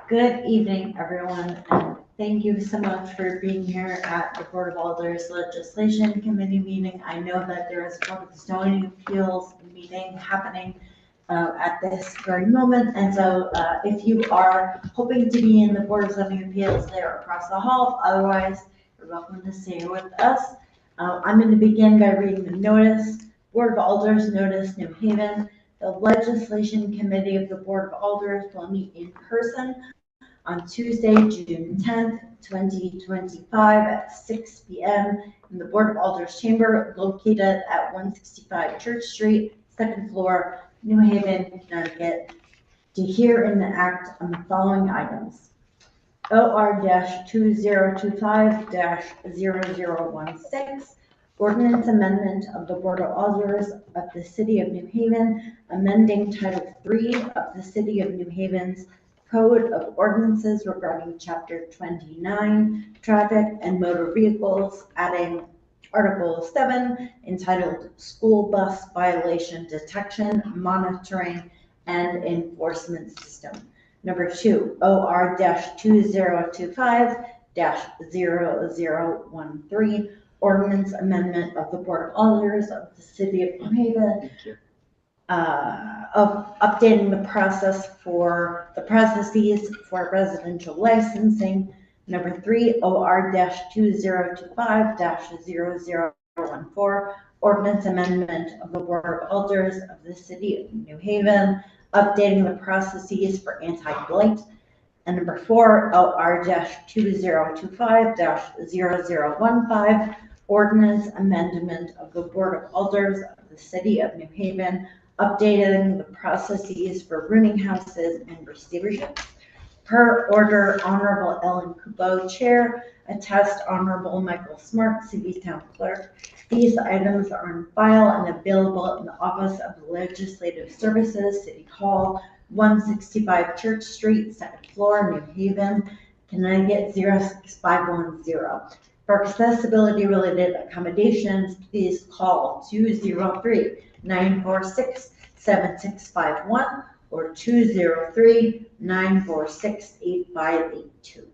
Good evening, everyone, and thank you so much for being here at the Board of Alders Legislation Committee meeting. I know that there is a Board of Zoning Appeals meeting happening at this very moment, and so if you are hoping to be in the Board of Zoning Appeals, they're across the hall. Otherwise, you're welcome to stay with us. I'm going to begin by reading the notice. Board of Alders Notice, New Haven. The Legislation Committee of the Board of Alders will meet in person on Tuesday, June 10th, 2025 at 6 p.m. in the Board of Alders Chamber located at 165 Church Street, second floor, New Haven, Connecticut, to hear and act on the following items. OR-2025-0016, Ordinance Amendment of the Board of Alders of the City of New Haven, amending Title III of the City of New Haven's Code of Ordinances regarding Chapter 29, Traffic and Motor Vehicles, adding Article 7 entitled School Bus Violation Detection, Monitoring, and Enforcement System. Number 2, OR-2025-0013, Ordinance Amendment of the Board of Alders of the City of New Haven, of updating the processes for residential licensing. Number 3, OR-2025-0014, Ordinance Amendment of the Board of Alders of the City of New Haven, updating the processes for anti-blight. And number 4, OR-2025-0015, Ordinance Amendment of the Board of Alders of the City of New Haven, updating the processes for rooming houses and receiverships. Per order, Honorable Ellen Kubo, Chair, attest Honorable Michael Smart, City Town Clerk. These items are on file and available in the Office of Legislative Services, City Hall, 165 Church Street, second floor, New Haven, Connecticut 06510. For accessibility related accommodations, please call 203-946-7651 or 203-946-8582.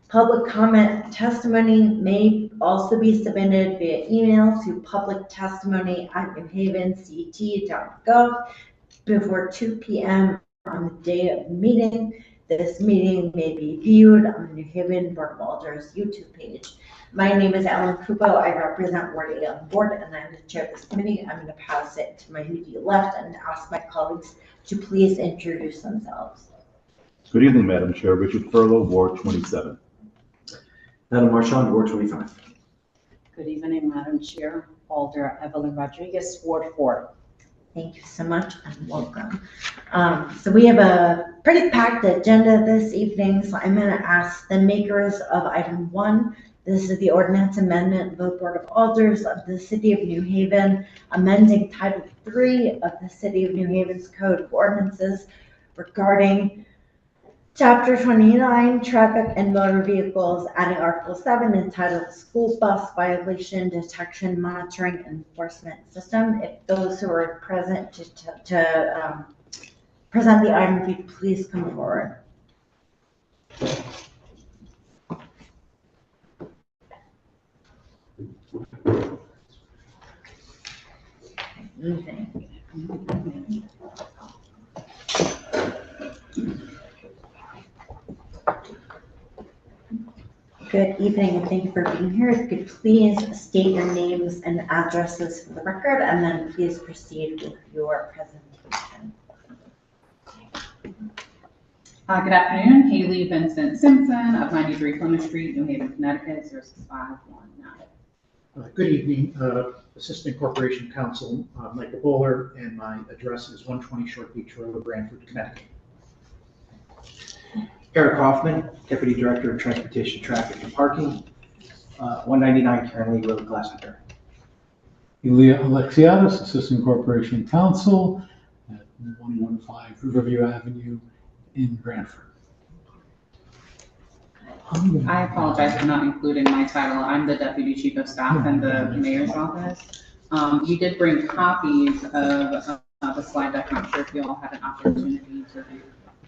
Public comment testimony may also be submitted via email to publictestimony@newhavencet.gov before 2 p.m. on the day of the meeting. This meeting may be viewed on the New Haven Board of Alders YouTube page. My name is Ellen Kupo. I represent Ward 8 on the board, and I'm the chair of this committee. I'm going to pass it to my immediate left and ask my colleagues to please introduce themselves. Good evening, Madam Chair. Richard Furlow, Ward 27. Madam Marchand, Ward 25. Good evening, Madam Chair. Alder Evelyn Rodriguez, Ward 4. Thank you so much and welcome. So we have a pretty packed agenda this evening, so I'm going to ask the makers of item 1. This is the ordinance amendment of the Board of Alders of the City of New Haven, amending Title III of the City of New Haven's Code of Ordinances regarding Chapter 29, Traffic and Motor Vehicles, adding Article 7 entitled School Bus Violation Detection, Monitoring, and Enforcement System. If those who are present to present the item, if you please come forward. Evening. Good evening and thank you for being here. If you could please state your names and addresses for the record, and then please proceed with your presentation. Good afternoon, Haley Vincent Simpson of 93 Plymouth Street, New Haven, Connecticut 06519. Good evening, Assistant Corporation Counsel Michael Bowler, and my address is 120 Short Beach Road, Branford, Connecticut. Eric Hoffman, Deputy Director of Transportation, Traffic, and Parking, 199 Karen Lee Road, Glastonbury. Ilya Alexiadis, Assistant Corporation Counsel at 115 Riverview Avenue in Branford. I apologize for not including my title. I'm the Deputy Chief of Staff in the Mayor's Office. We did bring copies of the slide deck. I'm not sure if you all had an opportunity to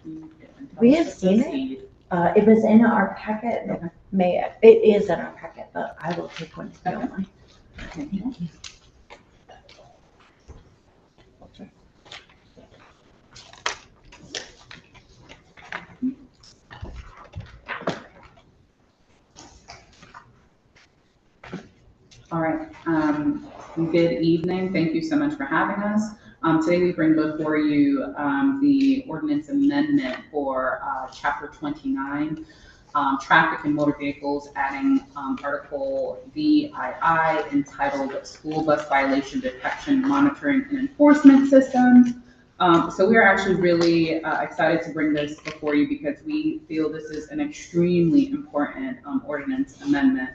review it. We have seen it. Proceed. It was in our packet, it is in our packet, but I will take one if you don't mind. Thank you. All right, good evening. Thank you so much for having us. Today we bring before you the ordinance amendment for Chapter 29, Traffic and Motor Vehicles, adding Article VII entitled School Bus Violation Detection, Monitoring, and Enforcement Systems. So we are actually really excited to bring this before you because we feel this is an extremely important ordinance amendment.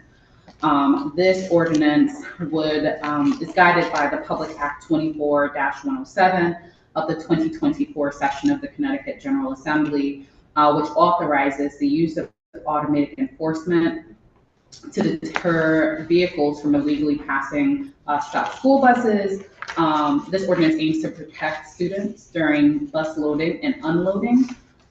This ordinance is guided by the Public Act 24-107 of the 2024 session of the Connecticut General Assembly, which authorizes the use of automated enforcement to deter vehicles from illegally passing stop school buses. This ordinance aims to protect students during bus loading and unloading,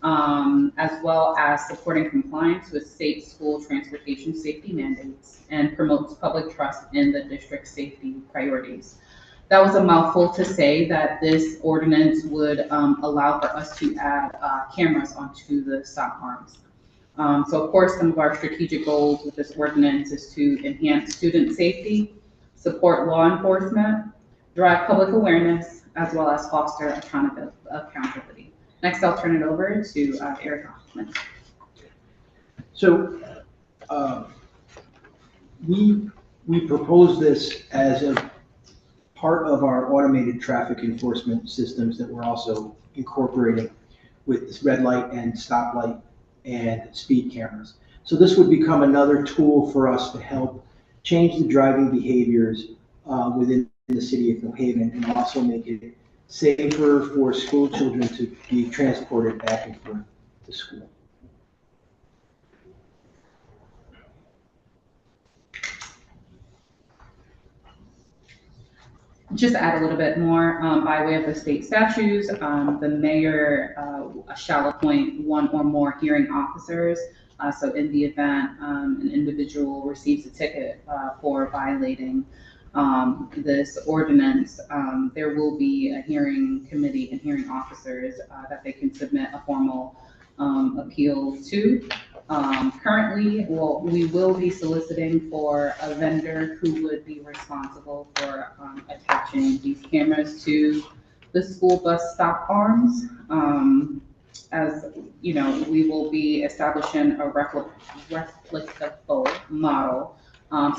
as well as supporting compliance with state school transportation safety mandates, and promotes public trust in the district's safety priorities. That was a mouthful to say that this ordinance would allow for us to add cameras onto the stop arms. So of course, some of our strategic goals with this ordinance is to enhance student safety, support law enforcement, drive public awareness, as well as foster accountability. Next, I'll turn it over to Eric Hoffman. So we propose this as a part of our automated traffic enforcement systems that we're also incorporating with this red light and stoplight and speed cameras. So this would become another tool for us to help change the driving behaviors within the city of New Haven, and also make it safer for school children to be transported back and forth to school. Just to add a little bit more, by way of the state statutes, the mayor shall appoint one or more hearing officers. So in the event an individual receives a ticket for violating this ordinance, there will be a hearing committee and hearing officers that they can submit a formal appeal to. Currently, we will be soliciting for a vendor who would be responsible for attaching these cameras to the school bus stop arms. As you know, we will be establishing a replicable model,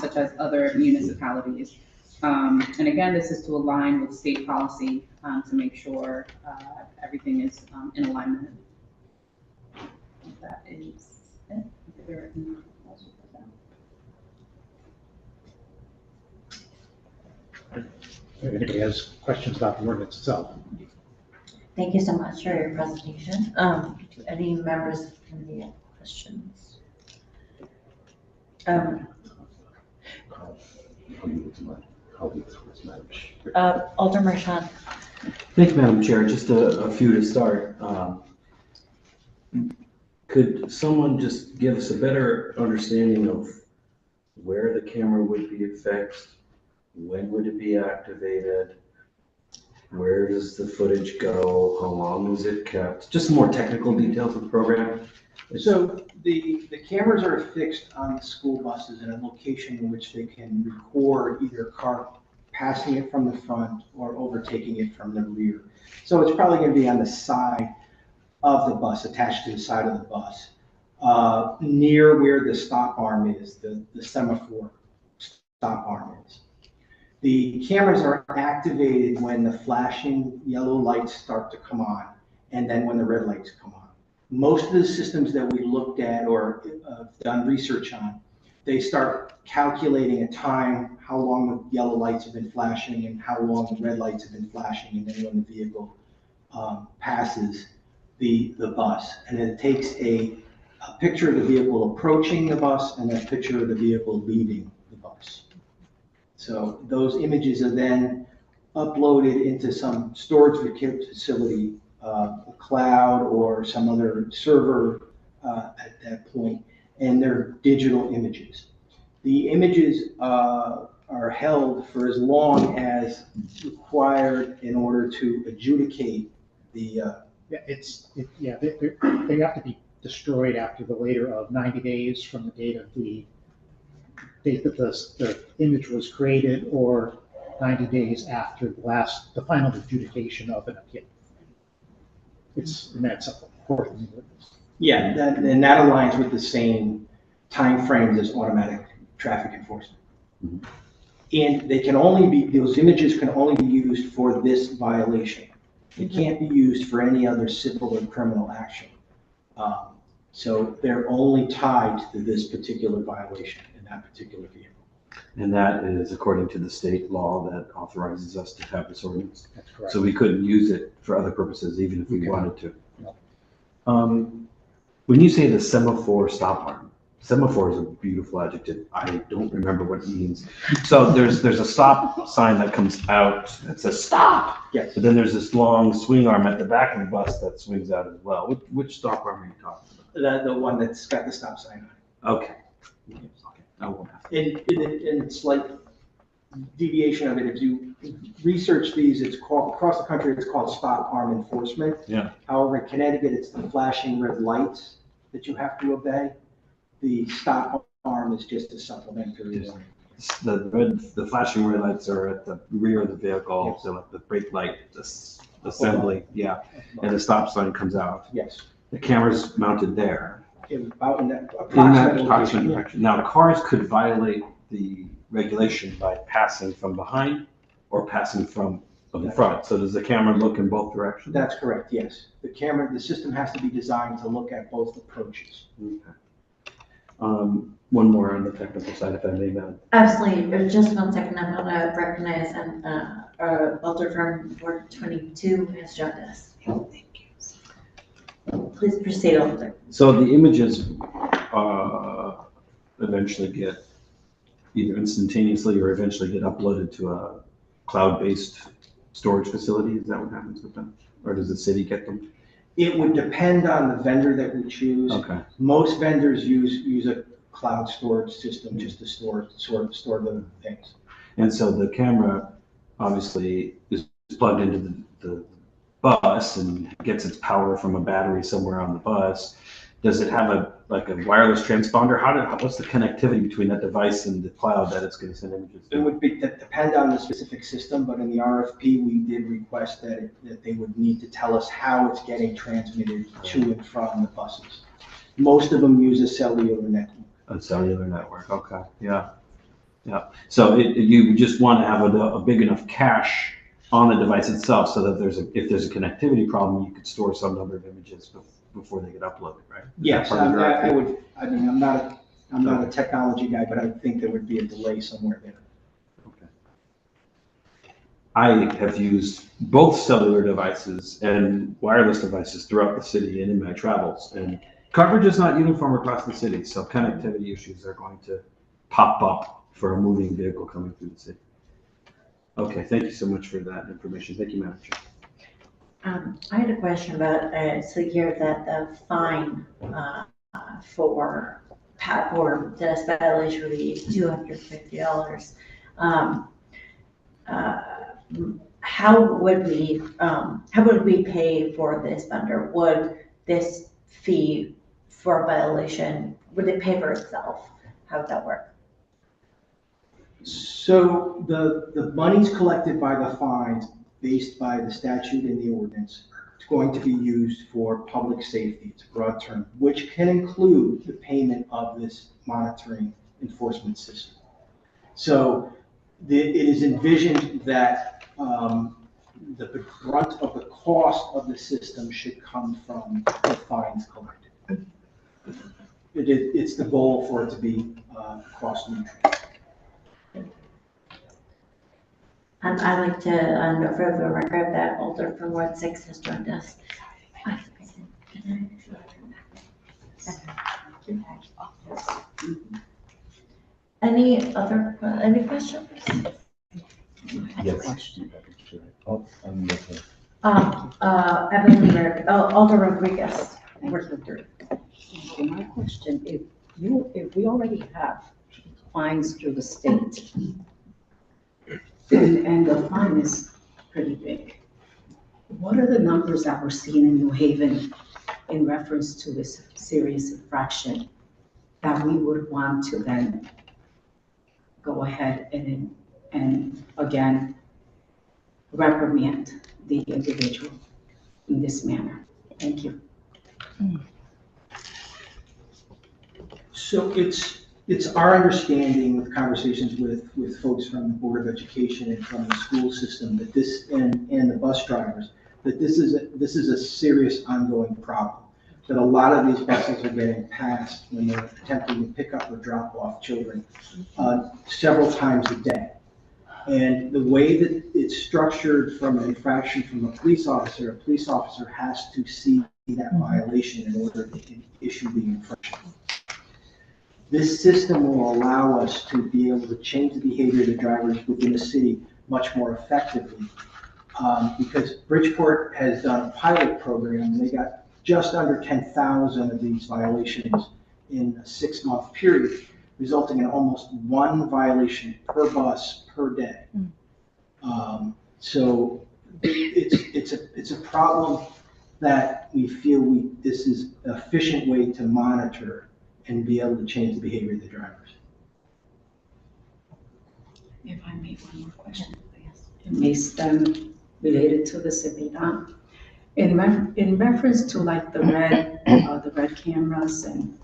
such as other municipalities. And again, this is to align with state policy to make sure everything is in alignment. That is it. If there are any questions with that. If anybody has questions about the ordinance itself. Thank you so much for your presentation. Do any members of the committee have questions? Alder Mershon. Thank you, Madam Chair. Just a few to start. Could someone just give us a better understanding of where the camera would be affixed? When would it be activated? Where does the footage go? How long is it kept? Just some more technical details of the program. So the cameras are affixed on the school buses in a location in which they can record either a car passing it from the front or overtaking it from the rear. So it's probably going to be on the side of the bus, attached to the side of the bus, near where the stop arm is, the semaphore stop arm is. The cameras are activated when the flashing yellow lights start to come on, and then when the red lights come on. Most of the systems that we looked at or done research on, they start calculating a time, how long the yellow lights have been flashing and how long the red lights have been flashing, and then when the vehicle passes the bus. And then it takes a picture of the vehicle approaching the bus and a picture of the vehicle leaving the bus. So those images are then uploaded into some storage facility, a cloud or some other server at that point, and they're digital images. The images are held for as long as required in order to adjudicate the, Yeah, they have to be destroyed after the later of 90 days from the date of the date that the image was created, or 90 days after the final adjudication of an appeal. And that's important. yeah, and that aligns with the same timeframes as automatic traffic enforcement. Mhm. And those images can only be used for this violation. They can't be used for any other civil or criminal action. So they're only tied to this particular violation in that particular vehicle. And that is according to the state law that authorizes us to have this ordinance. That's correct. So we couldn't use it for other purposes, even if we Okay. wanted to. No. When you say the semaphore stop arm, semaphore is a beautiful adjective. I don't remember what it means. So there's a stop sign that comes out that says stop. Yes. But then there's this long swing arm at the back of the bus that swings out as well. Which stop arm are you talking The one that's got the stop sign on about? Okay. Okay. I won't have to. In slight deviation of it, if you research these, it's called, across the country, it's called stop arm enforcement. Yeah. However, in Connecticut, it's the flashing red lights that you have to obey. The stop arm is just a supplementary one. The flashing red lights are at the rear of the vehicle, Yes. so like the brake light assembly, yeah. And the stop sign comes out. Yes, The camera's mounted there. about in that In that approximate approximate location. direction. Now, cars could violate the regulation by passing from behind or passing from the front. So does the camera look in both directions? That's correct, yes. The system has to be designed to look at both approaches. Okay. One more on the technical side, if I may, Madam. Absolutely, just 1 second, I'm gonna recognize Alder from Ward 22 has joined us. Thank you. Please proceed, Alder. So the images eventually get either instantaneously or eventually get uploaded to a cloud-based storage facility. Is that what happens with them? Or does the city get them? It would depend on the vendor that we choose. Okay. Most vendors use a cloud storage system just to store the things. And so the camera obviously is plugged into the bus and gets its power from a battery somewhere on the bus. Does it have a wireless transponder? What's the connectivity between that device and the cloud that it's going to send images It to? would depend on the specific system, but in the RFP, we did request that they would need to tell us how it's getting transmitted to and from the buses. Most of them use a cellular network. A cellular network, okay, yeah. Yeah, so you just want to have a big enough cache on the device itself so that if there's a connectivity problem, you could store some number of images before they get uploaded, right? Is that Yes, part of your RFP? I'm not a technology guy, but I think there would be a delay somewhere there. Okay. I have used both cellular devices and wireless devices throughout the city and in my travels, and coverage is not uniform across the city, so connectivity issues are going to pop up for a moving vehicle coming through the city. Okay, thank you so much for that information. Thank you, Madam Chair. I had a question about, so here that the fine for this violation would be $250. How would we pay for this vendor? Would this fee for a violation, would it pay for itself? How would that work? So the monies collected by the fines, based by the statute and the ordinance, is going to be used for public safety. It's a broad term, which can include the payment of this monitoring enforcement system. So it is envisioned that the brunt of the cost of the system should come from the fines collected. It's the goal for it to be cost neutral. I'd like to note for the record that Alder from Ward 6 has joined us. Any questions? Yes. Alder Rodriguez. Thank you. So my question, if we already have fines through the state, and the fine is pretty big, what are the numbers that we're seeing in New Haven in reference to this serious infraction that we would want to then go ahead and again reprimand the individual in this manner? Thank you. So it's our understanding with conversations with folks from the Board of Education and from the school system that this, and the bus drivers, that this is a serious ongoing problem. That a lot of these buses are getting passed when they're attempting to pick up or drop off children several times a day. And the way that it's structured from an infraction from a police officer has to see that violation in order to issue the infraction. This system will allow us to be able to change the behavior of the drivers within the city much more effectively. Because Bridgeport has done a pilot program, and they got just under 10,000 of these violations in a 6-month period, resulting in almost 1 violation per bus per day. So it's a problem that we feel this is an efficient way to monitor and be able to change the behavior of the drivers. If I may, one more question, please. It may stem related to the city. In reference to like the red cameras and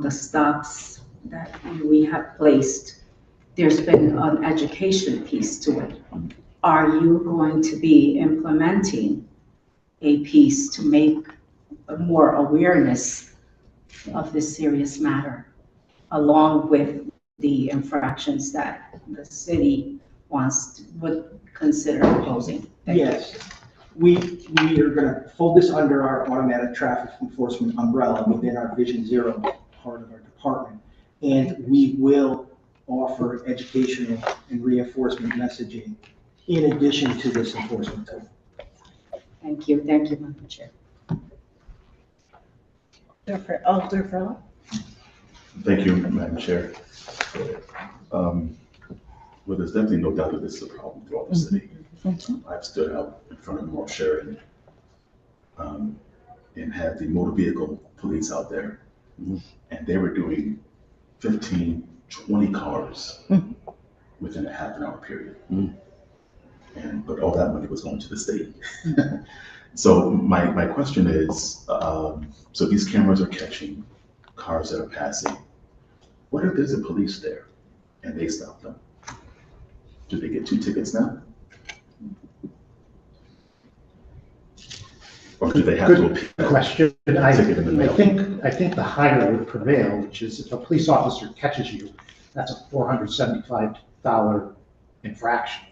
the stops that we have placed, there's been an education piece to it. Are you going to be implementing a piece to make more awareness of this serious matter, along with the infractions that the city would consider imposing? Yes, we are going to fold this under our automatic traffic enforcement umbrella within our Vision Zero part of our department. And we will offer educational and reinforcement messaging in addition to this enforcement tool. Thank you, Madam Chair. Alder Verla. Thank you, Madam Chair. Well, there's definitely no doubt that this is a problem throughout the city. I've stood out in front of North Sheridan and had the motor vehicle police out there, and they were doing 15, 20 cars within a half an hour period. But all that money was going to the state. So my question is, so these cameras are catching cars that are passing. What if there's a police there and they stop them? Do they get 2 tickets now? Or do they have to appeal? Good question. I Ticket in the mail. think the higher would prevail, which is if a police officer catches you, that's a $475 infraction.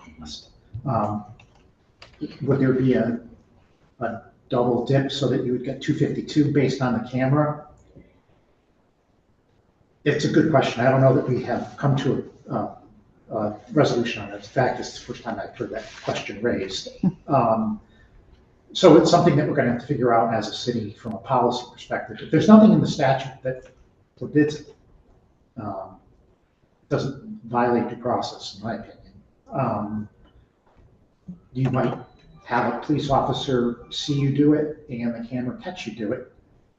Would there be a double dip so that you would get $252 based on the camera? It's a good question. I don't know that we have come to a resolution on it. In fact, it's the first time I've heard that question raised. So it's something that we're going to have to figure out as a city from a policy perspective. If there's nothing in the statute that forbids it, doesn't violate due process, in my opinion. You might have a police officer see you do it and the camera catch you do it.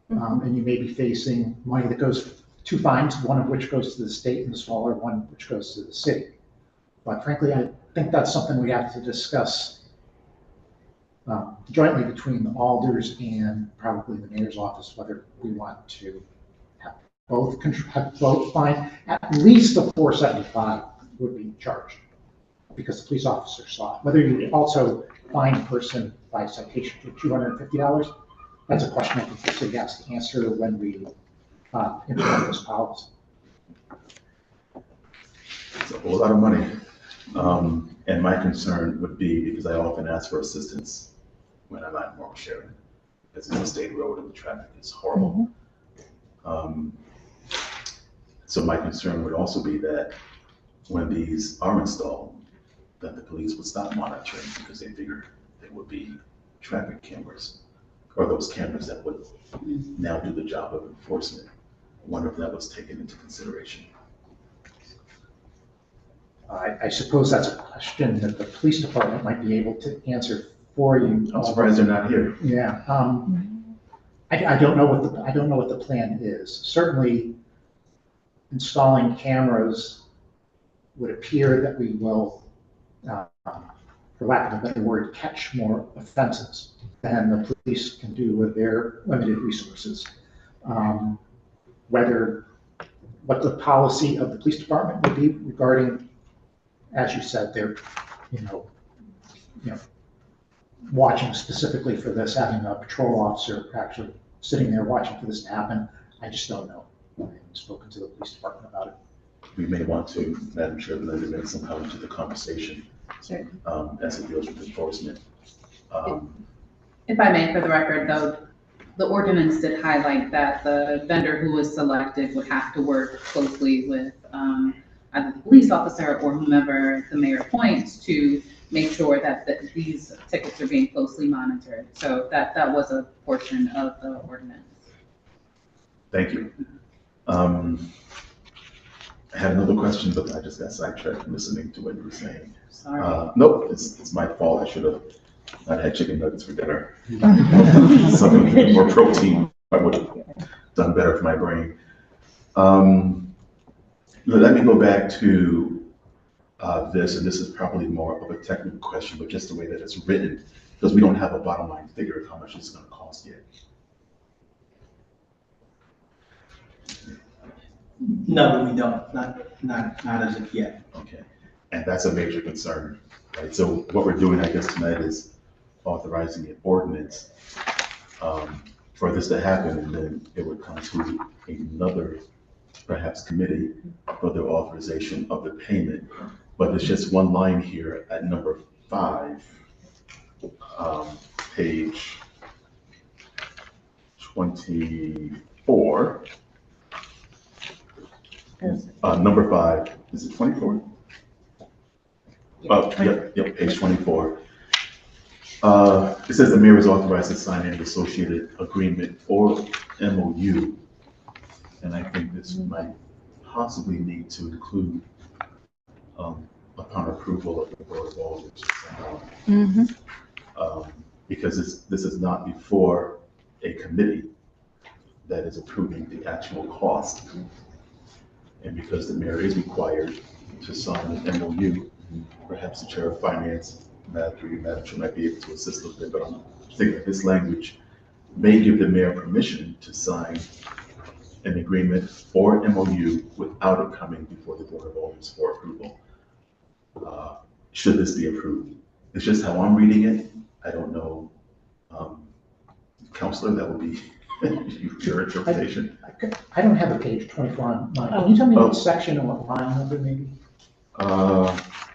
And you may be facing money that goes, 2 fines, one of which goes to the state and the smaller one which goes to the city. But frankly, I think that's something we have to discuss jointly between the alders and probably the mayor's office, whether we want to have both fine. At least the $475 would be charged because the police officer saw it. Whether you also fine a person by citation for $250, that's a question I think the city has to answer when we implement this policy. It's a whole lot of money. And my concern would be, because I often ask for assistance when I'm at North Sheridan, because it's a state road and the traffic is horrible. So my concern would also be that when these are installed, that the police would stop monitoring because they figured there would be traffic cameras, or those cameras that would now do the job of enforcement. I wonder if that was taken into consideration. I suppose that's a question that the police department might be able to answer for you. I'm surprised they're not here. Yeah, I don't know what the plan is. Certainly, installing cameras would appear that we will, for lack of a better word, catch more offenses than the police can do with their limited resources. What the policy of the police department would be regarding, as you said, they're, you know, watching specifically for this, having a patrol officer actually sitting there watching for this to happen, I just don't know. I haven't spoken to the police department about it. We may want to, Madam Chair, blend it in somehow into the conversation as it deals with enforcement. If I may, for the record, though, the ordinance did highlight that the vendor who was selected would have to work closely with either the police officer or whomever the mayor appoints to make sure that these tickets are being closely monitored. So that was a portion of the ordinance. Thank you. I had another question, but I just got sidetracked listening to what you were saying. Sorry. Nope, it's my fault. I should have not had chicken nuggets for dinner. Something more protein, I would have done better for my brain. Let me go back to this, and this is probably more of a technical question, but just the way that it's written, because we don't have a bottom line figure of how much it's going to cost yet. No, we don't, not as of yet. Okay, and that's a major concern, right? So what we're doing, I guess, tonight is authorizing an ordinance for this to happen, and then it would come to another, perhaps, committee for the authorization of the payment. But it's just one line here at number 5, page 24. Number 5, is it 24? Oh, yep, page 24. It says the mayor is authorized to sign any associated agreement or MOU. And I think this might possibly need to include upon approval of the Board of Alders. Because this is not before a committee that is approving the actual cost. And because the mayor is required to sign an MOU, perhaps the chair of finance, Madam Chair, might be able to assist a little bit, but I'm thinking that this language may give the mayor permission to sign an agreement or MOU without it coming before the Board of Alders for approval. Should this be approved? It's just how I'm reading it. I don't know. Counselor, that would be your interpretation. I don't have a page 24 on mine. Can you tell me what section and what line number maybe?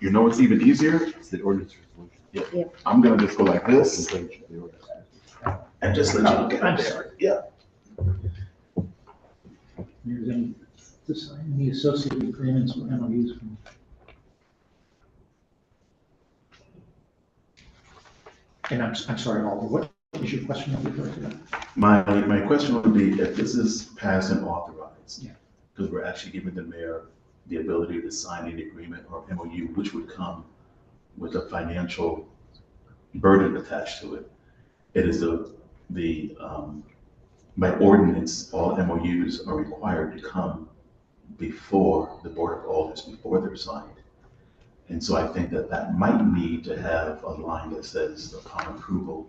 You know what's even easier? It's the ordinance resolution. Yep. I'm gonna just go like this and just let you look at I'm it. sorry. Yeah. There's any associated agreements or MOUs from. And I'm sorry, Alder, what is your question that referred to that? My question would be if this is passed and authorized, Yeah. because we're actually giving the mayor the ability to sign an agreement or MOU, which would come with a financial burden attached to it. It is by ordinance, all MOUs are required to come before the Board of Alders, before they're signed. And so I think that might need to have a line that says upon approval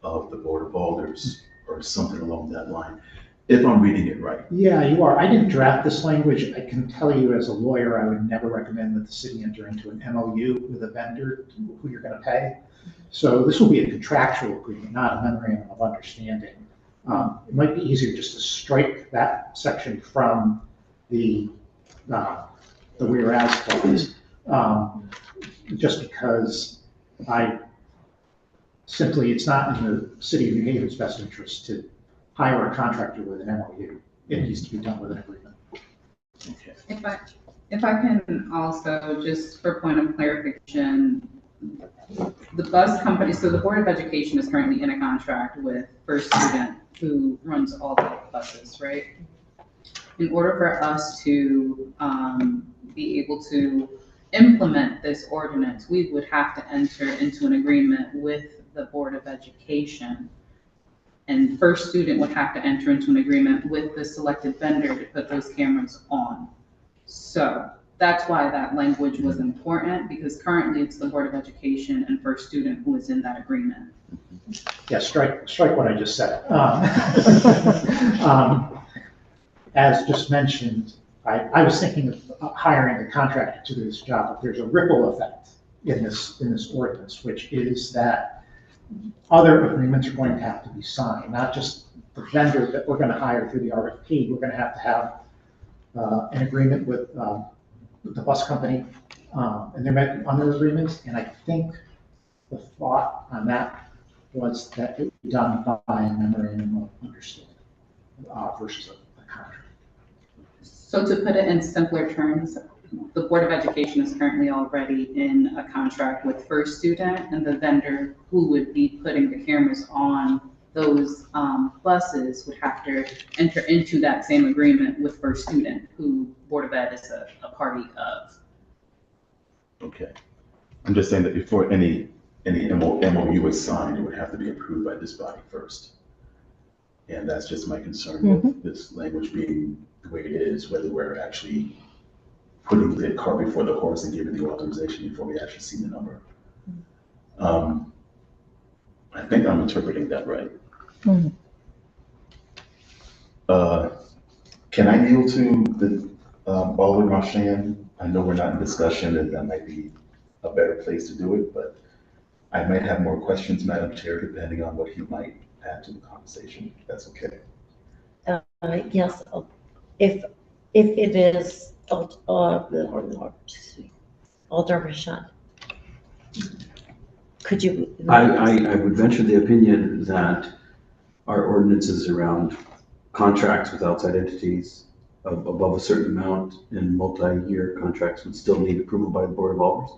of the Board of Alders or something along that line, if I'm reading it right. Yeah, you are. I didn't draft this language. I can tell you as a lawyer, I would never recommend that the city enter into an MOU with a vendor who you're going to pay. So this will be a contractual agreement, not a memorandum of understanding. It might be easier just to strike that section from the whereas clause, just because it's not in the city of New Haven's best interest to hire a contractor with an MOU. It needs to be done with an agreement. Okay. If I can also, just for point of clarification, the bus company, so the Board of Education is currently in a contract with First Student, who runs all the buses, right? In order for us to be able to implement this ordinance, we would have to enter into an agreement with the Board of Education. And First Student would have to enter into an agreement with the selected vendor to put those cameras on. So that's why that language was important, because currently it's the Board of Education and First Student who is in that agreement. Yeah, strike what I just said. As just mentioned, I was thinking of hiring a contractor to do this job, but there's a ripple effect in this ordinance, which is that other agreements are going to have to be signed, not just the vendor that we're going to hire through the RFP. We're going to have an agreement with the bus company, and there might be other agreements. And I think the thought on that was that it would be done by a memorandum of understanding versus a contract. So to put it in simpler terms, the Board of Education is currently already in a contract with First Student, and the vendor who would be putting the cameras on those buses would have to enter into that same agreement with First Student, who Board of Ed is a party of. Okay. I'm just saying that before any MOU is signed, it would have to be approved by this body first. And that's just my concern with this language being the way it is, whether we're actually putting the cart before the horse and giving the authorization before we actually see the number. I think I'm interpreting that right. Can I yield to the Alderman Marchand? I know we're not in discussion, and that might be a better place to do it, but I might have more questions, Madam Chair, depending on what he might add to the conversation. If that's okay. Yes, if it is Alder Rashad, could you? I would venture the opinion that our ordinances around contracts with outside entities above a certain amount and multi-year contracts would still need approval by the Board of Alders.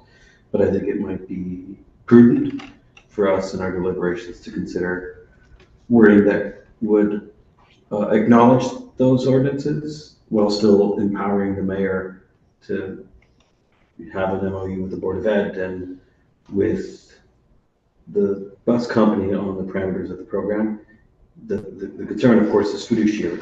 But I think it might be prudent for us in our deliberations to consider wording that would acknowledge those ordinances while still empowering the mayor to have an MOU with the Board of Ed and with the bus company on the parameters of the program. The concern, of course, is fiduciary.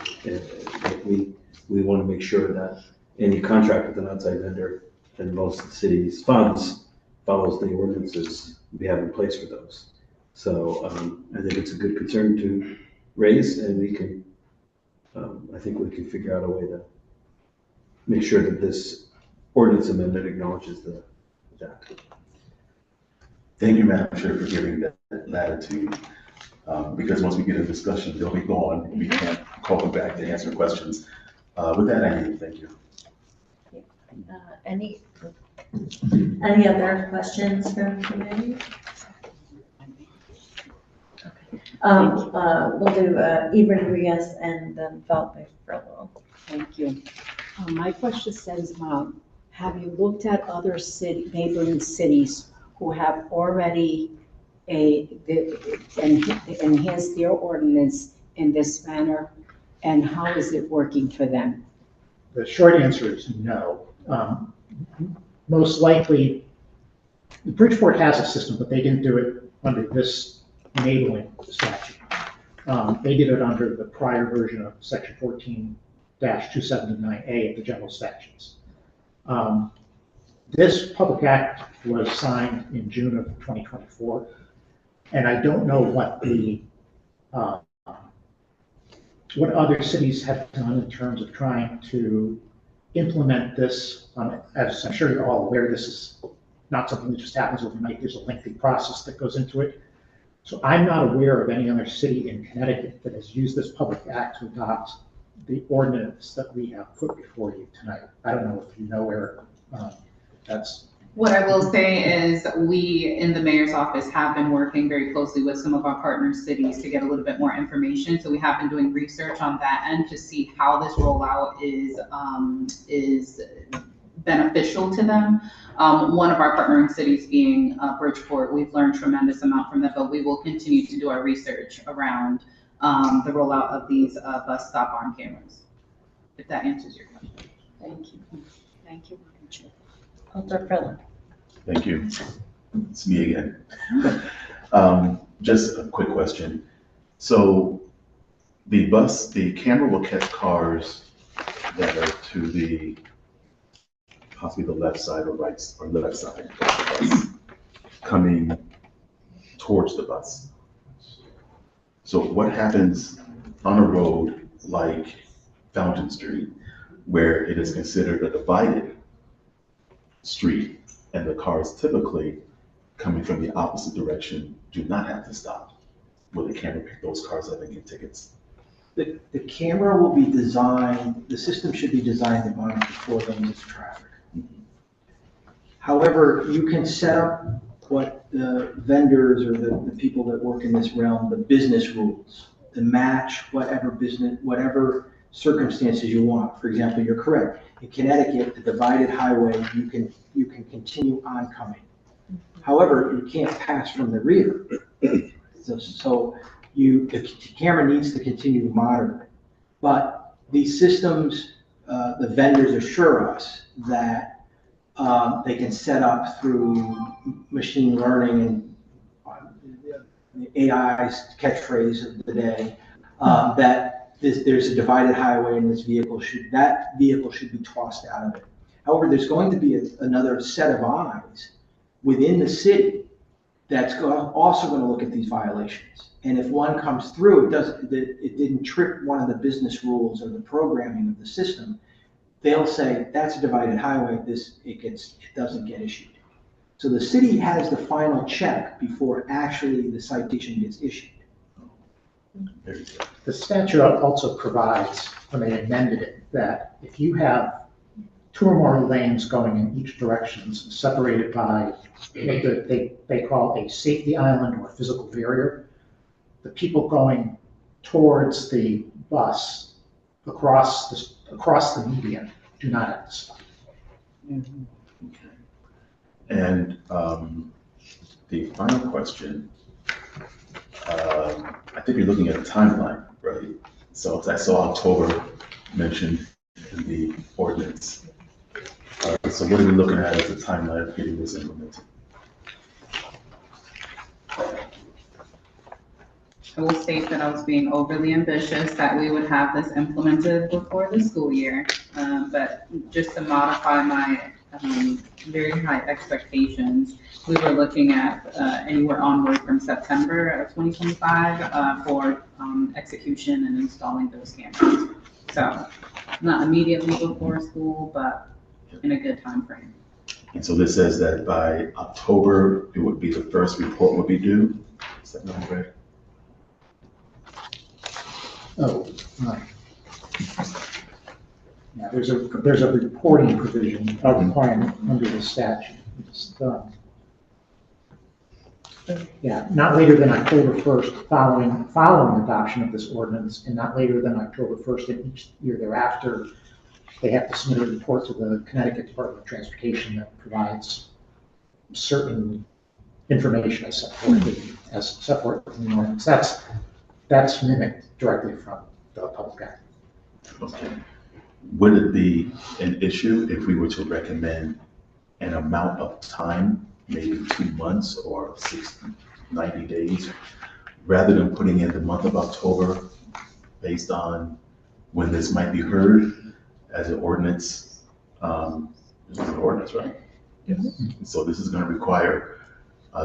We want to make sure that any contract with an outside vendor that involves the city's funds follows the ordinances we have in place for those. So I think it's a good concern to raise, and we can, I think we can figure out a way to make sure that this ordinance amendment acknowledges that. Thank you, Madam Chair, for giving that latitude. Because once we get a discussion, they'll be gone. We can't call them back to answer questions. With that, I yield. Thank you. Any other questions from committee? Okay. We'll do Eva Rodriguez and then followed by Furlow. Thank you. My question says, have you looked at other neighboring cities who have already enhanced their ordinance in this manner, and how is it working for them? The short answer is no. Most likely, Bridgeport has a system, but they didn't do it under this enabling statute. They did it under the prior version of section 14-279A of the general statutes. This public act was signed in June of 2024, and I don't know what what other cities have done in terms of trying to implement this. As I'm sure you're all aware, this is not something that just happens overnight. There's a lengthy process that goes into it. So I'm not aware of any other city in Connecticut that has used this public act to adopt the ordinance that we have put before you tonight. I don't know if you know where that's. What I will say is we in the mayor's office have been working very closely with some of our partner cities to get a little bit more information. So we have been doing research on that end to see how this rollout is beneficial to them. One of our partnering cities being Bridgeport, we've learned tremendous amount from that, but we will continue to do our research around the rollout of these bus stop arm cameras, if that answers your question. Thank you. Thank you, Madam Chair. Alder Philip. Thank you. It's me again. Just a quick question. So the camera will catch cars that are to the, possibly the left side or right, or left side of the bus, coming towards the bus. So what happens on a road like Fountain Street, where it is considered a divided street, and the cars typically coming from the opposite direction do not have to stop? Will the camera pick those cars up and get tickets? The camera will be designed, the system should be designed to monitor 4 lanes of traffic. However, you can set up what the vendors or the people that work in this realm, the business rules, to match whatever circumstances you want. For example, you're correct. In Connecticut, the divided highway, you can continue oncoming. However, you can't pass from the rear. So the camera needs to continue to monitor it. But these systems, the vendors assure us that they can set up through machine learning and AI's catchphrase of the day, that there's a divided highway and that vehicle should be tossed out of it. However, there's going to be another set of eyes within the city that's also going to look at these violations. And if one comes through, it didn't trip one of the business rules or the programming of the system, they'll say, that's a divided highway, it doesn't get issued. So the city has the final check before actually the citation gets issued. The statute also provides, when they amended it, that if you have 2 or more lanes going in each direction, separated by what they call a safety island or physical barrier, the people going towards the bus across the median do not have to stop. Okay. And the final question, I think you're looking at a timeline, right? So I saw October mentioned in the ordinance. So what are we looking at as a timeline of getting this implemented? I will state that I was being overly ambitious, that we would have this implemented before the school year. But just to modify my very high expectations, we were looking at anywhere onward from September of 2025 for execution and installing those cameras. So not immediately before school, but in a good time frame. And so this says that by October, it would be the first report would be due. Is that not right? Oh, right. Yeah, there's a reporting provision, a requirement under the statute. It's yeah, not later than October 1st following adoption of this ordinance, and not later than October 1st in each year thereafter. They have to submit a report to the Connecticut Department of Transportation that provides certain information as set forth in the ordinance. That's mimicked directly from the public act. Okay. Would it be an issue if we were to recommend an amount of time, maybe 2 months or 90 days, rather than putting in the month of October based on when this might be heard as an ordinance? This is an ordinance, right? Yes. So this is going to require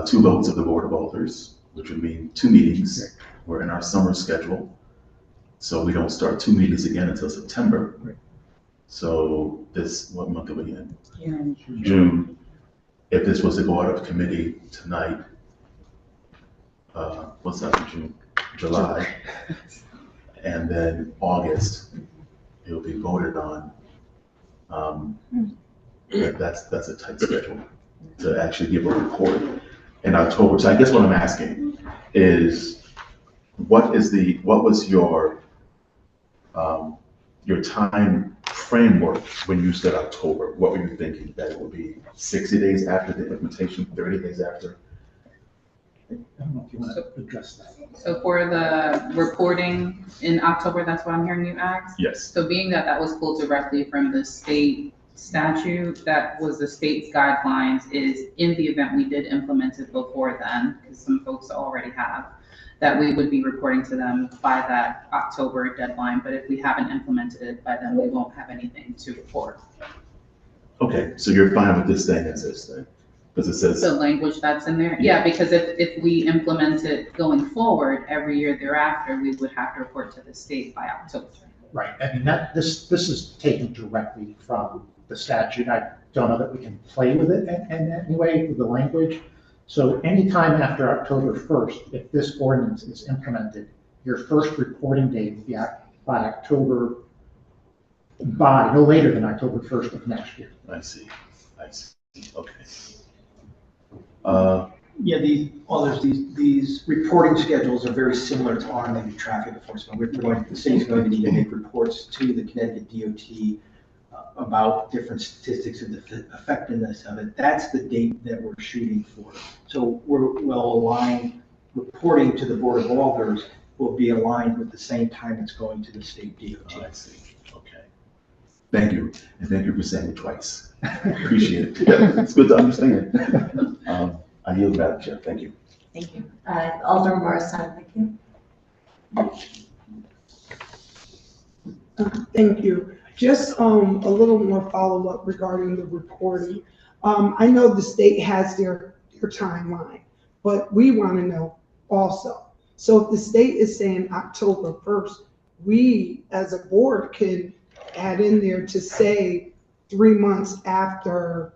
2 votes of the Board of Alder's, which would mean 2 meetings. We're in our summer schedule, so we don't start 2 meetings again until September. Right. So what month are we in? June. If this was to go out of committee tonight, what's that in June? July. And then August, it'll be voted on. That's a tight schedule to actually give a report in October. So I guess what I'm asking is, what was your time framework, when you said October, what were you thinking? That it would be 60 days after the implementation, 30 days after? I don't know if you want to address that. So for the reporting in October, that's what I'm hearing you ask? Yes. So being that that was pulled directly from the state statute, that was the state's guidelines, is in the event we did implement it before then, because some folks already have, that we would be reporting to them by that October deadline, but if we haven't implemented it by then, we won't have anything to report. Okay, so you're fine with this staying as is then? Because it says, The language that's in there, yeah, because if we implement it going forward, every year thereafter, we would have to report to the state by October. Right, I mean, this is taken directly from the statute. I don't know that we can play with it in any way with the language. So anytime after October 1st, if this ordinance is implemented, your first reporting date will be by no later than October 1st of next year. I see, okay. Yeah, these reporting schedules are very similar to automated traffic enforcement. The city's going to need to make reports to the Connecticut DOT about different statistics of the effectiveness of it. That's the date that we're shooting for. So we'll align reporting to the Board of Alders will be aligned with the same time it's going to the state DOT. I see, okay. Thank you, and thank you for saying it twice. Appreciate it. It's good to understand. I yield, Madam Chair, thank you. Thank you. Alderman Morrison, thank you. Thank you. Just a little more follow-up regarding the reporting. I know the state has their timeline, but we want to know also. So if the state is saying October 1st, we as a board can add in there to say 3 months after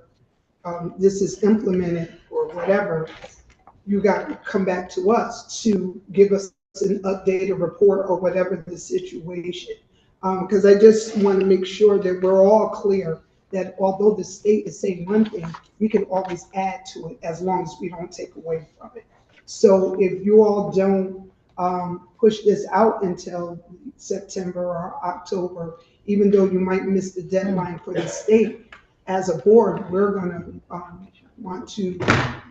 this is implemented or whatever, you got to come back to us to give us an updated report or whatever the situation. Because I just want to make sure that we're all clear that although the state is saying one thing, we can always add to it as long as we don't take away from it. So if you all don't push this out until September or October, even though you might miss the deadline for the state, as a board, we're going to want to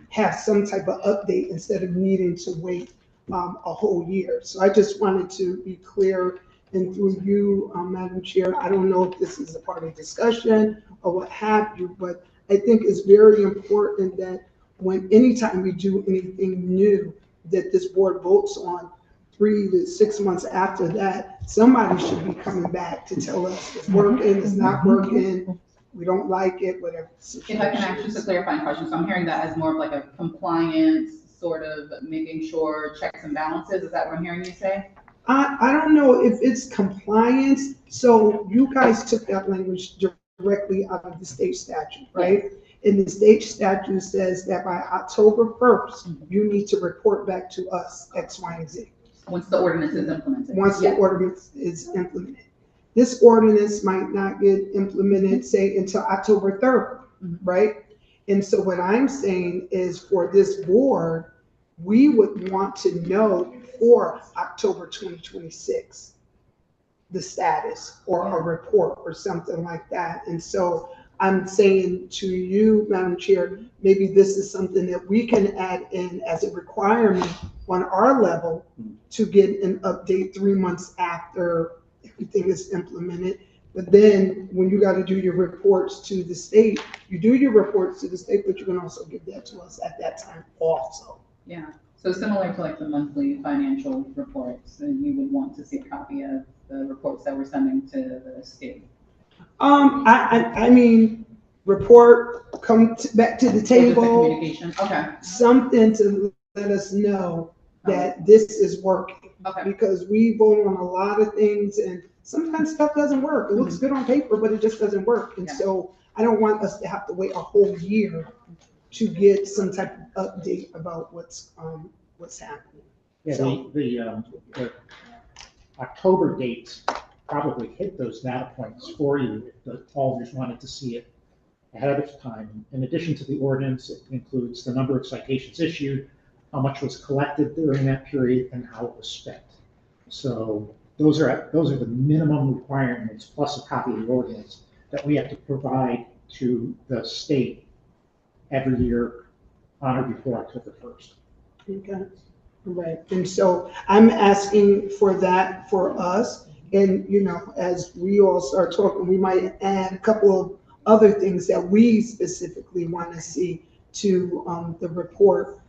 have some type of update instead of needing to wait a whole year. So I just wanted to be clear, and through you, Madam Chair, I don't know if this is a part of discussion or what have you, but I think it's very important that anytime we do anything new that this board votes on, 3 to 6 months after that, somebody should be coming back to tell us it's working, it's not working, we don't like it, whatever. If I can ask just a clarifying question, so I'm hearing that as more of like a compliance, sort of making sure checks and balances, is that what I'm hearing you say? I don't know if it's compliance. So you guys took that language directly out of the state statute, right? And the state statute says that by October 1st, you need to report back to us X, Y, and Z. Once the ordinance is implemented. Once the ordinance is implemented. This ordinance might not get implemented, say, until October 3rd, right? And so what I'm saying is for this board, we would want to know for October 2026, the status or a report or something like that. And so I'm saying to you, Madam Chair, maybe this is something that we can add in as a requirement on our level to get an update 3 months after everything is implemented. But then when you got to do your reports to the state, you do your reports to the state, but you can also give that to us at that time also. Yeah, so similar to like the monthly financial reports, and you would want to see a copy of the reports that we're sending to the state. I mean, report, back to the table. Communication, okay. Something to let us know that this is working. Okay. Because we vote on a lot of things and sometimes stuff doesn't work. It looks good on paper, but it just doesn't work. And so I don't want us to have to wait a whole year to get some type of update about what's happening. Yeah, So- the October dates probably hit those data points for you if the alders wanted to see it ahead of time. In addition to the ordinance, it includes the number of citations issued, how much was collected during that period, and how it was spent. So those are the minimum requirements plus a copy of the ordinance that we have to provide to the state every year on or before October 1st. Okay, right, and so I'm asking for that for us, and, you know, as we all start talking, we might add a couple of other things that we specifically want to see to, the report,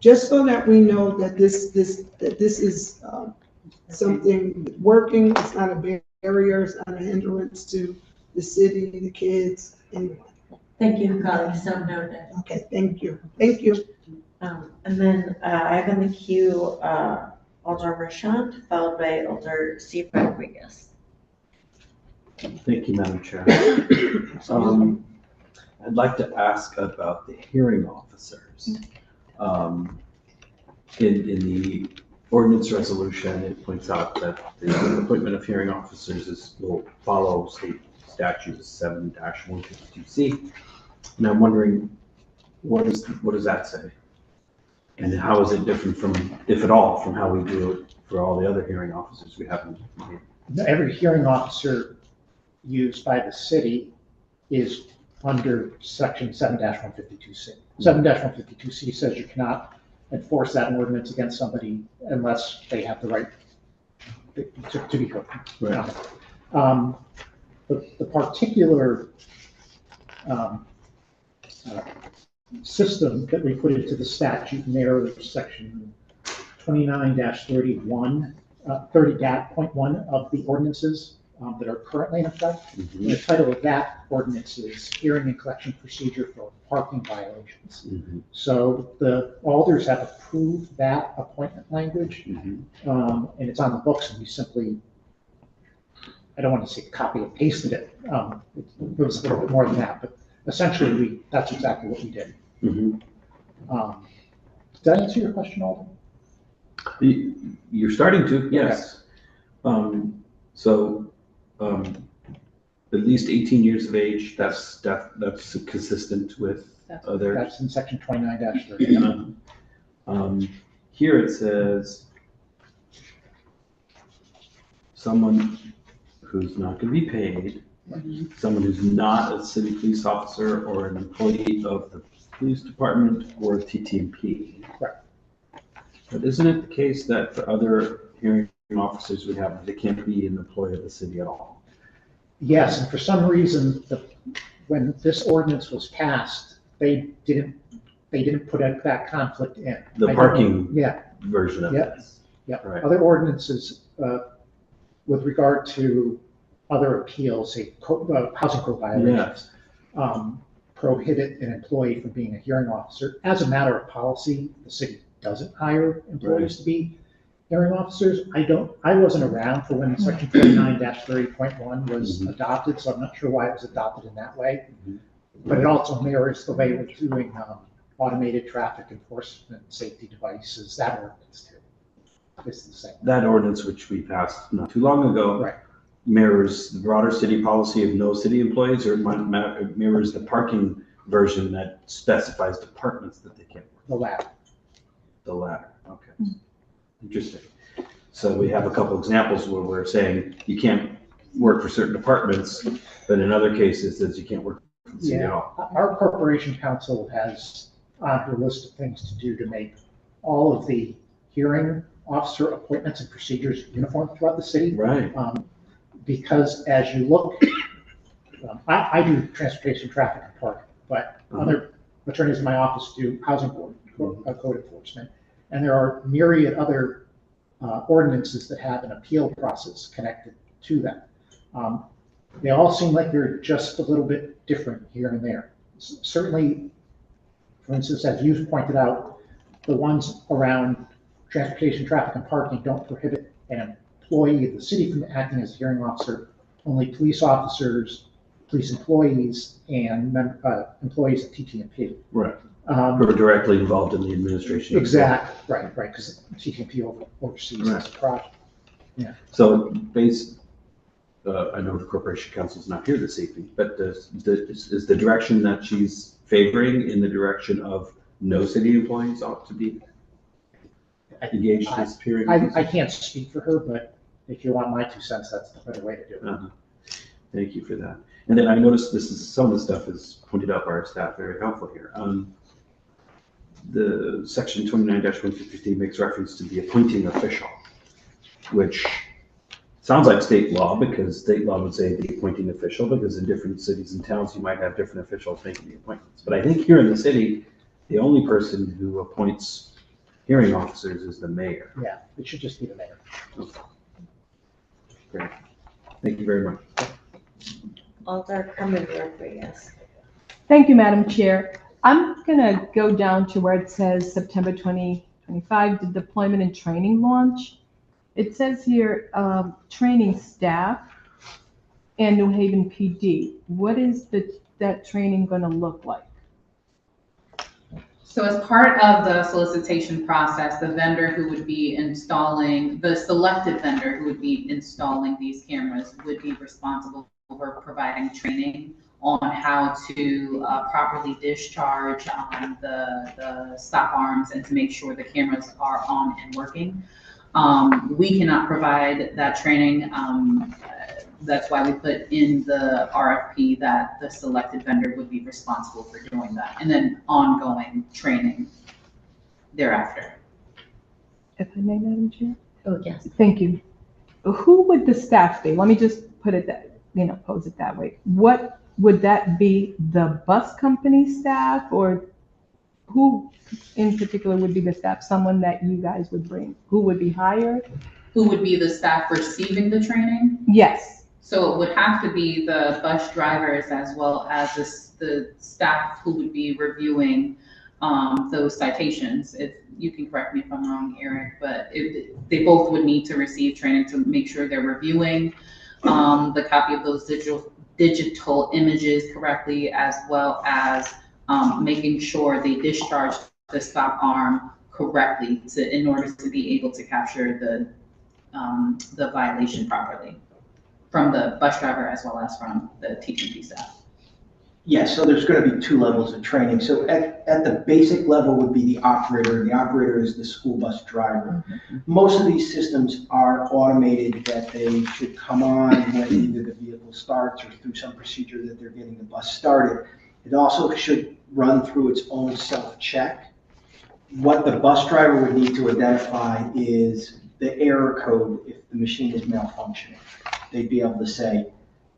just so that we know that this is, something working, it's not a barrier, it's not a hindrance to the city, the kids, anyone. Thank you, colleague, so noted. Okay, thank you, thank you. And then I have in the queue, Alder Rashad, followed by Alder C. Rodriguez. Thank you, Madam Chair. I'd like to ask about the hearing officers. In the ordinance resolution, it points out that the appointment of hearing officers will follow state statute 7-152C. And I'm wondering, what does that say? And how is it different from, if at all, from how we do it for all the other hearing officers we have in here? Every hearing officer used by the city is under section 7-152C. 7-152C says you cannot enforce that ordinance against somebody unless they have the right to be heard. Right. The particular system that we put into the statute narrows section 29-31, 30.1 of the ordinances that are currently in effect. Mhm. The title of that ordinance is Hearing and Collection Procedure for Parking Violations. Mhm. So the alders have approved that appointment language, Mhm. and it's on the books, and we simply, I don't want to say copy and pasted it. It was a little bit more than that, but essentially that's exactly what we did. Mhm. Did that answer your question, Alden? You're starting to, yes. At least 18 years of age, that's consistent with other. That's in section 29-30. Here it says, someone who's not going to be paid, someone who's not a city police officer or an employee of the police department or TTP. Right. But isn't it the case that for other hearing officers we have, they can't be an employee of the city at all? Yes, and for some reason, when this ordinance was passed, they didn't put that conflict in. The I don't parking know. Yeah, version of Yep. this. yeah. Right. Other ordinances, with regard to other appeals, say housing code violations, prohibit an employee from being a hearing officer. As a matter of policy, the city doesn't hire employees to be hearing officers. I wasn't around for when section 29-30.1 was adopted, so I'm not sure why it was adopted in that way. But it also mirrors the way we're doing automated traffic enforcement safety devices, that ordinance too. It's the same. That ordinance, which we passed not too long ago, Right. mirrors the broader city policy of no city employees, or it mirrors the parking version that specifies departments that they can't work. The latter. The latter, okay. Interesting. So we have a couple examples where we're saying you can't work for certain departments, but in other cases, it says you can't work for the city at all. Our corporation council has on her list of things to do to make all of the hearing officer appointments and procedures uniform throughout the city. Right. Because as you look, I do transportation, traffic, and parking, but other attorneys in my office do housing code enforcement. And there are myriad other ordinances that have an appeal process connected to them. They all seem like they're just a little bit different here and there. Certainly, for instance, as you pointed out, the ones around transportation, traffic, and parking don't prohibit an employee of the city from acting as a hearing officer. Only police officers, police employees, and employees of TTP. Right. Who are directly involved in the administration. Exactly, right, because TTP oversees this project. Yeah. So I know the Corporation Council is not here this evening, but is the direction that she's favoring in the direction of no city employees ought to be engaged in this period? I can't speak for her, but if you want my 2 cents, that's the better way to do it. Uh-huh. Thank you for that. And then I noticed some of the stuff is pointed out by our staff, very helpful here. The section 29-150 makes reference to the appointing official, which sounds like state law, because state law would say the appointing official, because in different cities and towns, you might have different officials making the appointments. But I think here in the city, the only person who appoints hearing officers is the mayor. Yeah, it should just be the mayor. Okay. Great. Thank you very much. Alder Rodriguez. Thank you, Madam Chair. I'm gonna go down to where it says September 2025, the deployment and training launch. It says here, training staff and New Haven PD. What is that training gonna look like? So as part of the solicitation process, the vendor who would be installing, the selected vendor who would be installing these cameras would be responsible for providing training on how to properly discharge the stop arms and to make sure the cameras are on and working. We cannot provide that training. That's why we put in the RFP that the selected vendor would be responsible for doing that, and then ongoing training thereafter. If I may, Madam Chair? Oh, yes. Thank you. Who would the staff be? Let me just put it that, pose it that way. What would that be, the bus company staff, or who in particular would be the staff? Someone that you guys would bring? Who would be hired? Who would be the staff receiving the training? Yes. So it would have to be the bus drivers as well as the staff who would be reviewing those citations. If you can correct me if I'm wrong, Eric, but they both would need to receive training to make sure they're reviewing the copy of those digital images correctly, as well as making sure they discharge the stop arm correctly in order to be able to capture the violation properly from the bus driver as well as from the TTP staff. Yeah, so there's going to be 2 levels of training. So at the basic level would be the operator, and the operator is the school bus driver. Mm-hmm. Most of these systems are automated, that they should come on when either the vehicle starts or through some procedure that they're getting the bus started. It also should run through its own self-check. What the bus driver would need to identify is the error code if the machine is malfunctioning. They'd be able to say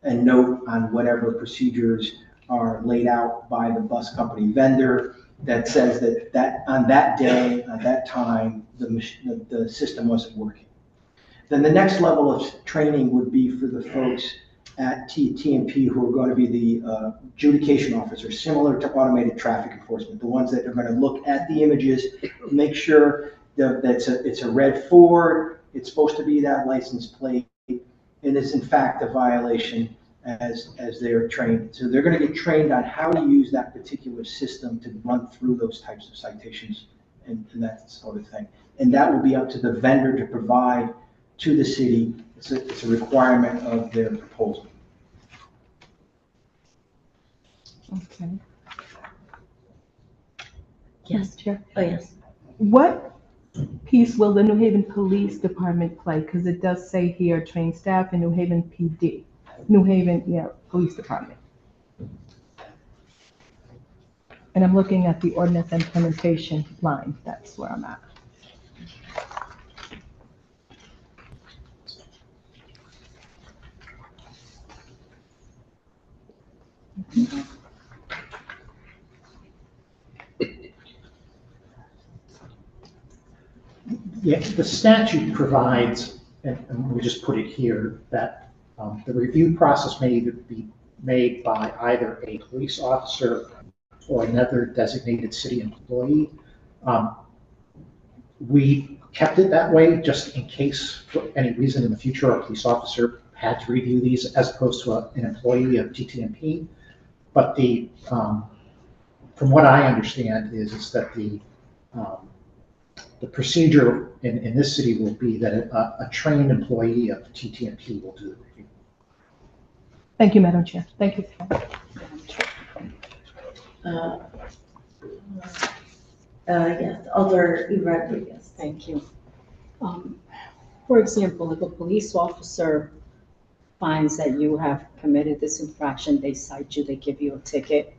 a note on whatever procedures are laid out by the bus company vendor that says that on that day, at that time, the system wasn't working. Then the next level of training would be for the folks at TMP who are going to be the adjudication officers, similar to automated traffic enforcement, the ones that are going to look at the images, make sure that it's a red Ford, it's supposed to be that license plate, and it's in fact a violation as they're trained. So they're going to get trained on how to use that particular system to run through those types of citations and that sort of thing. And that will be up to the vendor to provide to the city. It's a requirement of their proposal. Okay. Yes. Chair. Oh, yes. What piece will the New Haven Police Department play? Because it does say here, train staff and New Haven PD. New Haven, Police Department. And I'm looking at the ordinance implementation line. That's where I'm at. Yeah, the statute provides, and we just put it here, that the review process may either be made by either a police officer or another designated city employee. We kept it that way just in case, for any reason in the future, a police officer had to review these as opposed to an employee of TTMP. But from what I understand is that the procedure in this city will be that a trained employee of TTMP will do the review. Thank you, Madam Chair. Thank you. Yes, Alder Rodriguez. Thank you. For example, if a police officer finds that you have committed this infraction, they cite you, they give you a ticket.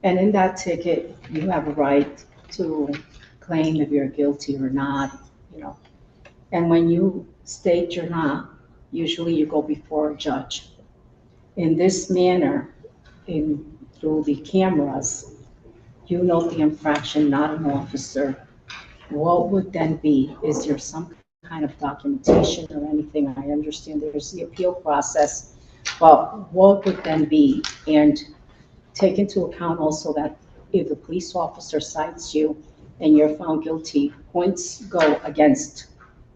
And in that ticket, you have a right to claim if you're guilty or not, you know. And when you state you're not, usually you go before a judge. In this manner, through the cameras, you note the infraction, not an officer. What would then be? Is there some kind of documentation or anything? I understand there's the appeal process, but what would then be? And take into account also that if the police officer cites you and you're found guilty, points go against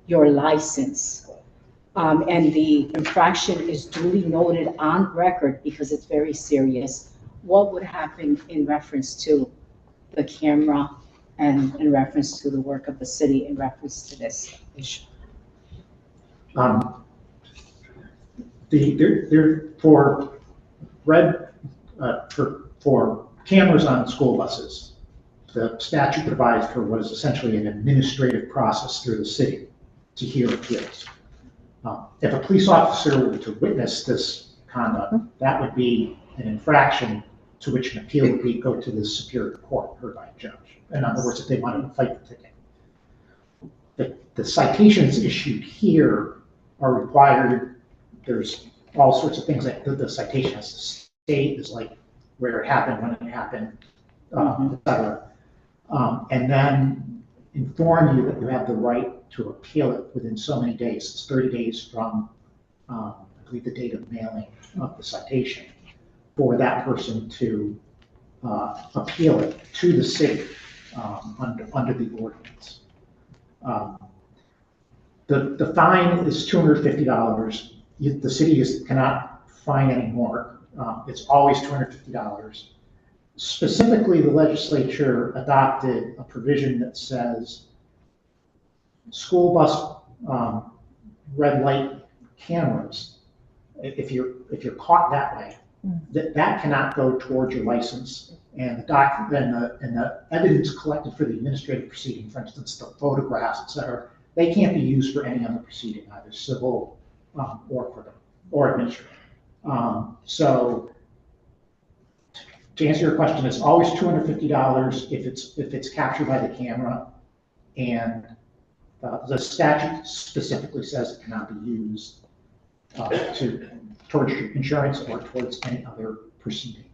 your license. And the infraction is duly noted on record because it's very serious. What would happen in reference to the camera and in reference to the work of the city in reference to this issue? For red, for cameras on school buses, the statute provides for what is essentially an administrative process through the city to hear appeals. If a police officer were to witness this conduct, that would be an infraction to which an appeal would go to the Superior Court, heard by a judge. In other words, if they wanted to fight the ticket. The citations issued here are required. There's all sorts of things that the citation has to state, is like where it happened, when it happened, et cetera. And then inform you that you have the right to appeal it within so many days. It's 30 days from, I believe, the date of mailing of the citation for that person to appeal it to the city under the ordinance. The fine is $250. The city cannot fine anymore. It's always $250. Specifically, the legislature adopted a provision that says school bus red light cameras, if you're caught that way, that cannot go towards your license. And the evidence collected for the administrative proceeding, for instance, the photographs, et cetera, they can't be used for any other proceeding, either civil or administrative. So to answer your question, it's always $250 if it's captured by the camera, and the statute specifically says it cannot be used towards insurance or towards any other proceeding.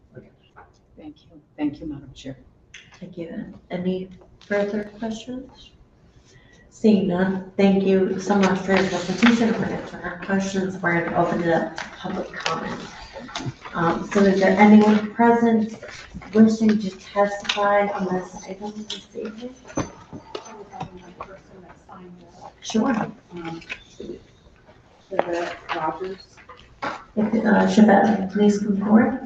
Thank you, Madam Chair. Thank you. Any further questions? Seeing none, thank you so much for your presentation. We're going to answer our questions. We're going to open it up to public comment. So is there anyone present wishing to testify on this item this evening? Sure. Shavette Rogers. If Shavette, please come forward.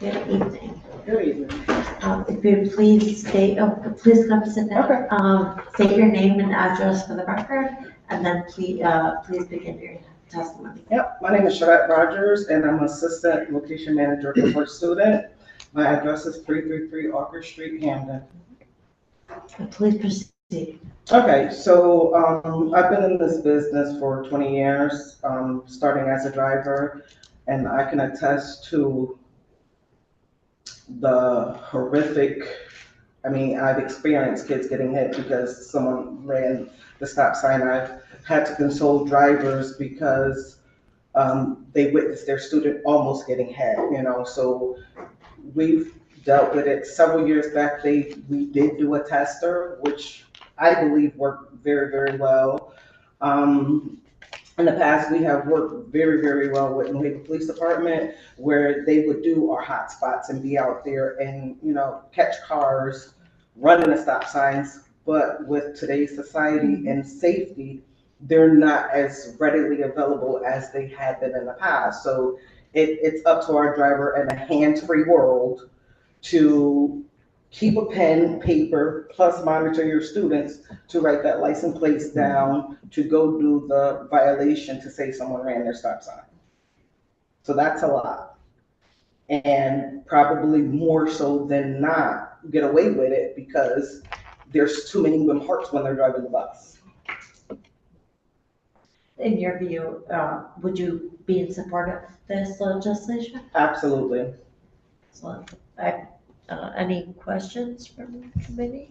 Good evening. Good evening. If you please please come sit down. Okay. State your name and address for the record, and then please begin your testimony. Yep, my name is Shavette Rogers, and I'm Assistant Location Manager for First Student. My address is 333 Orchard Street, Camden. Please proceed. Okay, so I've been in this business for 20 years, starting as a driver, and I can attest to the horrific, I've experienced kids getting hit because someone ran the stop sign. I've had to console drivers because they witnessed their student almost getting hit, so we've dealt with it. Several years back, we did do a tester, which I believe worked very, very well. In the past, we have worked very, very well with New Haven Police Department, where they would do our hot spots and be out there and, catch cars, running the stop signs. But with today's society and safety, they're not as readily available as they had been in the past. So it's up to our driver in a hands-free world to keep a pen, paper, plus monitor your students to write that license plates down, to go do the violation to say someone ran their stop sign. So that's a lot. And probably more so than not, get away with it because there's too many moving parts when they're driving the bus. In your view, would you be in support of this legislation? Absolutely. So, any questions from the committee?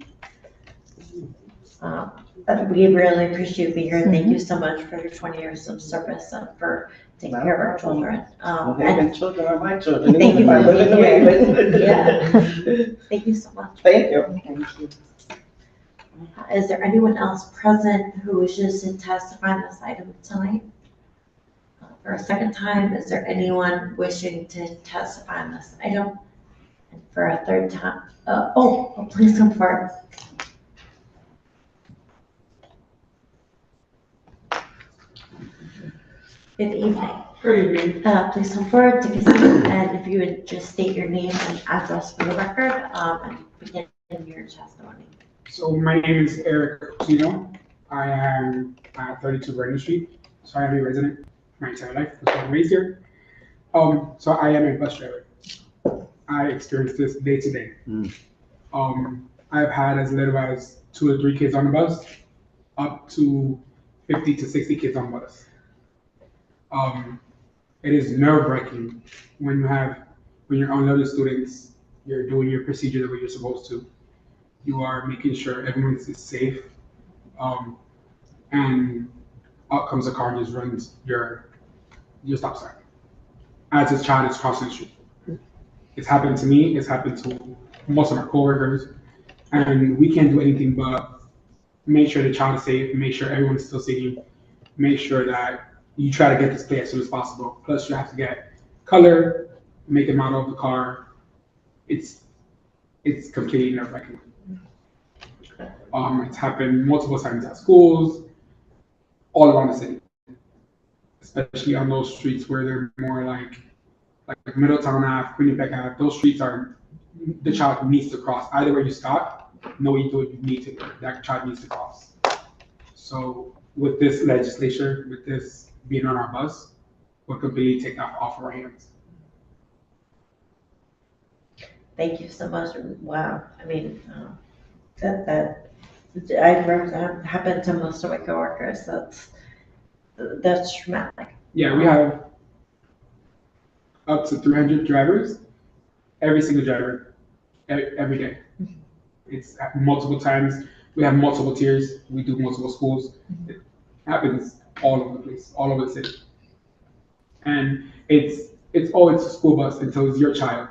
We really appreciate you being here. Thank you so much for your 20 years of service and for taking care of our children. And children are my children. Thank you If I for live in the being Maven. Yeah. Thank you so much. Thank you. Is there anyone else present who wishes to testify on this item tonight? For a second time, is there anyone wishing to testify on this item? And for a third time, please come forward. Good evening. Good evening. Please come forward, take a seat, and if you would just state your name and address for the record, and begin your testimony. So my name is Eric Cino. I am at 32 Vernon Street. So I am a resident my entire life. I was born and raised here. So I am a bus driver. I experience this day to day. I've had as little as 2 to 3 kids on the bus, up to 50 to 60 kids on the bus. It is nerve-wracking when you're unloading students, you're doing your procedure the way you're supposed to. You are making sure everyone is safe, and out comes a car and just runs your stop sign as this child is crossing the street. It's happened to me. It's happened to most of our coworkers, and we can't do anything but make sure the child is safe, make sure everyone's still safe, make sure that you try to get this play as soon as possible. Plus, you have to get color, make a model of the car. It's completely nerve-wracking. It's happened multiple times at schools, all around the city, especially on those streets where they're more like Middletown Ave, Quinnipiac Ave. Those streets are the child needs to cross. Either way you stop, no way you do it, you need to. That child needs to cross. So with this legislation, with this being on our bus, we'll completely take that off our hands. Thank you so much. Wow. I mean, I've heard that happened to most of my coworkers. That's traumatic. Yeah, we have up to 300 drivers, every single driver, every day. It's multiple times. We have multiple tiers. We do multiple schools. It happens all over the place, all over the city. And it's always a school bus until it's your child,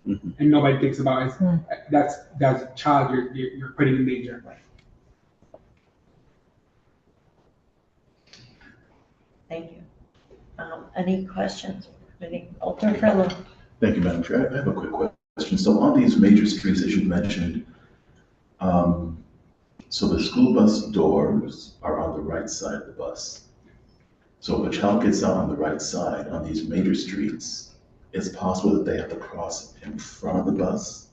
and nobody thinks about it. That's a child you're putting in danger. Thank you. Any questions? Alder Furlow. Thank you, Madam Chair. I have a quick question. So on these major streets, as you mentioned, so the school bus doors are on the right side of the bus. So if a child gets out on the right side on these major streets, it's possible that they have to cross in front of the bus.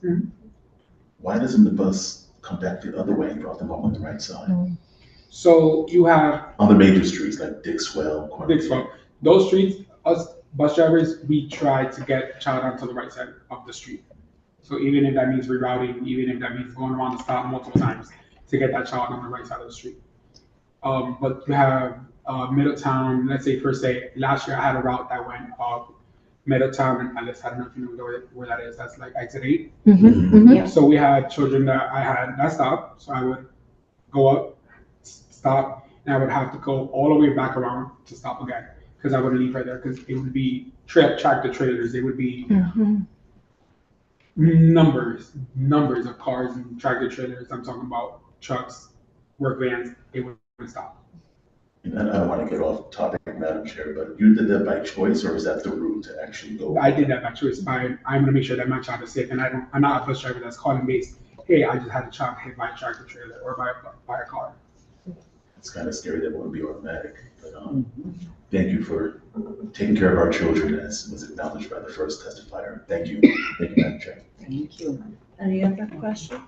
Why doesn't the bus come back the other way and drop them off on the right side? So you have On the major streets like Dixwell. those streets, us bus drivers, we try to get the child onto the right side of the street. So even if that means rerouting, even if that means going around the stop multiple times to get that child on the right side of the street. But you have Middletown, let's say per se, last year I had a route that went up Middletown and Alice. I don't know if you know where that is. That's like exit 8. Yeah. So we had children that I had that stop. So I would go up, stop, and I would have to go all the way back around to stop again because I wouldn't leave right there because it would be tractor trailers. They would be numbers of cars and tractor trailers. I'm talking about trucks, work vans. It would stop. And I don't want to get off topic, Madam Chair, but you did that by choice, or is that the route to actually go? I did that by choice. I'm going to make sure that my child is safe, and I'm not a bus driver that's calling based. Hey, I just had a child hit by a tractor trailer or by a car. It's kind of scary that it wouldn't be automatic, but thank you for taking care of our children, as was acknowledged by the first testifier. Thank you, Madam Chair. Thank you. Any other questions?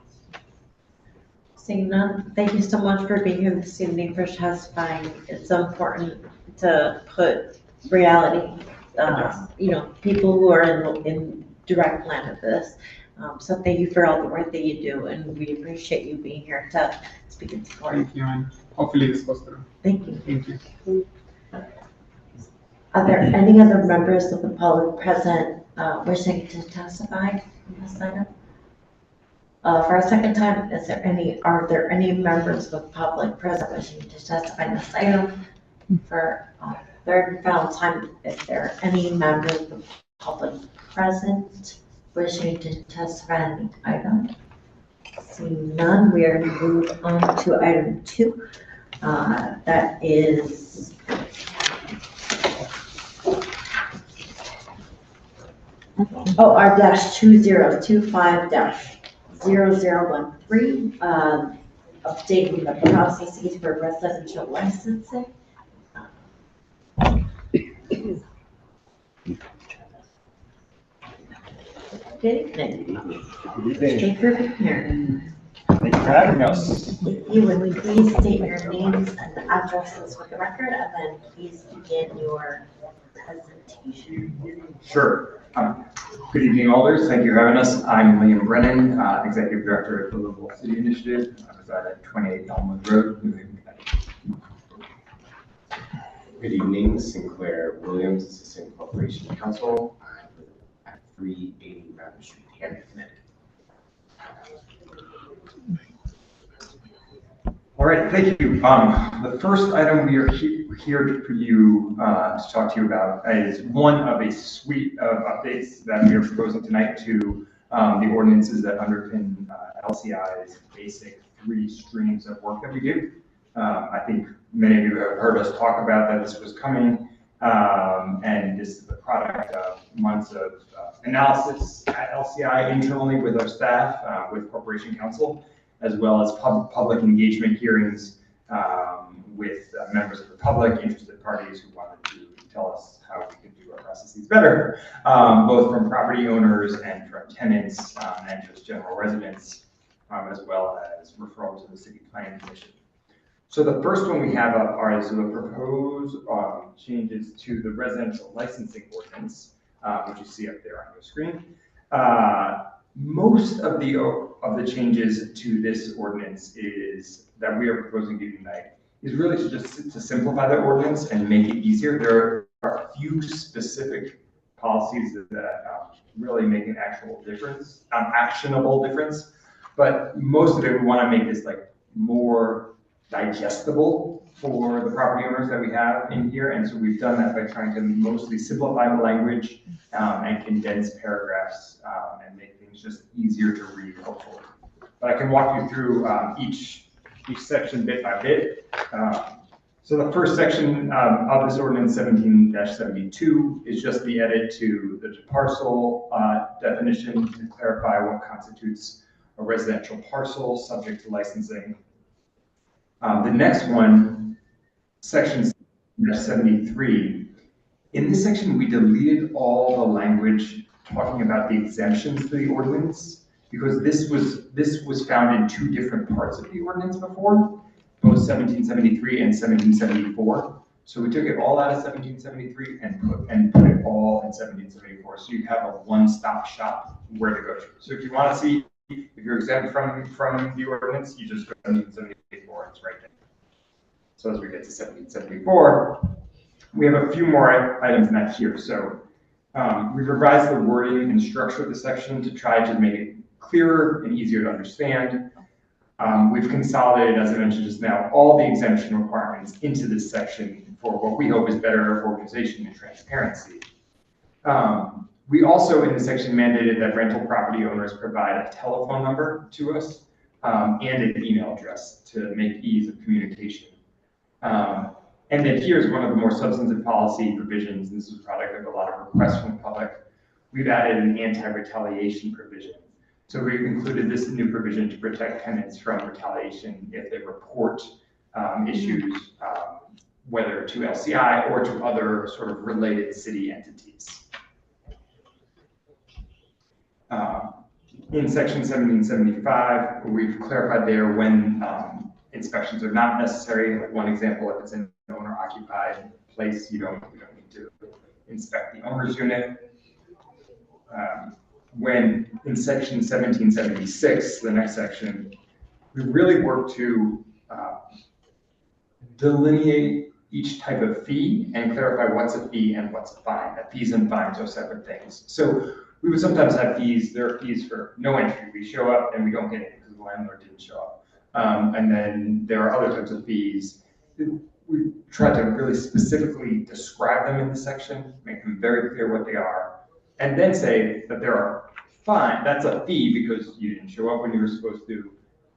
Seeing none, thank you so much for being here this evening, for testifying. It's so important to put reality, people who are in direct line of this, So thank you for all the work that you do, and we appreciate you being here to speak in support. Thank you, and hopefully this goes through. Thank you. Thank you. Are there any other members of the public present wishing to testify on this item? For a second time, are there any members of the public present wishing to testify on this item? For a third and final time, is there any members of the public present wishing to testify on the item? Seeing none, we are going to move on to item 2. That is R-2025-0013, updating the processes for residential licensing. Good evening. Thank you for being here. Thank you for having us. If you would please state your names and addresses for the record, and then please begin your presentation. Sure. Good evening, Alders. Thank you for having us. I'm Liam Brennan, Executive Director of the Livable City Initiative. I reside at 28 Elmwood Road, New Haven, Connecticut. Good evening, Sinclair Williams, Assistant Corporation Counsel. I live at 380 Mountain Street, Hampton, Connecticut. All right, thank you. The first item we are here for you to talk to you about is one of a suite of updates that we are proposing tonight to the ordinances that underpin LCI's basic 3 streams of work that we do. I think many of you have heard us talk about that this was coming, and this is the product of months of analysis at LCI internally with our staff, with Corporation Counsel, as well as public engagement hearings with members of the public, interested parties who wanted to tell us how we could do our processes better, both from property owners and from tenants and just general residents, as well as referral to the City Planning Commission. So the first one we have up are the proposed changes to the residential licensing ordinance, which you see up there on your screen. Most of the changes to this ordinance is that we are proposing to tonight is really to simplify the ordinance and make it easier. There are a few specific policies that really make an actual difference, actionable difference, but most of it we want to make this like more digestible for the property owners that we have in here, and so we've done that by trying to mostly simplify the language and condense paragraphs and make things just easier to read, hopefully. But I can walk you through each section bit by bit. So the first section of this ordinance, 17-72, is just the edit to the parcel definition to clarify what constitutes a residential parcel subject to licensing. The next one, section 73, in this section we deleted all the language talking about the exemptions to the ordinance, because this was found in 2 different parts of the ordinance before, both 1773 and 1774. So we took it all out of 1773 and put it all in 1774. So you have a one-stop shop where to go to. So if you want to see if you're exempt from the ordinance, you just go to 1774. It's right there. So as we get to 1774, we have a few more items not here. So we've revised the wording and structure of the section to try to make it clearer and easier to understand. We've consolidated, as I mentioned just now, all the exemption requirements into this section for what we hope is better organization and transparency. We also, in this section, mandated that rental property owners provide a telephone number to us and an email address to make ease of communication. And then here's one of the more substantive policy provisions. This is a product of a lot of requests from the public. We've added an anti-retaliation provision. So we've included this new provision to protect tenants from retaliation if they report issues, whether to LCI or to other sort of related city entities. In section 1775, we've clarified there when inspections are not necessary. Like one example, if it's an owner-occupied place, we don't need to inspect the owner's unit. when in section 1776, the next section, we really work to delineate each type of fee and clarify what's a fee and what's a fine. That fees and fines are separate things. So we would sometimes have fees. There are fees for no entry. We show up and we don't get it because the landlord didn't show up. And then there are other types of fees. We try to really specifically describe them in the section, make them very clear what they are, and then say that there are fine. That's a fee because you didn't show up when you were supposed to,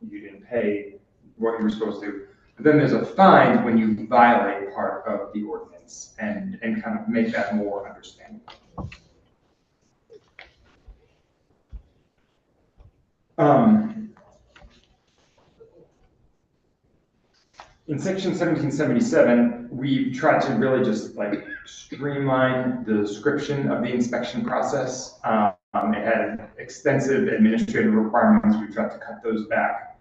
you didn't pay what you were supposed to. But then there's a fine when you violate part of the ordinance and kind of make that more understandable. In section 1777, we tried to really just like streamline the description of the inspection process. It had extensive administrative requirements. We tried to cut those back.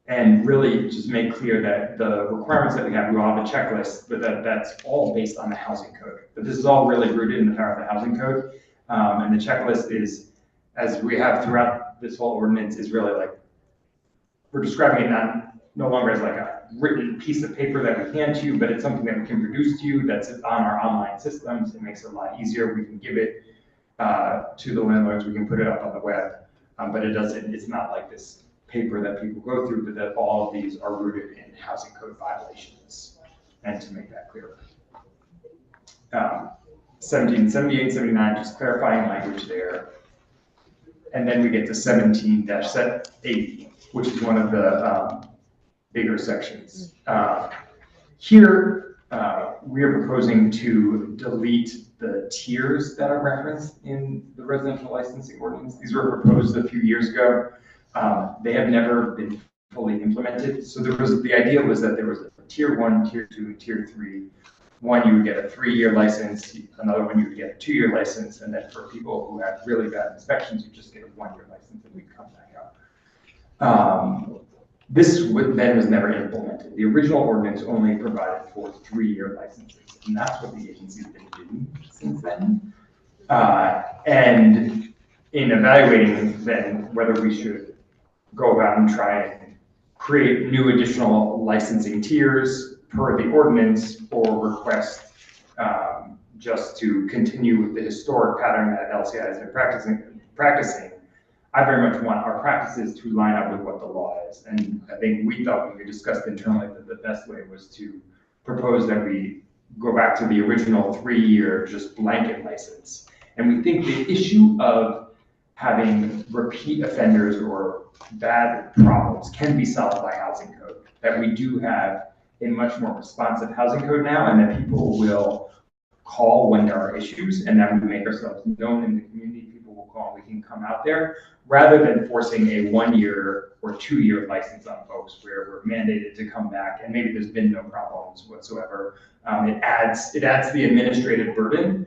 And really just make clear that the requirements that we have a checklist, but that's all based on the housing code. But this is all really rooted in the power of the housing code. And the checklist is, as we have throughout this whole ordinance, is really like, we're describing it no longer as like a written piece of paper that we hand to you, but it's something that we can produce to you that's on our online systems. It makes it a lot easier. We can give it to the landlords. We can put it up on the web, but it's not like this paper that people go through, but that all of these are rooted in housing code violations. And to make that clearer. 1778, 79, just clarifying language there. And then we get to 17-80, which is one of the bigger sections. Here, we are proposing to delete the tiers that are referenced in the residential licensing ordinance. These were proposed a few years ago. They have never been fully implemented. So the idea was that there was a tier 1, tier 2, and tier 3. One, you would get a 3-year license. Another one, you would get a 2-year license. And then for people who have really bad inspections, you just get a 1-year license and we come back out. This then was never implemented. The original ordinance only provided for 3-year licenses. And that's what the agency's been doing since then. And in evaluating then whether we should go about and try and create new additional licensing tiers per the ordinance or request just to continue with the historic pattern that LCI has been practicing, I very much want our practices to line up with what the law is. And I think we thought when we discussed internally that the best way was to propose that we go back to the original 3-year just blanket license. And we think the issue of having repeat offenders or bad problems can be solved by housing code. That we do have a much more responsive housing code now, and that people will call when there are issues, and that we make ourselves known in the community. People will call, and we can come out there, rather than forcing a 1-year or 2-year license on folks where we're mandated to come back, and maybe there's been no problems whatsoever. It adds the administrative burden,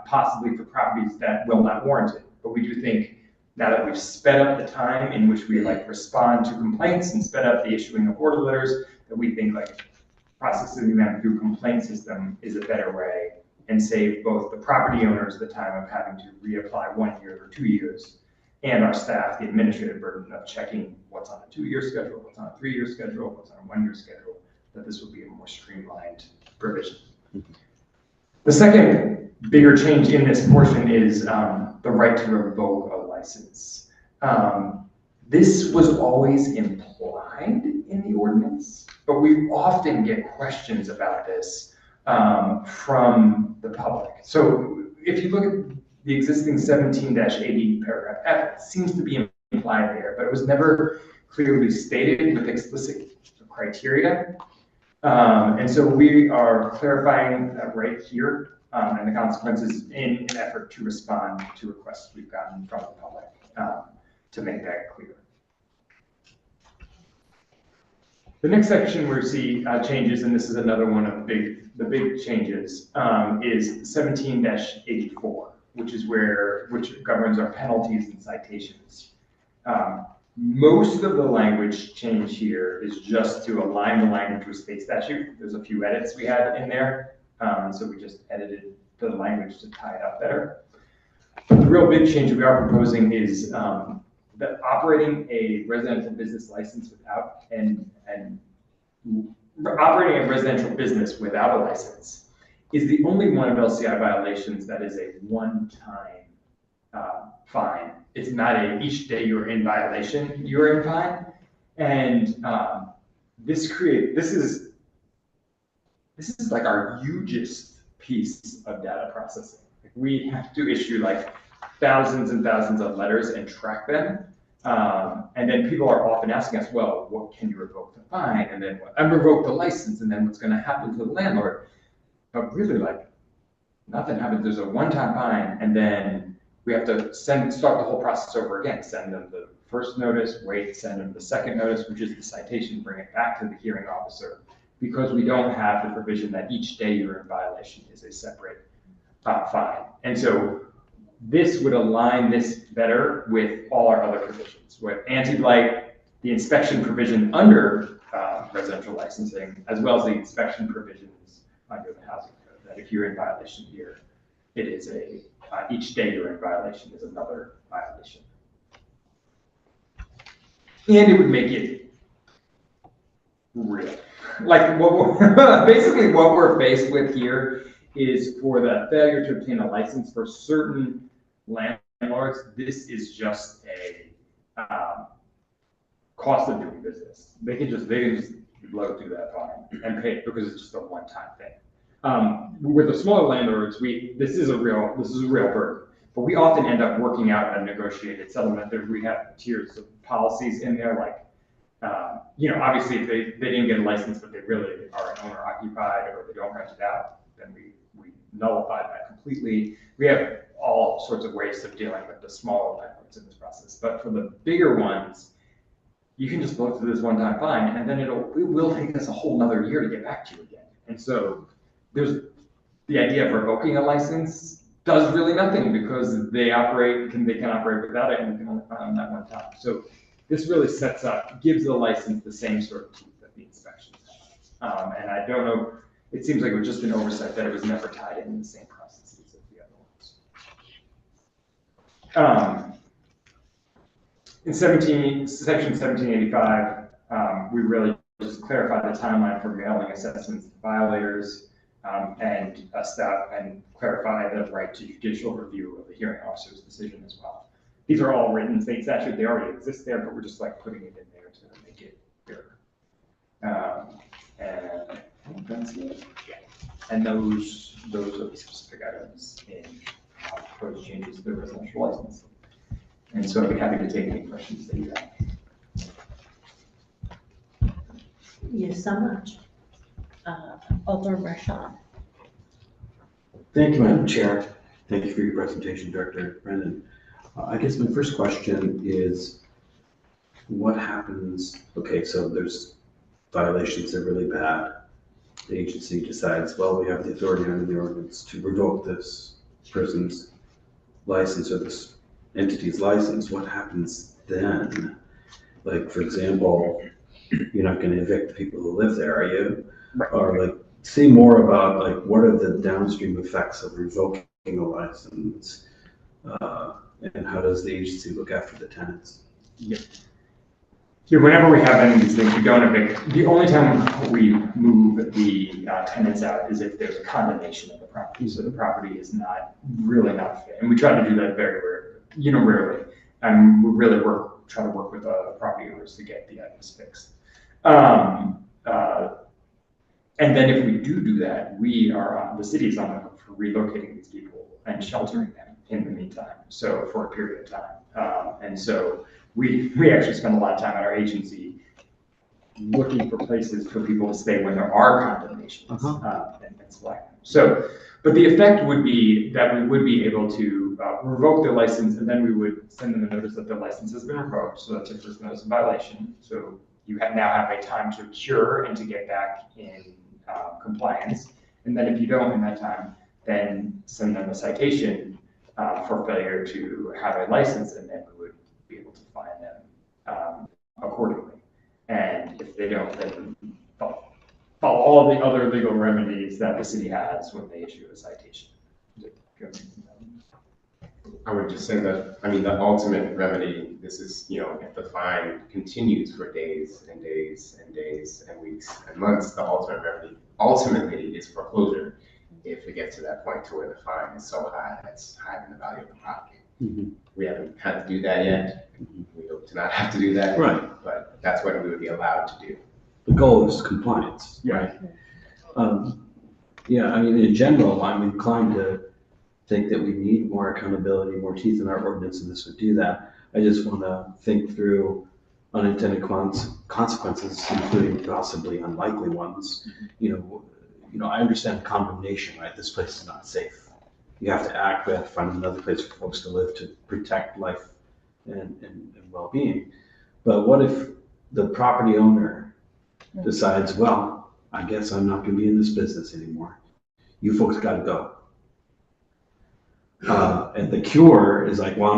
possibly for properties that will not warrant it. But we do think now that we've sped up the time in which we respond to complaints and sped up the issuing of order letters, that we think processing them through complaint system is a better way and save both the property owners the time of having to reapply 1 year or 2 years, and our staff the administrative burden of checking what's on a 2-year schedule, what's on a 3-year schedule, what's on a 1-year schedule, that this will be a more streamlined provision. The second bigger change in this portion is the right to revoke a license. This was always implied in the ordinance, but we often get questions about this from the public. So if you look at the existing 17-80 paragraph F, it seems to be implied there, but it was never clearly stated with explicit criteria. And so we are clarifying that right here and the consequences in an effort to respond to requests we've gotten from the public to make that clear. The next section where we see changes, and this is another one of the big changes, is 17-84, which governs our penalties and citations. Most of the language change here is just to align the language with state statute. There's a few edits we had in there, so we just edited the language to tie it up better. The real big change we are proposing is that operating a residential business license without, and operating a residential business without a license is the only one of LCI violations that is a one-time fine. It's not a each day you're in violation, you're in fine. And this is like our hugest piece of data processing. Like, we have to issue like thousands and thousands of letters and track them. And then people are often asking us, well, what can you revoke the fine? And then revoke the license, and then what's going to happen to the landlord? But really, like, nothing happens. There's a one-time fine, and then we have to start the whole process over again. Send them the first notice, send them the second notice, which is the citation, bring it back to the hearing officer, because we don't have the provision that each day you're in violation is a separate fine. And so this would align this better with all our other provisions, with anti-blight, the inspection provision under residential licensing, as well as the inspection provisions under the housing code, that if you're in violation here, it is each day you're in violation is another violation. And it would make it real. Like, basically what we're faced with here is, for the failure to obtain a license for certain landlords, this is just a cost of doing business. They can just blow through that fine and pay it because it's just a one-time thing. With the smaller landlords, this is a real burden. But we often end up working out a negotiated settlement. We have tiers of policies in there, like, obviously if they didn't get a license, but they really are an owner occupied, or they don't rent it out, then we nullify that completely. We have all sorts of ways of dealing with the smaller landlords in this process. But for the bigger ones, you can just blow through this one-time fine, and then it will take us a whole nother year to get back to you again. And so there's the idea of revoking a license does really nothing, because they can operate without it, and we can only fine them that one time. So this really gives the license the same sort of teeth that the inspections have. And I don't know, it seems like it was just an oversight that it was never tied in the same processes as the other ones. In section 1785, we really just clarified the timeline for mailing assessments to violators, and clarify the right to judicial review of the hearing officer's decision as well. These are all written state statute. They already exist there, but we're just like putting it in there to make it clearer. And I think that's it. Yeah. And those are the specific items in proposed changes to the residential license. And so I'd be happy to take any questions that you have. Thank you so much. Alderman Rashad. Thank you, Madam Chair. Thank you for your presentation, Director Brennan. I guess my first question is, what happens? Okay, so there's violations that are really bad. The agency decides, well, we have the authority under the ordinance to revoke this person's license or this entity's license. What happens then? Like, for example, you're not going to evict the people who live there, are you? Right. Or like, say more about like, what are the downstream effects of revoking a license, and how does the agency look after the tenants? Yeah. Here, whenever we have any of these things, we don't evict. The only time we move the tenants out is if there's a condemnation of the property. So the property is really not fit, and we try to do that very rarely. And we really try to work with the property owners to get the items fixed. And then if we do that, the city is on the hook for relocating these people and sheltering them in the meantime, so for a period of time. And so we actually spend a lot of time at our agency looking for places for people to stay when there are condemnations, and select them. So, but the effect would be that we would be able to revoke their license, and then we would send them a notice that their license has been revoked. So that's your first notice of violation. So you now have a time to cure and to get back in compliance. And then if you don't in that time, then send them a citation for failure to have a license, and then we would be able to fine them accordingly. And if they don't, then follow all the other legal remedies that the city has when they issue a citation. I would just say that, I mean, the ultimate remedy, this is, if the fine continues for days and days and days and weeks and months, the ultimate remedy ultimately is foreclosure. If it gets to that point to where the fine is so high, that's higher than the value of the property. Mhm. We haven't had to do that yet. We hope to not have to do that. Right. But that's what we would be allowed to do. The goal is compliance, Yeah. right? Yeah, I mean, in general, I'm inclined to think that we need more accountability, more teeth in our ordinance, and this would do that. I just want to think through unintended consequences, including possibly unlikely ones. I understand condemnation, right? This place is not safe. You have to act, we have to find another place for folks to live to protect life and well-being. But what if the property owner decides, well, I guess I'm not gonna be in this business anymore. You folks gotta go. And the cure is like, well,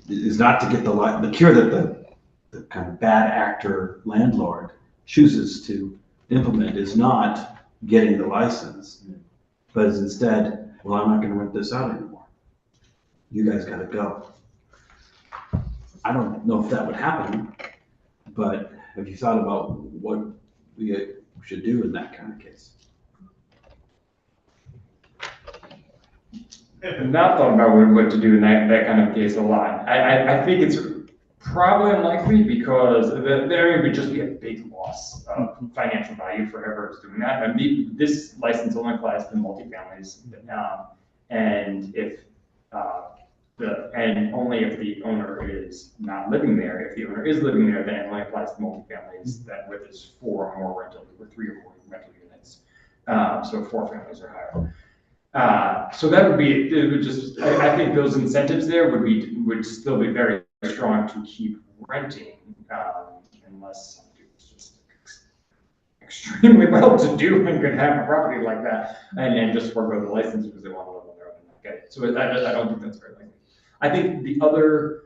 is not to get the cure that the kind of bad actor landlord chooses to implement is not getting the license, but is instead, well, I'm not gonna rent this out anymore. You guys gotta go. I don't know if that would happen, but have you thought about what we should do in that kind of case? I've not thought about what to do in that kind of case a lot. I think it's probably unlikely because there would just be a big loss of financial value for whoever's doing that. I mean, this license only applies to multifamilies, and and only if the owner is not living there. If the owner is living there, then it only applies to multifamilies that where there's 4 or more rental, or 3 or 4 rental units. So 4 families or higher. So that would be, it would just, I think those incentives there would still be very strong to keep renting, unless somebody's just extremely well-to-do and could have a property like that and just forego the license because they want to live on their own and not get it. So I don't think that's very likely. I think the other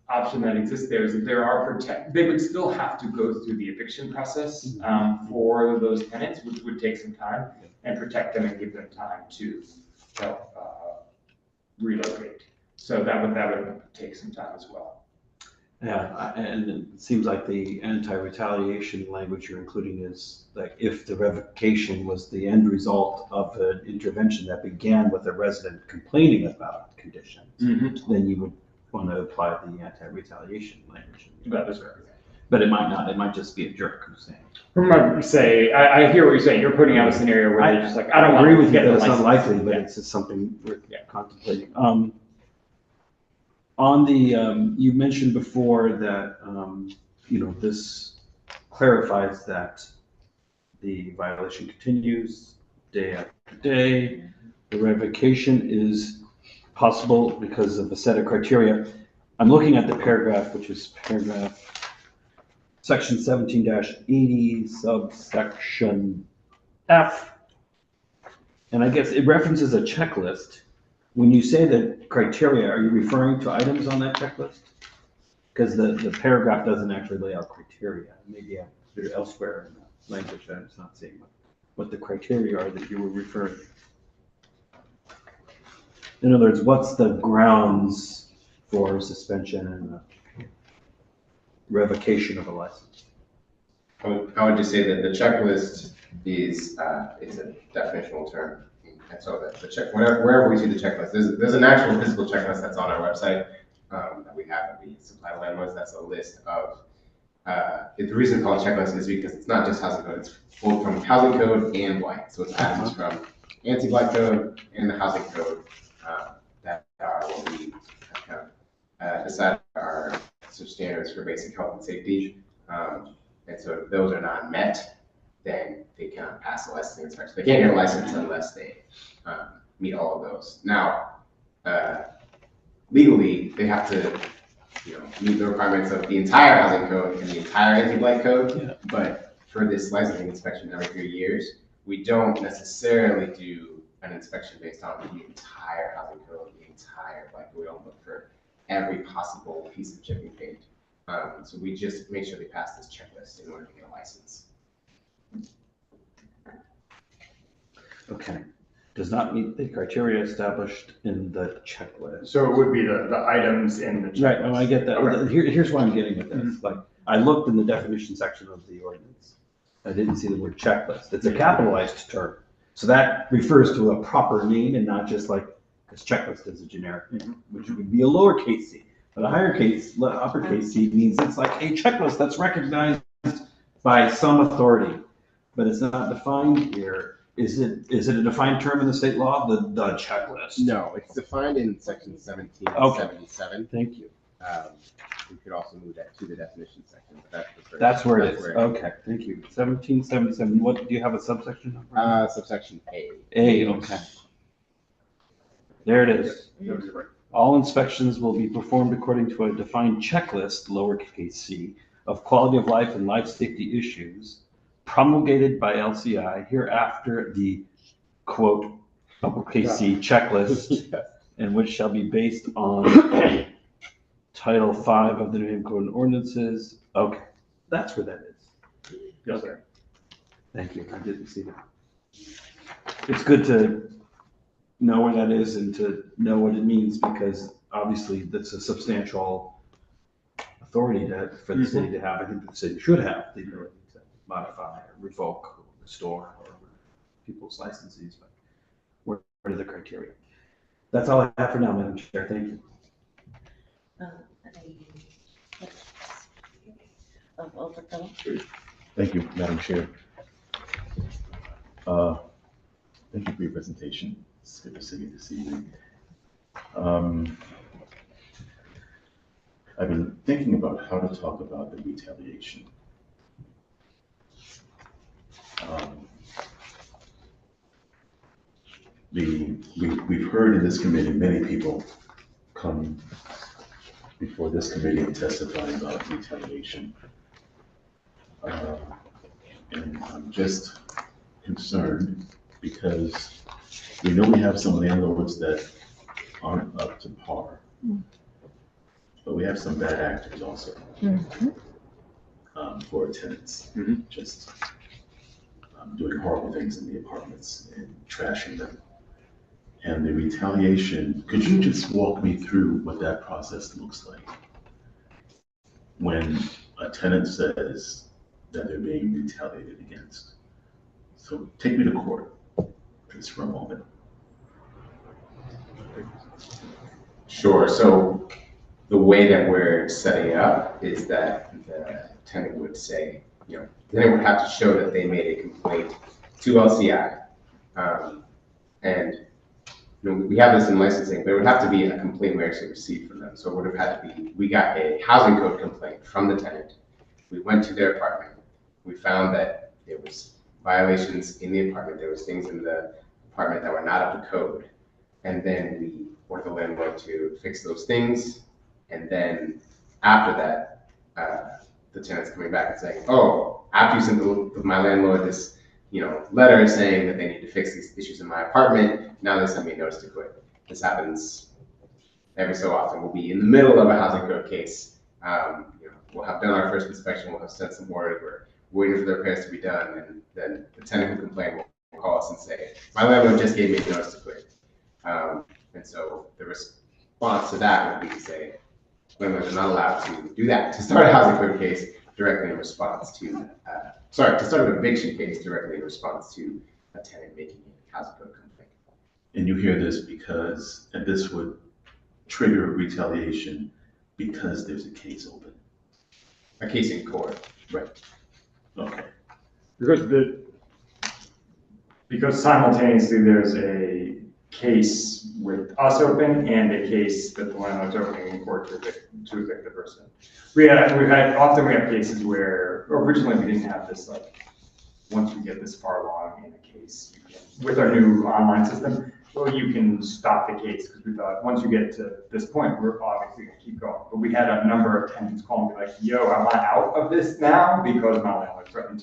option that exists there is that they would still have to go through the eviction process for those tenants, which would take some time, and protect them and give them time to relocate. So that would take some time as well. Yeah, and it seems like the anti-retaliation language you're including is like if the revocation was the end result of an intervention that began with a resident complaining about conditions, then you would want to apply the anti-retaliation language. That is right. But it might not, it might just be a jerk who's saying. Who might say, I hear what you're saying, you're putting out a scenario where they're just like, I don't want agree to with you get that the it's license. unlikely, but it's just something we're contemplating. On the, you mentioned before that, this clarifies that the violation continues day after day. The revocation is possible because of a set of criteria. I'm looking at the paragraph, which is section 17-80, subsection F. And I guess it references a checklist. When you say the criteria, are you referring to items on that checklist? Because the paragraph doesn't actually lay out criteria. Maybe they're elsewhere in the language that it's not saying what the criteria are that you were referring to. In other words, what's the grounds for suspension and revocation of a license? I would just say that the checklist is it's a definitional term. And so wherever we see the checklist, there's an actual physical checklist that's on our website that we supply the landlords. That's a list of, the reason it's called a checklist is because it's not just housing code, it's pulled from housing code and blight. So it's items from anti-blight code and the housing code that are what we have kind of decided are standards for basic health and safety. And so if those are not met, then they cannot pass the licensing inspection. They can't get a license unless they meet all of those. Now, legally, they have to, meet the requirements of the entire housing code and the entire anti-blight code. Yeah. But for this licensing inspection every 3 years, we don't necessarily do an inspection based on the entire housing code, the entire blight. We don't look for every possible piece of chipping paint. So we just make sure they pass this checklist in order to get a license. Okay. does not meet the criteria established in the checklist. So it would be the items in the checklist. Right, oh, I get that. Okay. Here's why I'm getting at this. Like, I looked in the definition section of the ordinance. I didn't see the word checklist. It's a capitalized term. So that refers to a proper name and not just like, because checklist is a generic name, which would be a lowercase c. But a uppercase c means it's like a checklist that's recognized by some authority, but it's not defined here. Is it a defined term in the state law, the checklist? No, it's defined in section 1777. Thank you. We could also move that to the definition section, but That's where it is. Okay, thank you. 1777. What, do you have a subsection number? Subsection A. A, okay. There it is. All inspections will be performed according to a defined checklist, lowercase c, of quality of life and life safety issues promulgated by LCI, hereafter the, quote, uppercase c checklist, and which shall be based on Title 5 of the New Haven Code of Ordinances. Okay, that's where that is. Yes, sir. Thank you, I didn't see that. It's good to know where that is and to know what it means, because obviously that's a substantial authority for the city to have. I think the city should have the ability to modify, or revoke, or restore, or people's licenses, but what are the criteria? That's all I have for now, Madam Chair. Thank you. Thank you, Madam Chair. Thank you for your presentation. It's good to see you this evening. I've been thinking about how to talk about the retaliation. We've heard in this committee, many people come before this committee and testify about retaliation. And I'm just concerned because we know we have some landlords that aren't up to par, but we have some bad actors also for our tenants, just doing horrible things in the apartments and trashing them. And the retaliation, could you just walk me through what that process looks like? When a tenant says that they're being retaliated against. So take me to court, just for a moment. Sure. So the way that we're setting it up is that the tenant would say, the tenant would have to show that they made a complaint to LCI. And we have this in licensing, but it would have to be a complaint we actually received from them. So it would have had to be, we got a housing code complaint from the tenant. We went to their apartment. We found that there was violations in the apartment. There was things in the apartment that were not up to code. And then we ordered the landlord to fix those things. And then after that, the tenant's coming back and saying, oh, after you sent my landlord this letter saying that they need to fix these issues in my apartment, now they send me a notice to quit. This happens every so often. We'll be in the middle of a housing code case. We'll have done our first inspection, we'll have sent some word, we're waiting for the repairs to be done, and then the tenant who complained will call us and say, my landlord just gave me a notice to quit. And so the response to that would be to say, landlords are not allowed to do that, to start a housing code case directly in response to, to start an eviction case directly in response to a tenant making a housing code complaint. And you hear this because, and this would trigger retaliation because there's a case open. A case in court. Right. Okay. Because simultaneously there's a case with us open and a case that the landlord's opening in court to evict the person. Often we have cases where originally we didn't have this, like, once we get this far along in a case, with our new online system, well, you can stop the case, because we thought once you get to this point, we're obviously going to keep going. But we had a number of tenants call and be like, yo, am I out of this now? Because my landlord threatened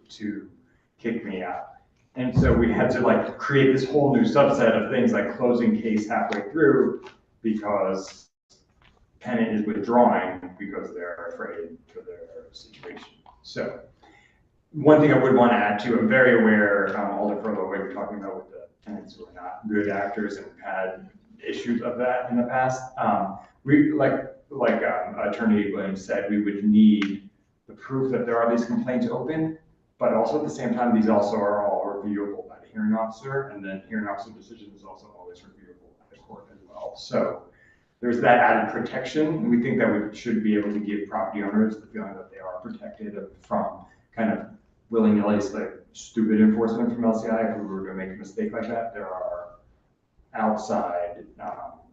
to kick me out. And so we had to create this whole new subset of things like closing case halfway through because tenant is withdrawing because they're afraid for their situation. So one thing I would want to add to, I'm very aware, Alder Furlow, what you're talking about with tenants who are not good actors and had issues of that in the past. We, Attorney Williams said, we would need the proof that there are these complaints open, but also at the same time, these also are all reviewable by the hearing officer, and then hearing officer decision is also always reviewable by the court as well. So there's that added protection, and we think that we should be able to give property owners the feeling that they are protected from kind of willy-nilly, like stupid enforcement from LCI. If we were to make a mistake like that, there are outside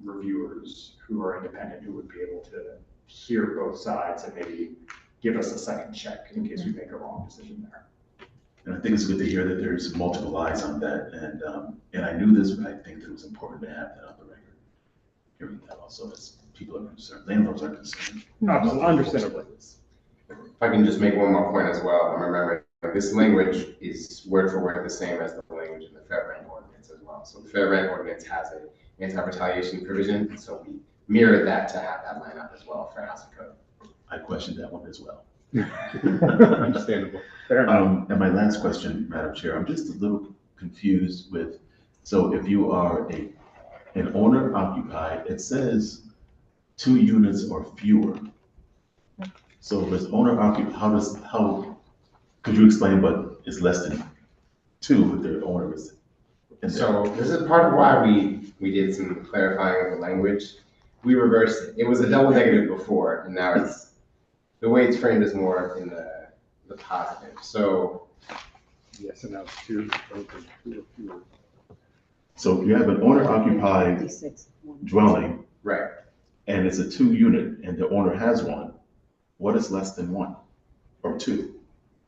reviewers who are independent who would be able to hear both sides and maybe give us a second check in case we make a wrong decision there. And I think it's good to hear that there's multiple eyes on that. And I knew this, but I think that it was important to have that on the record. Hearing that also, as people are concerned, landlords are concerned. Understandably. If I can just make one more point as well, I'm remembering this language is word for word the same as the language in the fair rent ordinance as well. So the fair rent ordinance has an anti-retaliation provision, so we mirrored that to have that line up as well for housing code. I questioned that one as well. Understandable. Fair enough. And my last question, Madam Chair, I'm just a little confused with, so if you are an owner occupied, it says 2 units or fewer. So if it's owner occupied, could you explain what is less than 2 if the owner is in there? So this is part of why we did some clarifying of the language. We reversed it. It was a double negative before, and now it's, the way it's framed is more in the positive. So Yes, and now it's 2. So you have an owner occupied dwelling, right. and it's a 2 unit, and the owner has one. What is less than 1 or 2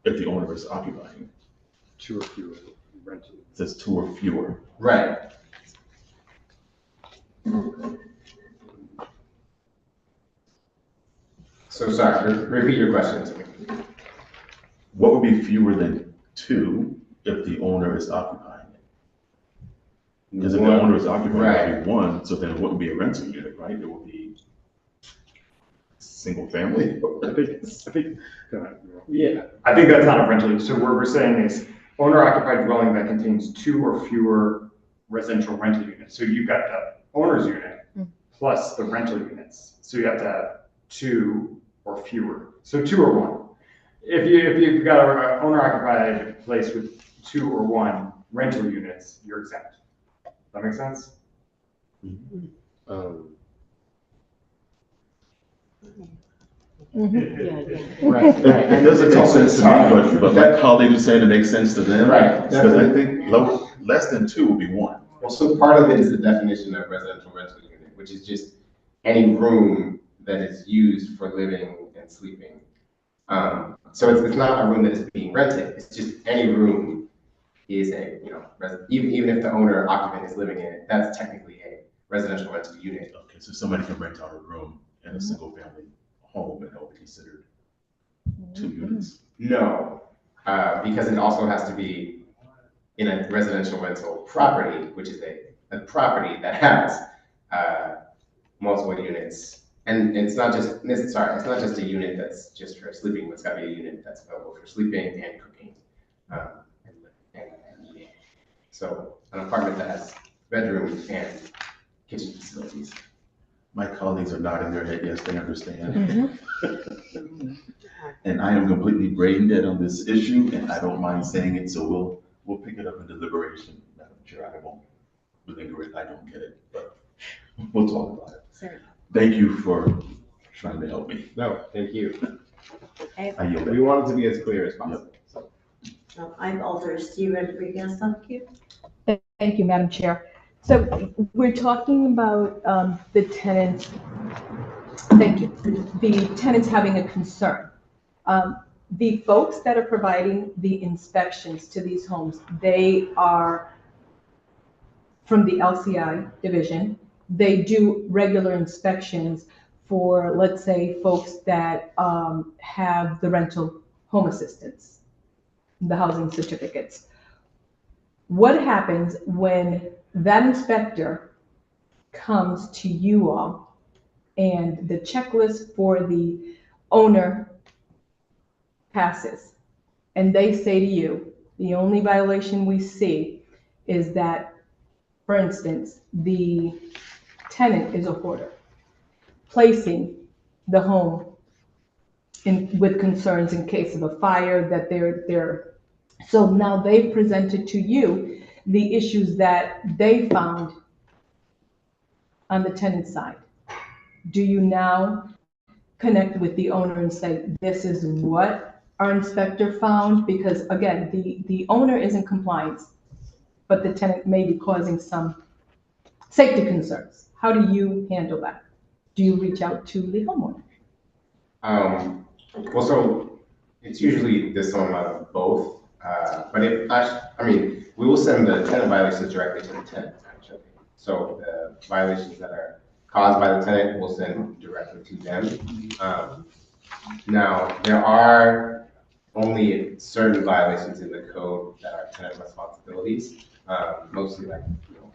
if the owner is occupying? 2 or fewer rental. It says 2 or fewer. Right. So sorry, repeat your question to me. What would be fewer than 2 if the owner is occupying it? Because if the owner is occupying, it would be 1, so then it wouldn't be a rental unit, right? It would be single family. Yeah. I think that's not a rental unit. So what we're saying is owner occupied dwelling that contains 2 or fewer residential rental units. So you've got the owner's unit plus the rental units. So you have to have 2 or fewer. So 2 or 1. If you've got an owner occupied place with 2 or 1 rental units, you're exempt. That make sense? Right. It doesn't make sense to me, but my colleague was saying it makes sense to them. Right. Because I think less than 2 would be 1. Well, so part of it is the definition of residential rental unit, which is just any room that is used for living and sleeping. So it's not a room that is being rented. It's just any room is a, even if the owner occupant is living in it, that's technically a residential rental unit. Okay, so somebody can rent out a room in a single family home and it'll be considered 2 units. No, because it also has to be in a residential rental property, which is a property that has multiple units. And it's not just a unit that's just for sleeping, but it's got to be a unit that's available for sleeping and cooking and eating. So an apartment that has bedrooms and kitchen facilities. My colleagues are nodding their head, yes, they understand. And I am completely brain dead on this issue, and I don't mind saying it, so we'll pick it up in deliberation, Madam Chair. I won't belabor it, I don't get it, but we'll talk about it. Sorry. Thank you for trying to help me. No, thank you. I yield We it. want it to be as clear as possible. I'm Alder Steve Rodriguez, thank you. Thank you, Madam Chair. So we're talking about the tenants, thank you, the tenants having a concern. The folks that are providing the inspections to these homes, they are from the LCI division. They do regular inspections for, let's say, folks that have the rental home assistance, the housing certificates. What happens when that inspector comes to you all and the checklist for the owner passes, and they say to you, the only violation we see is that for instance, the tenant is a hoarder, placing the home with concerns in case of a fire, that so now they presented to you the issues that they found on the tenant side. Do you now connect with the owner and say, this is what our inspector found? Because again, the owner is in compliance, but the tenant may be causing some safety concerns. How do you handle that? Do you reach out to the homeowner? Well, so it's usually this one of both, but we will send the tenant violations directly to the tenant, actually. So the violations that are caused by the tenant will send directly to them. Now, there are only certain violations in the code that are tenant responsibilities, mostly like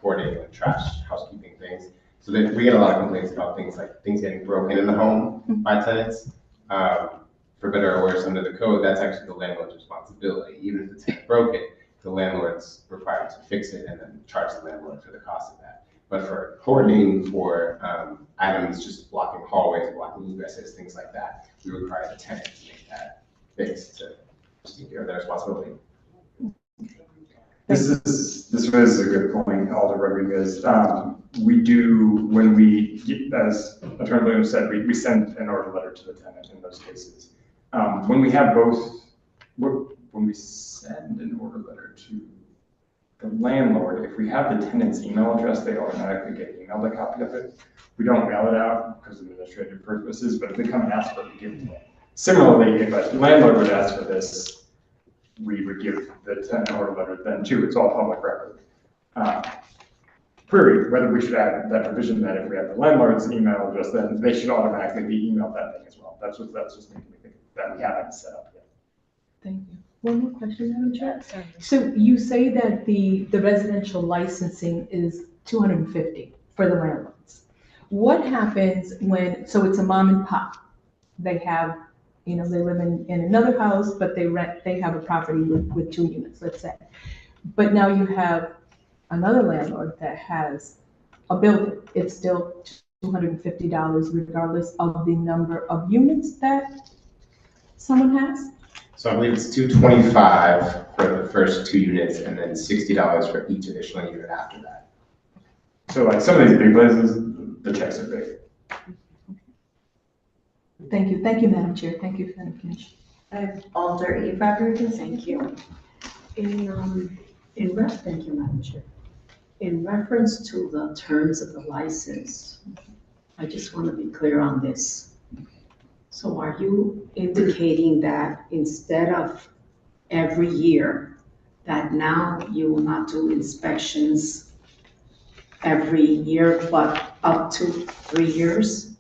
hoarding and trash, housekeeping things. So we get a lot of complaints about things like things getting broken in the home by tenants. For better or worse, under the code, that's actually the landlord's responsibility. Even if the tenant broke it, the landlord's required to fix it and then charge the landlord for the cost of that. But for hoarding, for items just blocking hallways, blocking egresses, things like that, we require the tenant to make that fix to take care of their responsibility. This was a good point, Alder Rodriguez. We do, when we, as Attorney Williams said, we send an order letter to the tenant in those cases. When we have both, when we send an order letter to the landlord, if we have the tenant's email address, they automatically get emailed a copy of it. We don't mail it out because of administrative purposes, but if they come and ask for it, we give it to them. Similarly, if a landlord would ask for this, we would give the tenant order letter then too. It's all public record. Query whether we should add that provision that if we have the landlord's email address, then they should automatically be emailed that thing as well. That's just making me think that we haven't set up yet. Thank you. One more question, Madam Chair. So you say that the residential licensing is $250 for the landlords. What happens when, so it's a mom and pop, they have, they live in another house, but they have a property with 2 units, let's say. But now you have another landlord that has a building. It's still $250 regardless of the number of units that someone has? So I believe it's $225 for the first 2 units and then $60 for each additional unit after that. So like some of these big places, the checks are big. Thank you, Madam Chair. Thank you for that information. I have Alder E. Rodriguez. Thank you. Thank you, Madam Chair. In reference to the terms of the license, I just want to be clear on this. So are you indicating that instead of every year, that now you will not do inspections every year, but up to 3 years?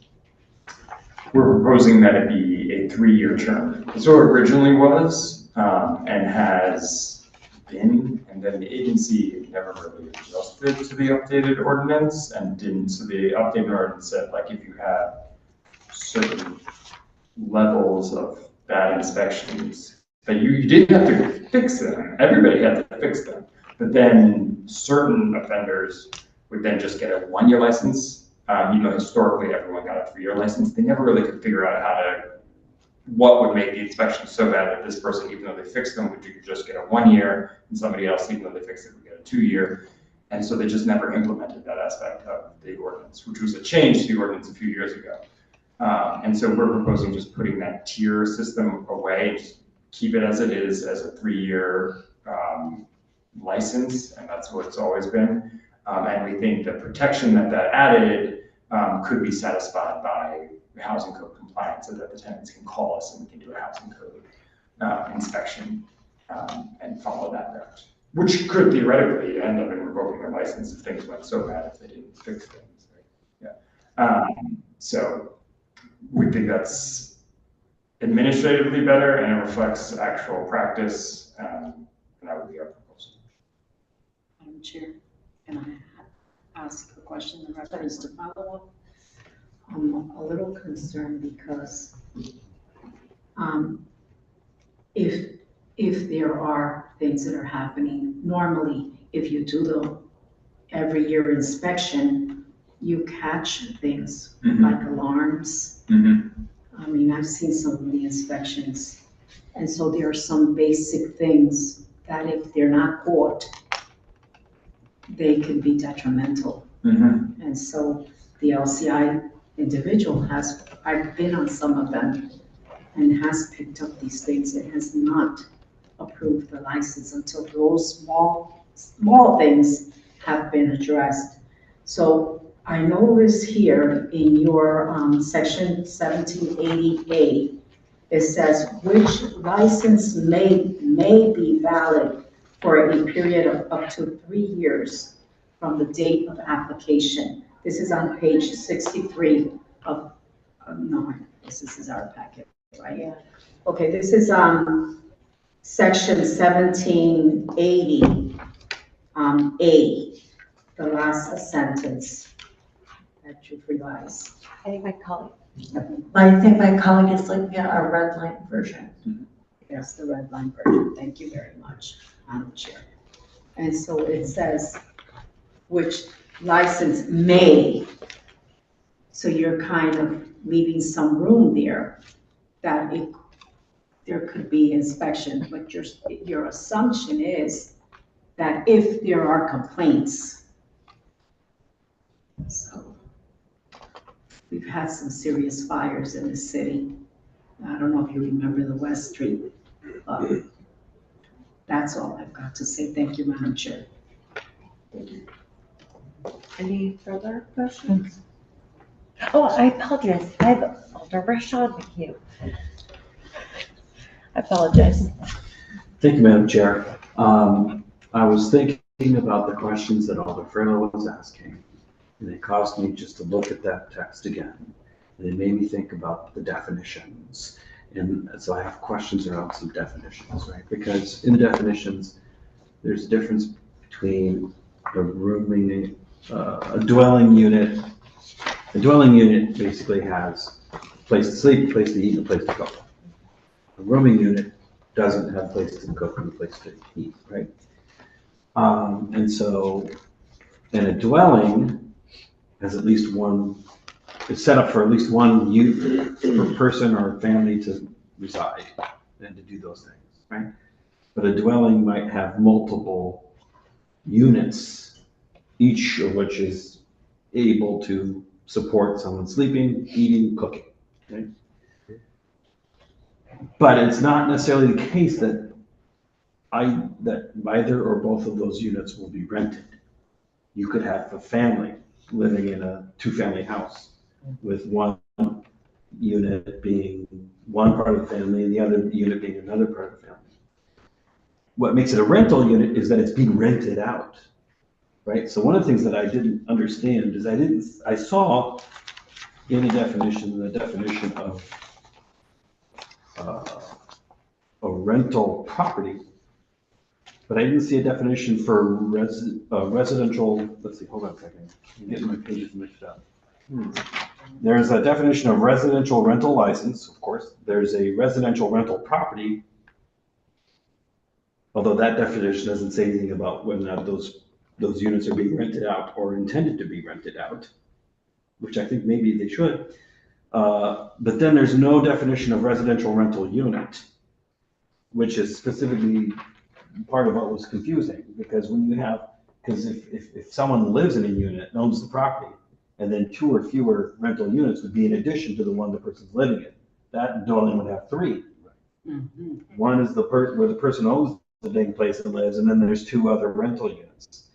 We're proposing that it be a 3-year term. So it originally was, and has been, and then the agency never really adjusted to the updated ordinance and didn't, so the updated ordinance said, like, if you have certain levels of bad inspections, that you didn't have to fix them, everybody had to fix them, but then certain offenders would then just get a 1-year license. Historically, everyone got a 3-year license. They never really could figure out what would make the inspection so bad that this person, even though they fixed them, would just get a 1-year, and somebody else, even though they fixed it, would get a 2-year. And so they just never implemented that aspect of the ordinance, which was a change to the ordinance a few years ago. And so we're proposing just putting that tier system away and just keep it as it is, as a 3-year license, and that's what it's always been. And we think the protection that added could be satisfied by housing code compliance, so that the tenants can call us and we can do a housing code inspection and follow that route, which could theoretically end up in revoking their license if things went so bad if they didn't fix things. Right? Yeah. So we think that's administratively better and it reflects actual practice, and that would be our proposal. Madam Chair, can I ask a question in reference to follow-up? I'm a little concerned because if there are things that are happening, normally if you do every year inspection, you catch things Mhm. like alarms. Mhm. I mean, I've seen some of the inspections. And so there are some basic things that if they're not caught, they can be detrimental. Mhm. And so the LCI individual has, I've been on some of them and has picked up these things. It has not approved the license until those small things have been addressed. So I notice here in your section 1780A, it says which license may be valid for a period of up to 3 years from the date of application. This is on page 63 of, no, this is our packet, right? Yeah. Okay, this is section 1780, A, the last sentence that you've revised. I think my colleague is looking at a red line version. Yes, the red line version. Thank you very much, Madam Chair. And so it says, which license may. So you're kind of leaving some room there that there could be inspection, but your assumption is that if there are complaints. So we've had some serious fires in the city. I don't know if you remember the West Street. That's all I've got to say. Thank you, Madam Chair. Any further questions? Oh, I apologize. I have Alder Rashad with you. I apologize. Thank you, Madam Chair. I was thinking about the questions that Alder Frelo was asking, and it caused me just to look at that text again. And it made me think about the definitions. And so I have questions around some definitions, right? Because in the definitions, there's a difference between a rooming, a dwelling unit. A dwelling unit basically has a place to sleep, a place to eat, and a place to cook. A rooming unit doesn't have a place to cook and a place to eat, right? And so, and a dwelling has at least one, it's set up for at least one per person or family to reside and to do those things, right? But a dwelling might have multiple units, each of which is able to support someone sleeping, eating, cooking, right? But it's not necessarily the case that either or both of those units will be rented. You could have a family living in a two-family house with one unit being one part of the family and the other unit being another part of the family. What makes it a rental unit is that it's being rented out, right? So one of the things that I didn't understand is I saw in the definition of a rental property, but I didn't see a definition for residential, let's see, hold on a second. I'm getting my pages mixed up. There's a definition of residential rental license, of course. There's a residential rental property, although that definition doesn't say anything about whether or not those units are being rented out or intended to be rented out, which I think maybe they should. But then there's no definition of residential rental unit, which is specifically part of what was confusing, because if someone lives in a unit and owns the property, and then 2 or fewer rental units would be in addition to the one the person's living in, that dwelling would have 3. Mm-hmm. One is where the person owns the big place and lives, and then there's 2 other rental units.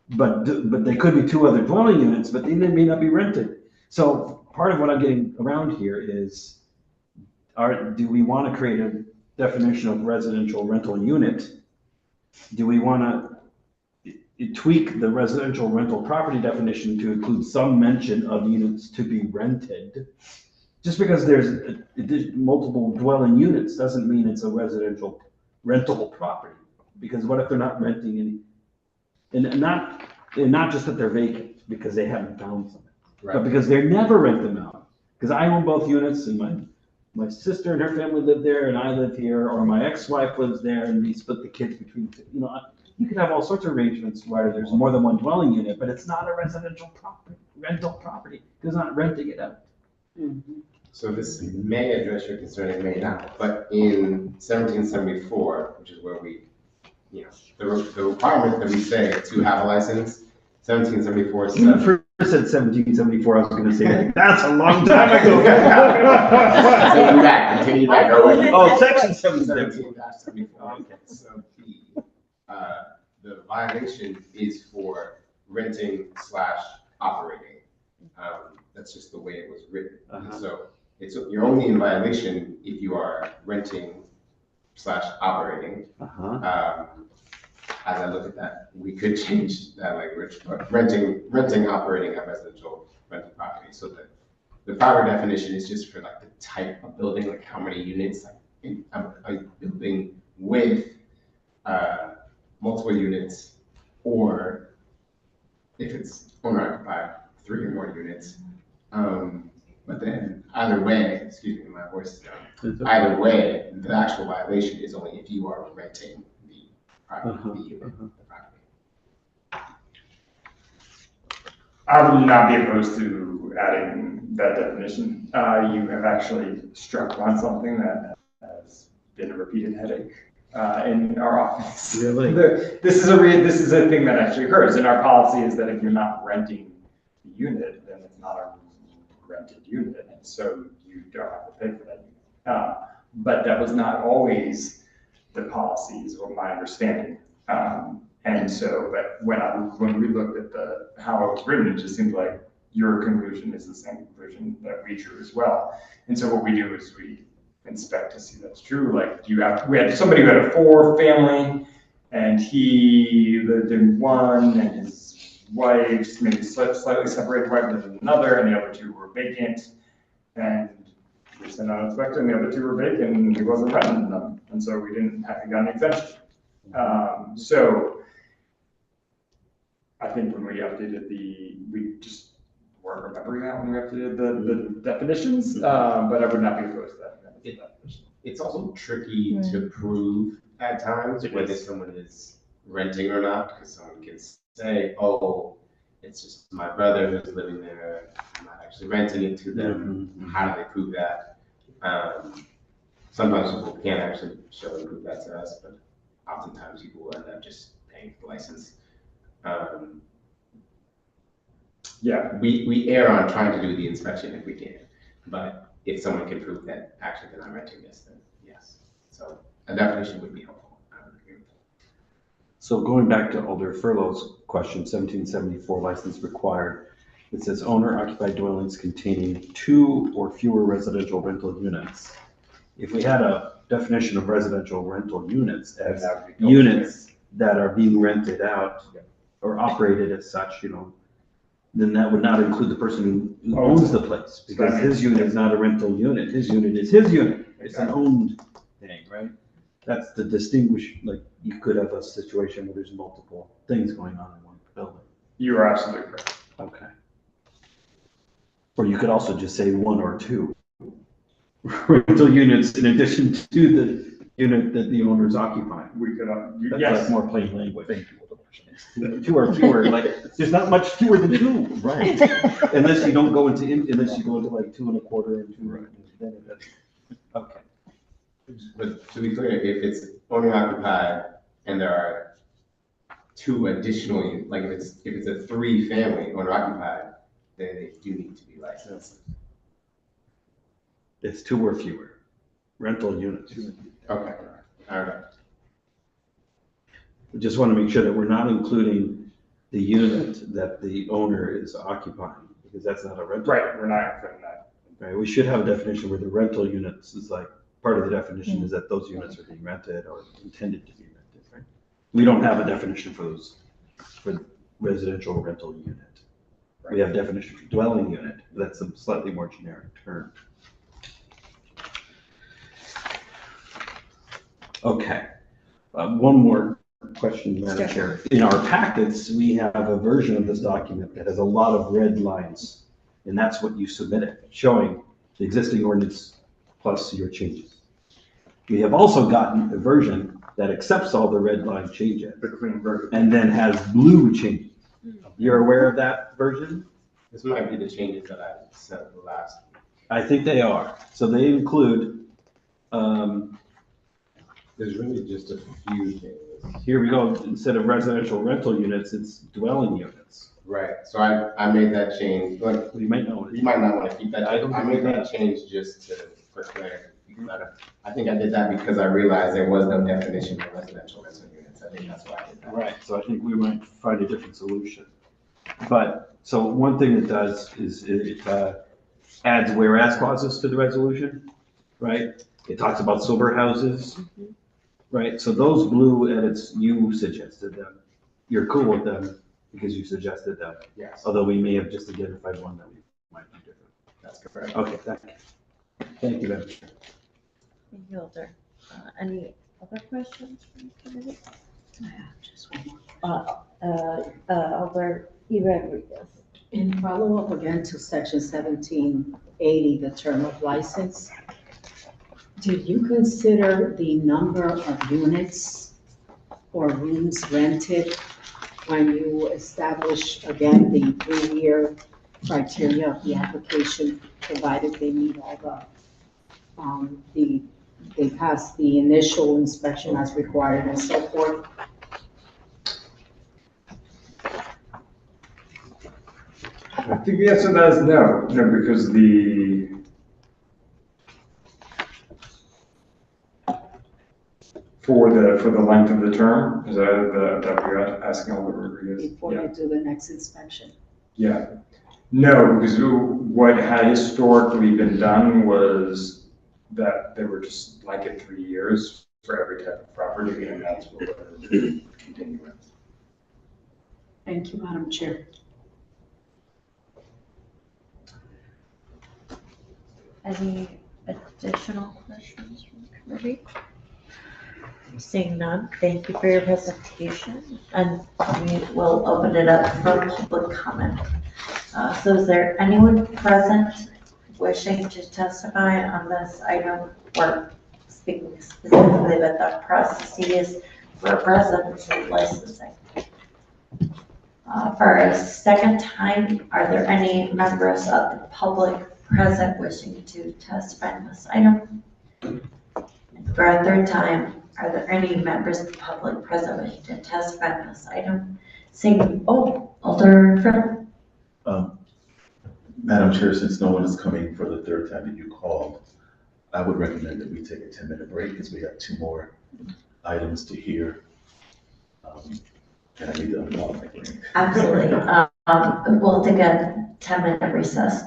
But they could be 2 other dwelling units, but they may not be rented. So part of what I'm getting around here is, do we want to create a definition of residential rental unit? Do we want to tweak the residential rental property definition to include some mention of units to be rented? Just because there's multiple dwelling units doesn't mean it's a residential rental property. Because what if they're not renting any, and not just that they're vacant because they haven't found something, but because they never rent them out. Because I own both units, and my sister and her family live there, and I live here, or my ex-wife lives there, and we split the kids between, you could have all sorts of arrangements where there's more than one dwelling unit, but it's not a residential property, rental property, because not renting it out. So this may address your concern, it may not, but in 1774, which is where we, you know, the requirement that we say to have a license, 1774 When you says. first said 1774, I was gonna say, like, that's a long time ago. Continue back. Oh, section 1774. 1774. Okay, so the violation is for renting / operating. That's just the way it was written. So you're only in violation if you are renting / operating. As I look at that, we could change that language, but renting, operating a residential rental property. So the proper definition is just for like the type of building, like how many units, like a building with multiple units, or if it's owner occupied, 3 or more units. But then either way, excuse me, my voice is down. Either way, the actual violation is only if you are renting the property, the unit, the property. I would not be opposed to adding that definition. You have actually struck on something that has been a repeated headache in our office. Really? This is a thing that actually occurs. And our policy is that if you're not renting the unit, then it's not a rented unit, and so you don't have to pay for that unit. But that was not always the policies or my understanding. And so, but when we looked at how it was written, it just seemed like your conclusion is the same conclusion that we drew as well. And so what we do is we inspect to see that's true. Like we had somebody who had a 4-family, and he lived in one, and his wife, maybe slightly separated wife, lived in another, and the other 2 were vacant. And we sent out an inspector, and the other 2 were vacant, and he wasn't renting them, and so we didn't have to get an exemption. So I think when we updated we just weren't remembering that when we updated the definitions, but I would not be opposed to that. It's also tricky to prove at times whether someone is renting or not, because someone can say, oh, it's just my brother who's living there, I'm not actually renting it to them. How do they prove that? Sometimes people can't actually show and prove that to us, but oftentimes people will end up just paying for the license. Yeah, we err on trying to do the inspection if we can, but if someone can prove that actually they're not renting this, then yes. So a definition would be helpful. I would agree with that. So going back to Alder Furlow's question, 1774 license required, it says owner occupied dwellings containing 2 or fewer residential rental units. If we had a definition of residential rental units as units that are being rented out or operated as such, then that would not include the person who owns the place, because his unit is not a rental unit. His unit is his unit. It's an owned thing, right? That's the distinguish, like, you could have a situation where there's multiple things going on in one building. You are absolutely correct. Okay. Or you could also just say 1 or 2 rental units in addition to the unit that the owner is occupying. We could, That's yes. like more plain language. 2 or fewer, like, there's not much fewer than 2. Right. Unless you go into like 2 1/4 and 2. Then okay. But to be clear, if it's owner occupied and there are 2 additional, like if it's a 3-family owner occupied, then they do need to be licensed. It's 2 or fewer rental units. Okay, all right. We just want to make sure that we're not including the unit that the owner is occupying, because that's not a rental. Right, we're not including that. Right, we should have a definition where the rental units is like, part of the definition is that those units are being rented or intended to be rented, right? We don't have a definition for those, for residential rental unit. We have a definition for dwelling unit, but that's a slightly more generic term. Okay, one more question, Madam Chair. In our packets, we have a version of this document that has a lot of red lines, and that's what you submitted, showing the existing ordinance plus your changes. We have also gotten a version that accepts all the red line changes The clean version. and then has blue changes. You're aware of that version? This might be the changes that I sent last. I think they are. So they include, There's really just a few changes. here we go, instead of residential rental units, it's dwelling units. Right, so I made that change, but You might know you it. might not want to keep that. I don't I think made that- that change just for clarity. I think I did that because I realized there was no definition of residential rental units. I think that's why I did that. Right, so I think we might find a different solution. But, so one thing it does is it adds whereas clauses to the resolution, right? It talks about sober houses, right? So those blue edits, you suggested them. You're cool with them because you suggested them, Yes, although we may have just identified one that we might be different. that's correct. Okay, thank you, Madam Chair. Thank you, Alder. Any other questions from the committee? I have just one more. Alder E. Rodriguez. In follow-up again to section 1780, the term of license, did you consider the number of units or rooms rented when you establish, again, the 3-year criteria of the application, provided they meet all they pass the initial inspection as required and so forth? I think the answer to that is no, because for the length of the term, is that what you're asking Alder Rodriguez? Before you do the next inspection? Yeah, no, because what had historically been done was that they were just blanket 3 years for every type of property, and that's what we're continuing with. Thank you, Madam Chair. Any additional questions from the committee? Seeing none, thank you for your presentation, and we will open it up for public comment. So is there anyone present wishing to testify on this item or speaking specifically about the processes for residency licensing? For a second time, are there any members of the public present wishing to testify on this item? And for a third time, are there any members of the public present wishing to testify on this item? Seeing, Alder Front. Madam Chair, since no one is coming for the third time that you called, I would recommend that we take a 10-minute break because we have 2 more items to hear. And I need to unlock my brain. Absolutely. We'll take a 10-minute recess.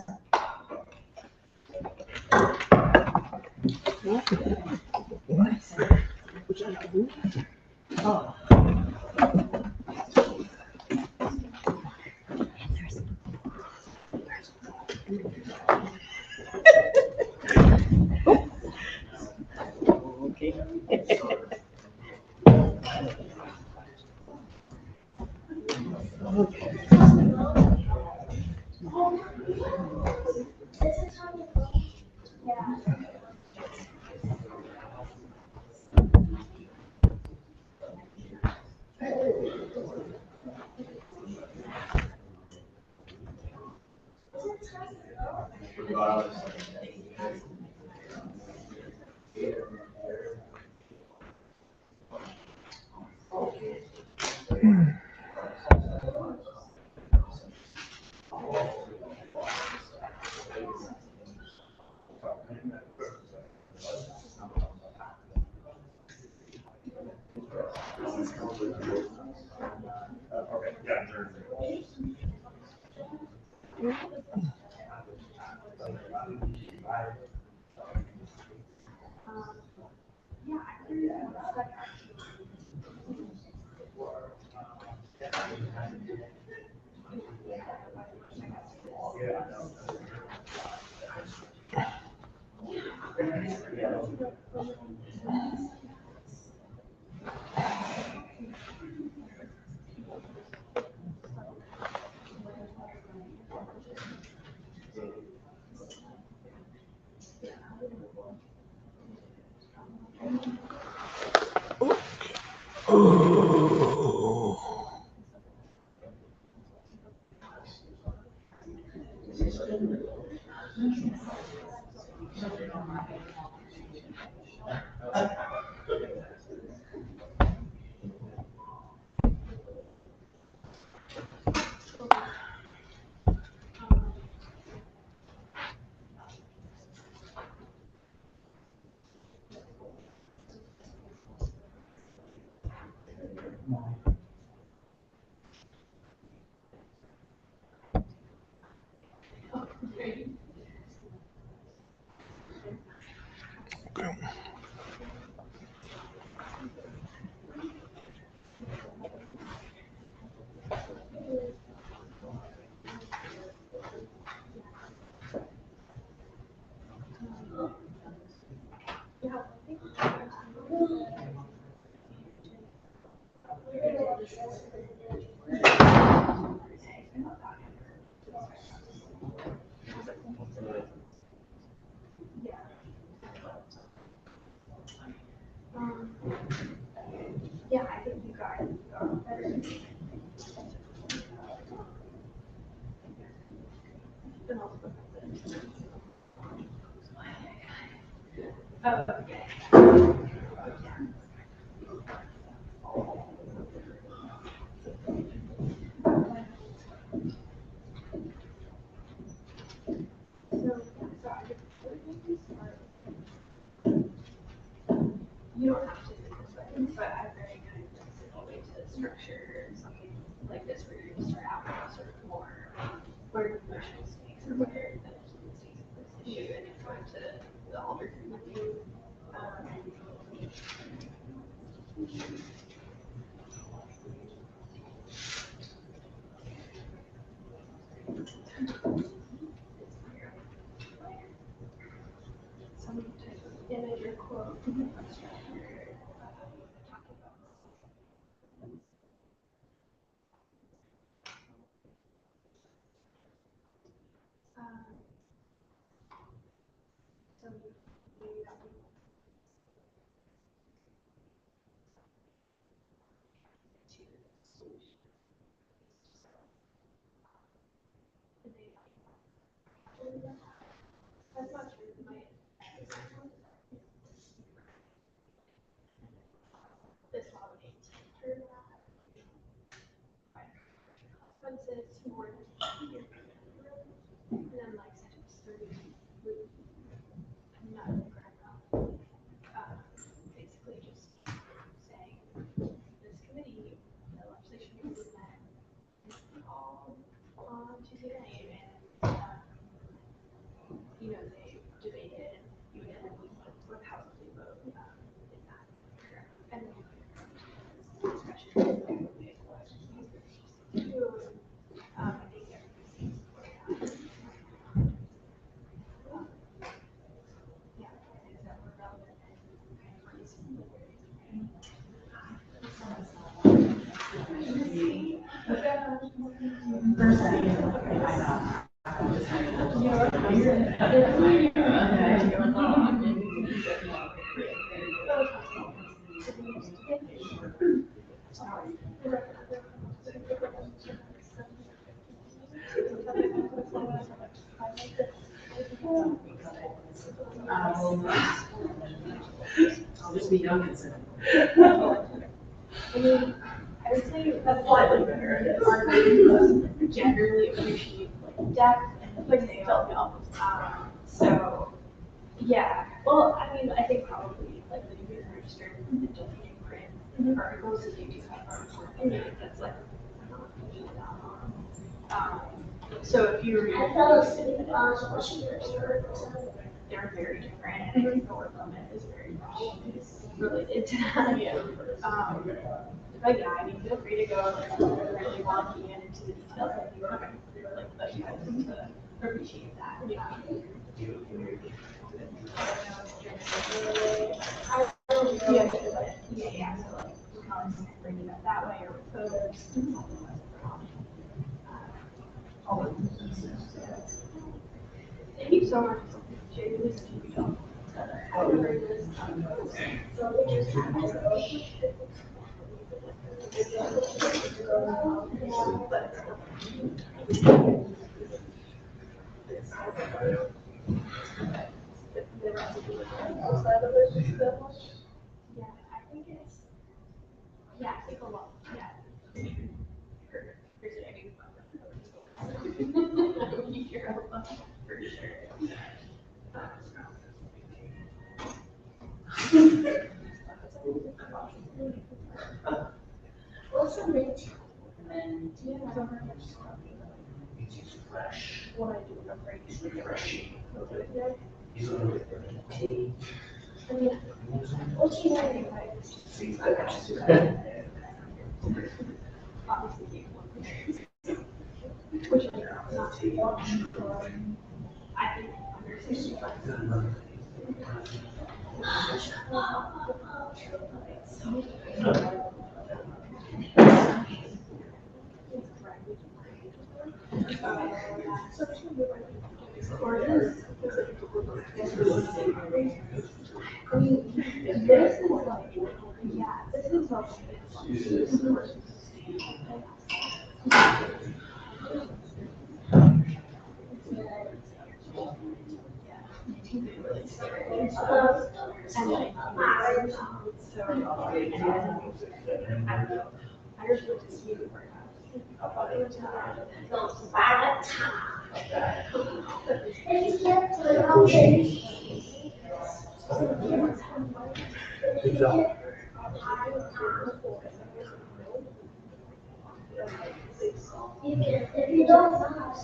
Yeah, I think you got better. Oh, okay. You don't have to do this way, but I'm very kind of simple way to structure something like this where you start out with sort of more where the emotional stakes or where the stakes of this issue and then go into the alter community. Some type of image or quote. So maybe that would that's not true. My this validates true. Consequences more than and then like sentence 30 I'm not basically just saying this committee, the legislation committee met all on Tuesday night and you know they debated you ended with House of vote in that and discussion I think I'll just be young and simple. I mean, I would say that's slightly better. Our group generally appreciate like depth and detail. So, yeah. Well, I mean, I think probably like the new registered and just getting print articles that you do have. I mean, that's like. So if you read they're very different, and I think the work limit is very much related to that. But yeah, I mean, feel free to go like really wonky and into the details if you want like the you guys to appreciate that. Yeah, yeah. So like we can always bring it up that way or with photos. Thank you so much. Genuinely such a good job. For sure. What's the rate? And do you have how much stuff? It's fresh. What I do with a break is fresh. I mean, what's your name? Obviously, which is not too long. I think under 65. I mean, this is like, yeah, this is like. And like, so, I just went to see the if you don't know,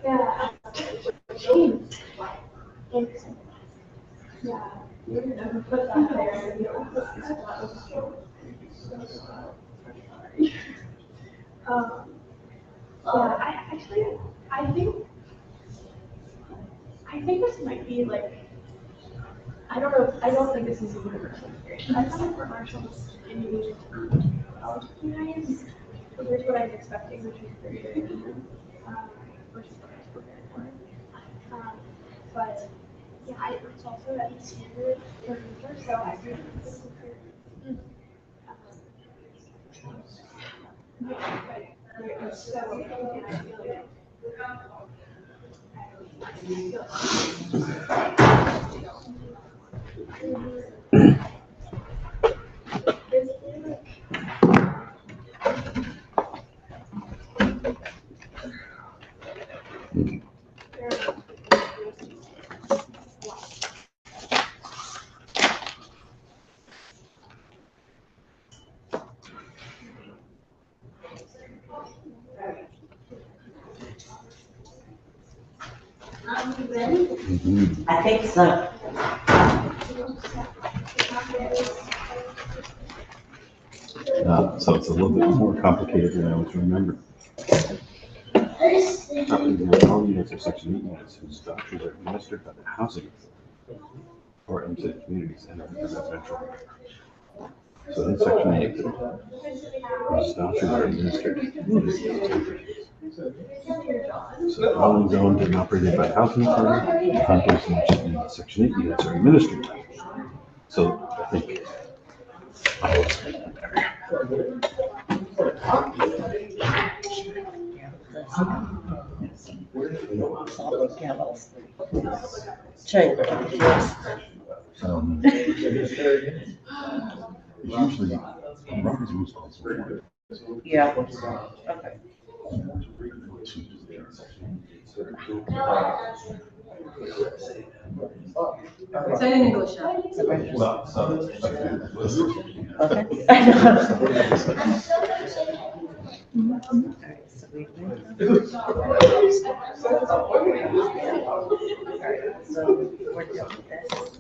yeah. Yeah. You're never put that there. Yeah, I think this might be like, I don't know, I don't think this is a universal experience. I found for Marshall's in English, nice, compared to what I was expecting, which was very good, which is what I was prepared for. But yeah, it's also at the standard for research, so I think this is good. I think so. So it's a little bit more complicated than I was remembering. Property dwelling units are Section 8 units whose vouchers are administered by the housing or into communities and residential. So in Section 8, whose vouchers are administered. So dwellings owned and operated by housing authority, condos in Section 8 units are administered by. So I think I'll explain that better. Usually, Robert's rules calls for Yeah. Okay. Say it in English now. Well, so. Okay. So we're done with this.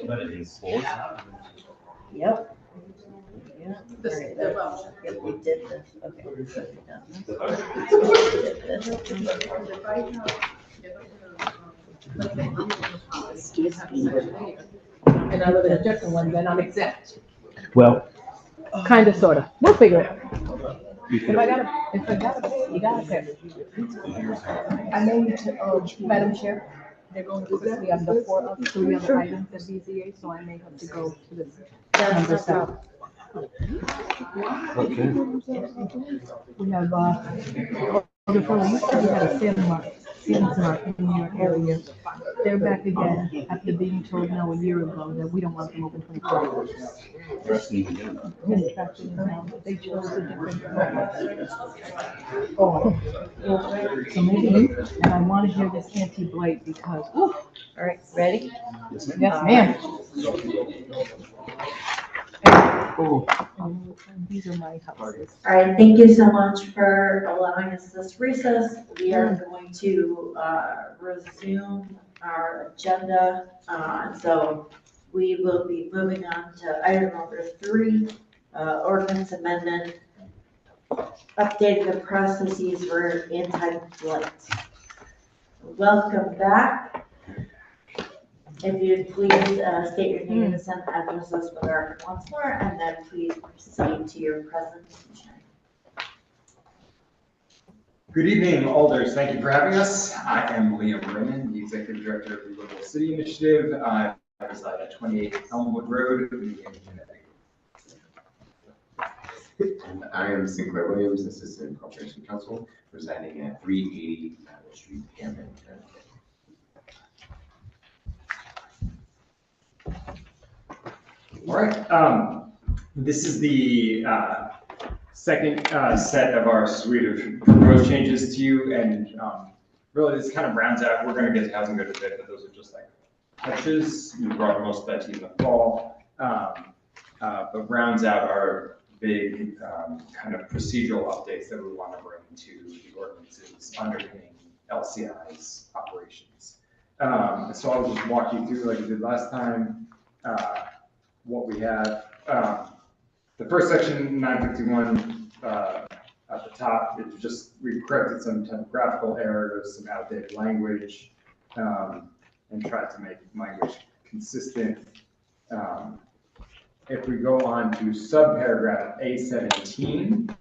But it is four. Yep. Yeah. This, All right, the voucher. Yep, we did this. Okay. So we done And I live in a different one, then I'm exempt. Well, Kinda, sorta. We'll figure it. If I gotta pay, you gotta pay. I made, Madam Chair, they're going to put me under 4 of 3 other items at BZA, so I may have to go to this. Number 7. okay. We have, the police, we had a sale mark. kids are in your area. They're back again after being told no a year ago that we don't want them open 24 hours. In fact, they chose a different program. Oh, so maybe, and I want to hear this anti-blight because, ooh. All right, ready? Yes, ma'am. These are my houses. All right, thank you so much for allowing us this recess. We are going to resume our agenda. So we will be moving on to item number 3, ordinance amendment, updating the processes for anti-blight. Welcome back. If you'd please state your names and addresses for the record once more, and then please proceed to your presentation. Good evening, Alders. Thank you for having us. I am Liam Brennan, the Executive Director of the Livable City Initiative. I reside at 28 Elmwood Road in the Connecticut. And I am Sinclair Williams, Assistant Corporation Counsel, residing at 380 Maple Street, Camden, Connecticut. All right. This is the second set of our suite of proposed changes to you, and really this kind of rounds out. We're going to get to housing good a bit, but those are just like touches. We brought most of that to you in the fall, but rounds out our big kind of procedural updates that we want to bring to the ordinances underpinning LCI's operations. So I'll just walk you through like we did last time. What we have. The first section, 951, at the top, it just, we corrected some typographical errors, some outdated language, and tried to make language consistent. If we go on to subparagraph A17,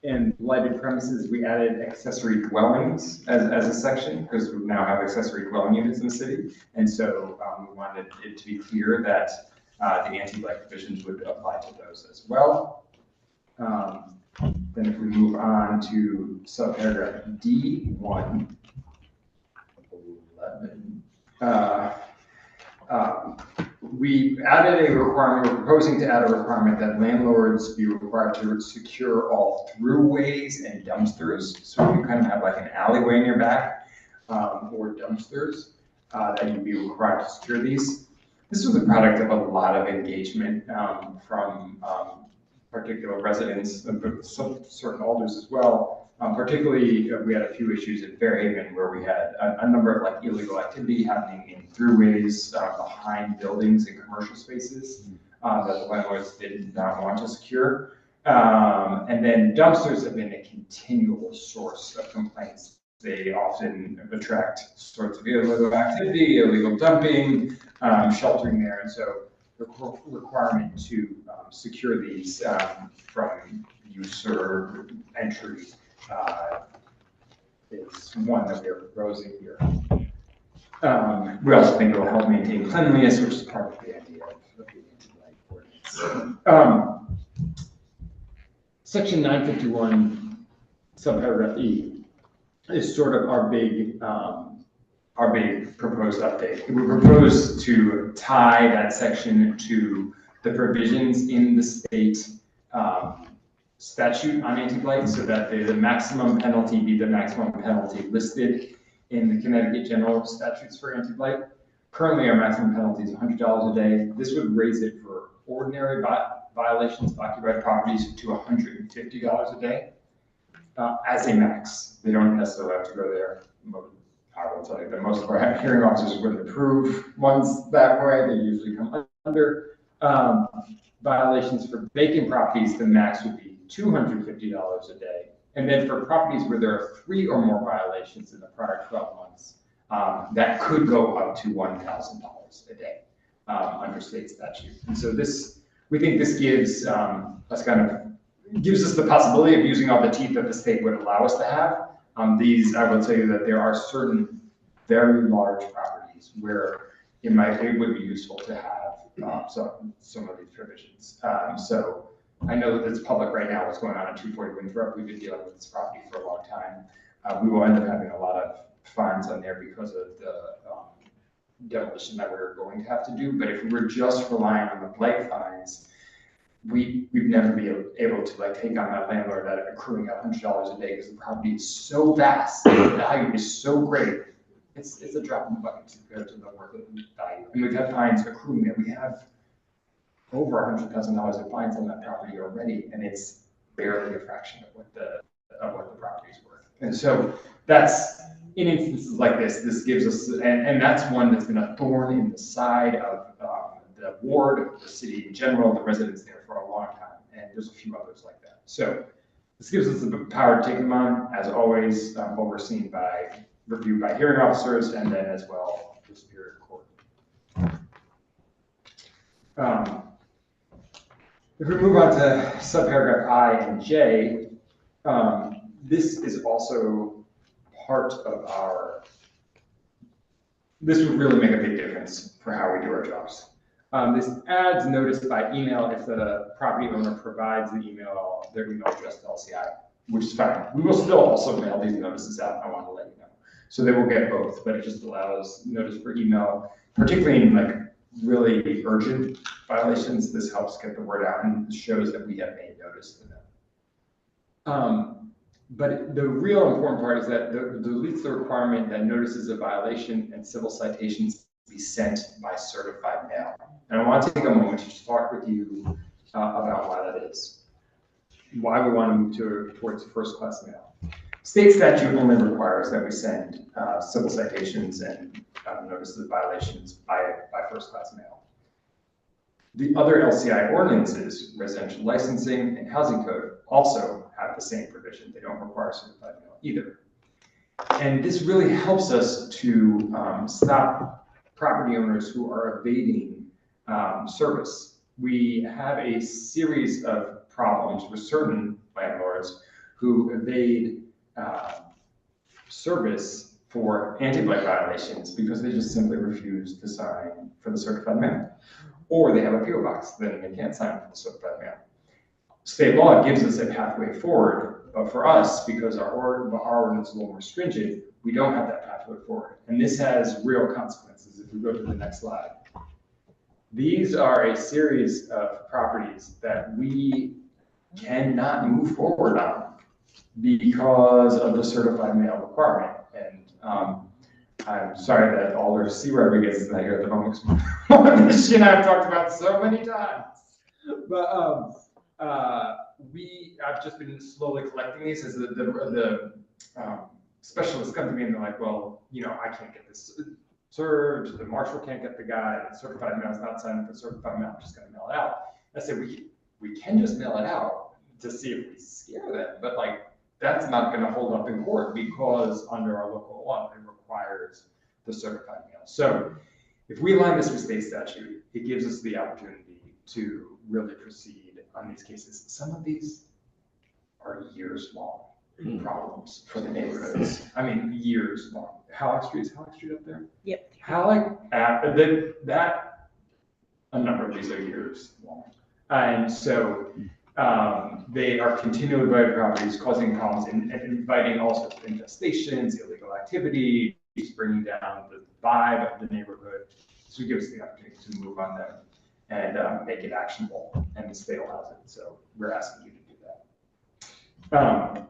in blighted premises, we added accessory dwellings as a section because we now have accessory dwelling units in the city. And so we wanted it to be clear that the anti-blight provisions would apply to those as well. Then if we move on to subparagraph D1, 11, we added a requirement, we're proposing to add a requirement that landlords be required to secure all throughways and dumpsters. So you kind of have like an alleyway in your back or dumpsters that you'd be required to secure these. This was a product of a lot of engagement from particular residents, but some certain alders as well. Particularly, we had a few issues at Fairhaven where we had a number of like illegal activity happening in throughways behind buildings and commercial spaces that the landlords did not want to secure. And then dumpsters have been a continual source of complaints. They often attract sorts of illegal activity, illegal dumping, sheltering there, and so the requirement to secure these from user entry is one that we are proposing here. We also think it will help maintain cleanliness, which is part of the idea of the anti-blight ordinance. Section 951, subparagraph E, is sort of our big proposed update. We propose to tie that section to the provisions in the state statute on anti-blight so that the maximum penalty be the maximum penalty listed in the Connecticut general statutes for anti-blight. Currently, our maximum penalty is $100 a day. This would raise it for ordinary violations of occupied properties to $150 a day as a max. They don't necessarily have to go there. I will tell you that most of our hearing officers wouldn't approve ones that way. They usually come under. Violations for vacant properties, the max would be $250 a day. And then for properties where there are 3 or more violations in the prior 12 months, that could go up to $1,000 a day under state statute. And so this, we think this gives us the possibility of using all the teeth that the state would allow us to have. These, I will tell you that there are certain very large properties where it would be useful to have some of these provisions. So I know that it's public right now, what's going on at 240 Winthrop. We've been dealing with this property for a long time. We will end up having a lot of fines on there because of the demolition that we're going to have to do. But if we were just relying on the blight fines, we'd never be able to like take on that landlord at accruing $100 a day because the property is so vast, the value is so great. It's a drop in the bucket compared to the market value. And we've had fines accruing that we have over $100,000 of fines on that property already, and it's barely a fraction of what the property is worth. And so that's, in instances like this gives us, and that's one that's been a thorn in the side of the ward, the city in general, the residents there for a long time, and there's a few others like that. So this gives us the power to take them on, as always, overseen by, reviewed by hearing officers, and then as well the Superior Court. If we move on to subparagraph I and J, this is also part of this would really make a big difference for how we do our jobs. This adds notice by email if the property owner provides their email address to LCI, which is fine. We will still also mail these notices out, I want to let you know. So they will get both, but it just allows notice for email, particularly in like really urgent violations. This helps get the word out and shows that we have made notice to them. But the real important part is that deletes the requirement that notices of violation and civil citations be sent by certified mail. And I want to take a moment to just talk with you about why that is. Why we want to move towards first-class mail. State statute only requires that we send civil citations and notices of violations by first-class mail. The other LCI ordinances, residential licensing and housing code, also have the same provision. They don't require certified mail either. And this really helps us to stop property owners who are evading service. We have a series of problems with certain landlords who evade service for anti-blight violations because they just simply refuse to sign for the certified mail. Or they have a PO box, then they can't sign for the certified mail. State law gives us a pathway forward, but for us, because our ordinance is a little more stringent, we don't have that pathway forward. And this has real consequences if we go to the next slide. These are a series of properties that we cannot move forward on because of the certified mail requirement. And I'm sorry that Alder C. Rodriguez is not here at the moment. She and I have talked about so many times. But I've just been slowly collecting these as the specialists come to me and they're like, well, I can't get this served, the marshal can't get the guy, the certified mail is not signed for certified mail, I'm just gonna mail it out. I said, we can just mail it out to see if we scare them, but that's not gonna hold up in court because under our local law, it requires the certified mail. So if we align this with state statute, it gives us the opportunity to really proceed on these cases. Some of these are years long problems for the neighborhoods. I mean, years long. Halleck Street, is Halleck Street up there? Yep. Halleck, a number of these are years long. And so they are continually blighted properties, causing problems and inviting all sorts of infestations, illegal activity, bringing down the vibe of the neighborhood. So it gives us the opportunity to move on them and make it actionable, and the state allows it. So we're asking you to do that.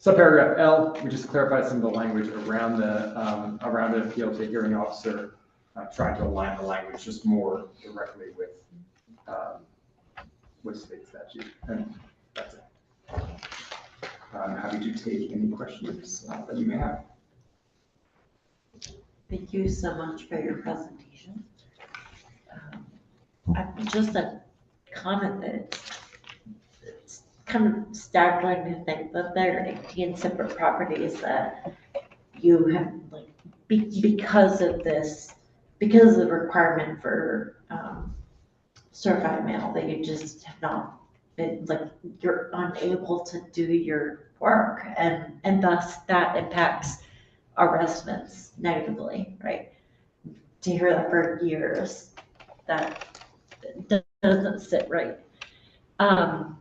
Subparagraph L, we just clarified some of the language around the appeal to hearing officer, trying to align the language just more directly with state statute, and that's it. I'm happy to take any questions that you may have. Thank you so much for your presentation. Just a comment that it's kind of staggering to think that there are 18 separate properties that you have, because of the requirement for certified mail, that you just have not been, you're unable to do your work, and thus that impacts our residents negatively, right? To hear that for years, that doesn't sit right. Um,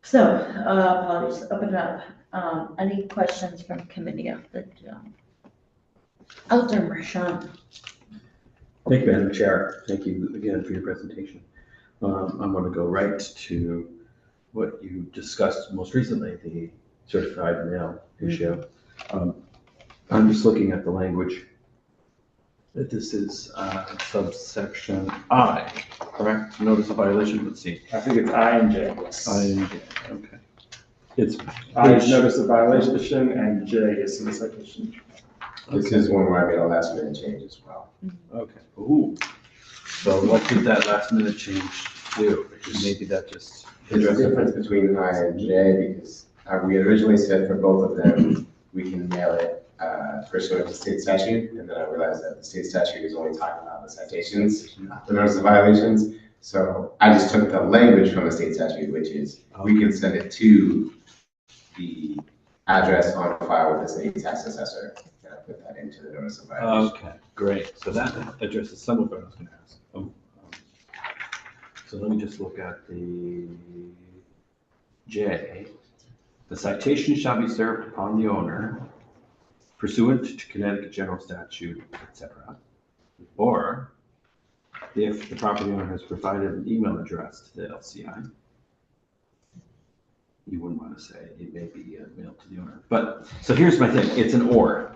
so, apologies, open it up. Any questions from committee of the, Alderman Sean? Thank you, Madam Chair. Thank you again for your presentation. I'm going to go right to what you discussed most recently, the certified mail issue. I'm just looking at the language that this is subsection I, correct? Notice of violation, let's see. I think it's I and J, yes. I and J, okay. It's I is notice of violation and J is solicitation. This is one where I made a last minute change as well. Okay, ooh. So what did that last minute change do? Because maybe that just. There's a difference between I and J because we originally said for both of them, we can mail it pursuant to state statute. And then I realized that the state statute is only talking about the citations, not the notice of violations. So I just took the language from the state statute, which is we can send it to the address on file with the state tax assessor. And I put that into the notice of violation. Okay, great. So that addresses some of what I was going to ask. So let me just look at the J. The citation shall be served upon the owner pursuant to Connecticut General Statute, etc. Or if the property owner has provided an email address to the LCI, you wouldn't want to say it may be mailed to the owner. But so here's my thing, it's an or.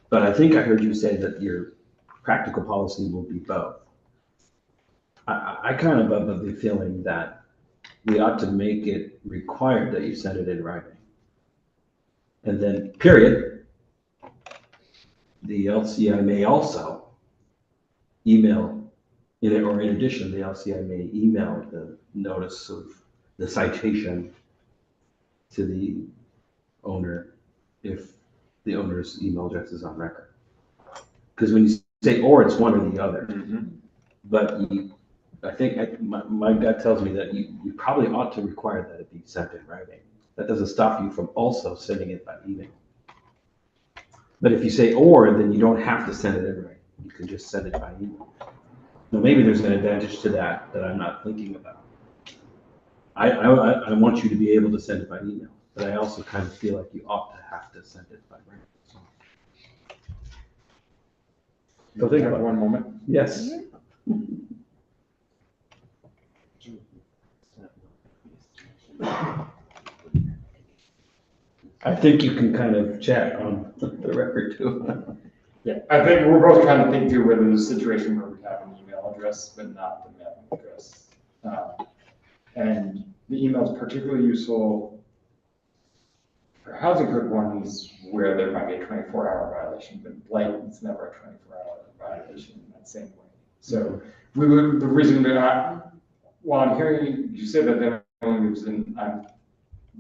But I think I heard you say that your practical policy will be both. I kind of have the feeling that we ought to make it required that you send it in writing. And then, period, the LCI may also email, in addition, the LCI may email the notice of the citation to the owner if the owner's email address is on record. Because when you say or, it's one or the other. But I think my gut tells me that you probably ought to require that it be sent in writing. That doesn't stop you from also sending it by email. But if you say or, then you don't have to send it in writing. You can just send it by email. Now, maybe there's an advantage to that I'm not thinking about. I want you to be able to send it by email, but I also kind of feel like you ought to have to send it by writing. So think about one moment. Yes. I think you can kind of chat on the record too. Yeah, I think we're both trying to think through whether there's a situation where we have an email address, but not the mailing address. And the email is particularly useful for housing code ones where there might be a 24-hour violation, but blight is never a 24-hour violation in that same way. So the reason that while I'm hearing you say that the only reason I'm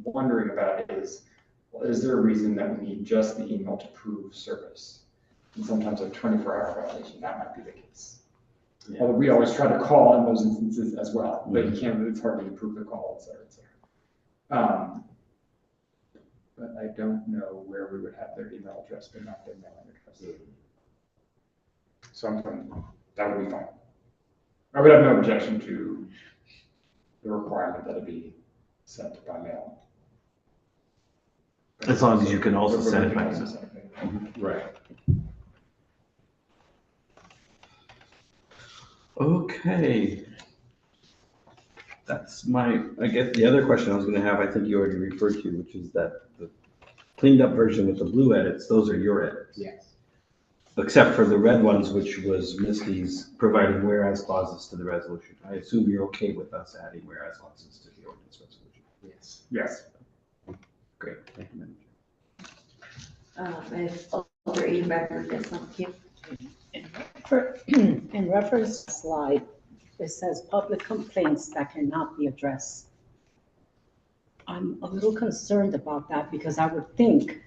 wondering about it is, well, is there a reason that we need just the email to prove service? And sometimes a 24-hour violation, that might be the case. Yeah. Although we always try to call in those instances as well, but you can't, it's hard to prove the call, et cetera, et cetera. But I don't know where we would have their email address, but not their mailing address. So I'm thinking that would be fine. I would have no objection to the requirement that it be sent by mail. As long as you can also send it by email. Right. Okay. That's I guess the other question I was going to have, I think you already referred to, which is that the cleaned up version with the blue edits, those are your edits. Yes. Except for the red ones, which was Misty's providing whereas clauses to the resolution. I assume you're okay with us adding whereas clauses to the ordinance resolution. Yes. Yes. Great. Thank you, Madam Chair. If Alder Edenbecker gets something. In reference to slide, it says public complaints that cannot be addressed. I'm a little concerned about that because I would think,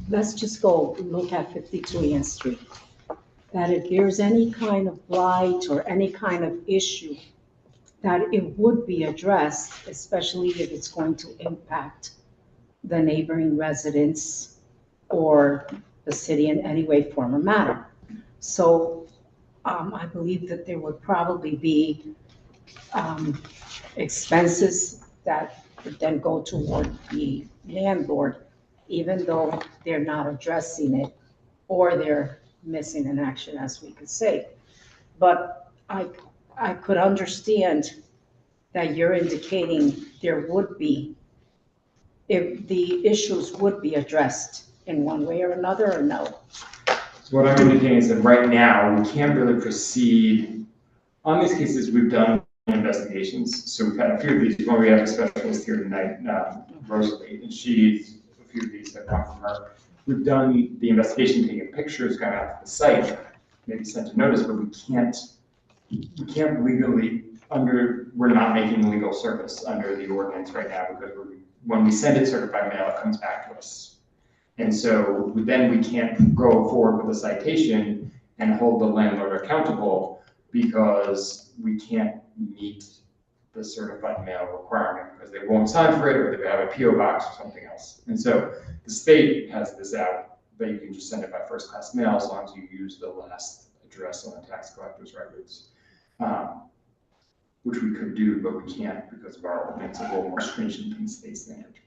let's just go look at 52 Ann Street, that if there's any kind of blight or any kind of issue, that it would be addressed, especially if it's going to impact the neighboring residents or the city in any way, form, or manner. So I believe that there would probably be expenses that would then go toward the landlord, even though they're not addressing it or they're missing an action, as we could say. But I could understand that you're indicating there would be, if the issues would be addressed in one way or another, or no? So what I'm indicating is that right now, we can't really proceed. On these cases, we've done investigations. So we've had a few of these, when we have a specialist here tonight, Rosalie, and a few of these have come from her. We've done the investigation, taking pictures, going out to the site, maybe sent a notice, but we can't legally, we're not making legal service under the ordinance right now, because when we send it certified mail, it comes back to us. And so then we can't go forward with a citation and hold the landlord accountable, because we can't meet the certified mail requirement, because they won't sign for it, or they have a PO box or something else. And so the state has this out that you can just send it by first class mail as long as you use the last address on the tax collector's records, which we could do, but we can't because of our ordinance, a little more stringent than state standard.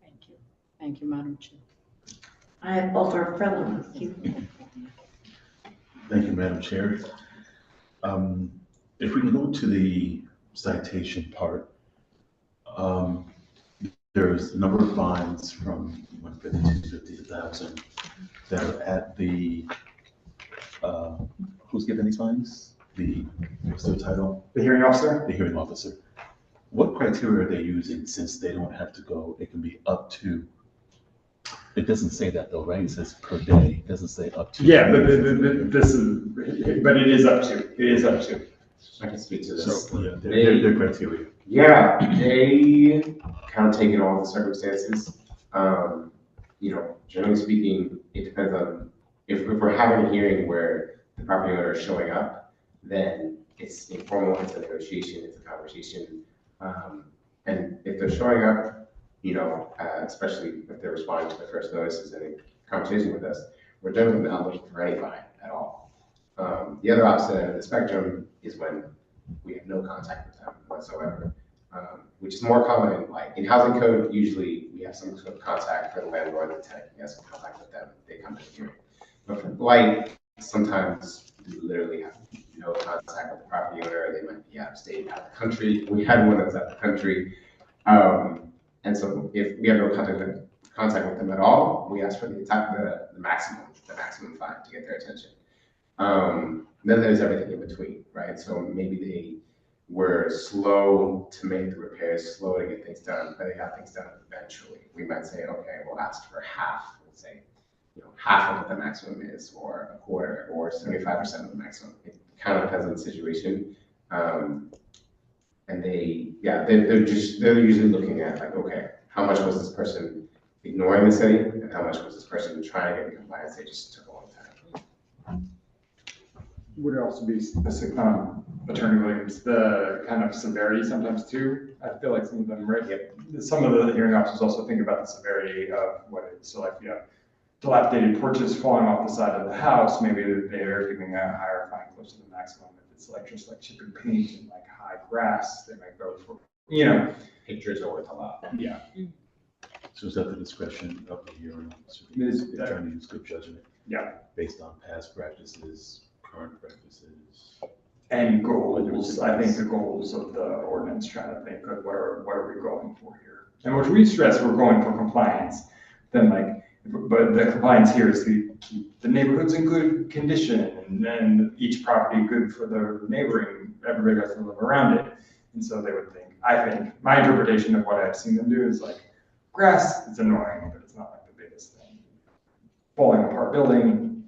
Thank you. Thank you, Madam Chair. I have Alder Frello with you. Thank you, Madam Chair. If we can go to the citation part, there's a number of fines from 150 to 50,000 that are at the, who's giving these fines? What's their title? The hearing officer? The hearing officer. What criteria are they using, since they don't have to go, it can be up to, it doesn't say that though, right? It says per day, it doesn't say up to. Yeah, but it is up to, it is up to. I can speak to this. So, yeah, their criteria. Yeah, they kind of take in all the circumstances. Generally speaking, it depends on, if we're having a hearing where the property owner is showing up, then it's informal, it's a negotiation, it's a conversation. And if they're showing up, especially if they're responding to the first notices and a conversation with us, we're generally not looking for any fine at all. The other opposite end of the spectrum is when we have no contact with them whatsoever, which is more common in housing code. Usually we have some sort of contact for the landlord, the tenant, we have some contact with them, they come to the hearing. But for blight, sometimes we literally have no contact with the property owner. They might be out of state, out of the country. We had one that was out of the country. And so if we have no contact with them at all, we ask for the maximum fine to get their attention. Then there's everything in between, right? So maybe they were slow to make the repairs, slow to get things done, but they got things done eventually. We might say, okay, we'll ask for half. We'll say, half of what the maximum is, or a quarter, or 75% of the maximum. It kind of depends on the situation. And they're usually looking at okay, how much was this person ignoring the city, and how much was this person trying to get in compliance? They just took a long time. Would it also be specific, Attorney Williams, the kind of severity sometimes too? I feel like some of them, right? Yep. Some of the hearing officers also think about the severity of what it is. So if you have dilapidated porches falling off the side of the house, maybe they're giving a higher fine, close to the maximum. If it's just chipping paint and high grass, they might go for, Pictures are worth a lot. Yeah. So is that the discretion of the hearing officer? They're trying to use good judgment. Yeah. Based on past practices, current practices. And goals, I think the goals of the ordinance, trying to think of what are we going for here? And which we stress, we're going for compliance. Then but the compliance here is to keep the neighborhoods in good condition, and then each property good for the neighboring, everybody has to live around it. And so they would think, I think, my interpretation of what I've seen them do is grass is annoying, but it's not the biggest thing. Falling apart building,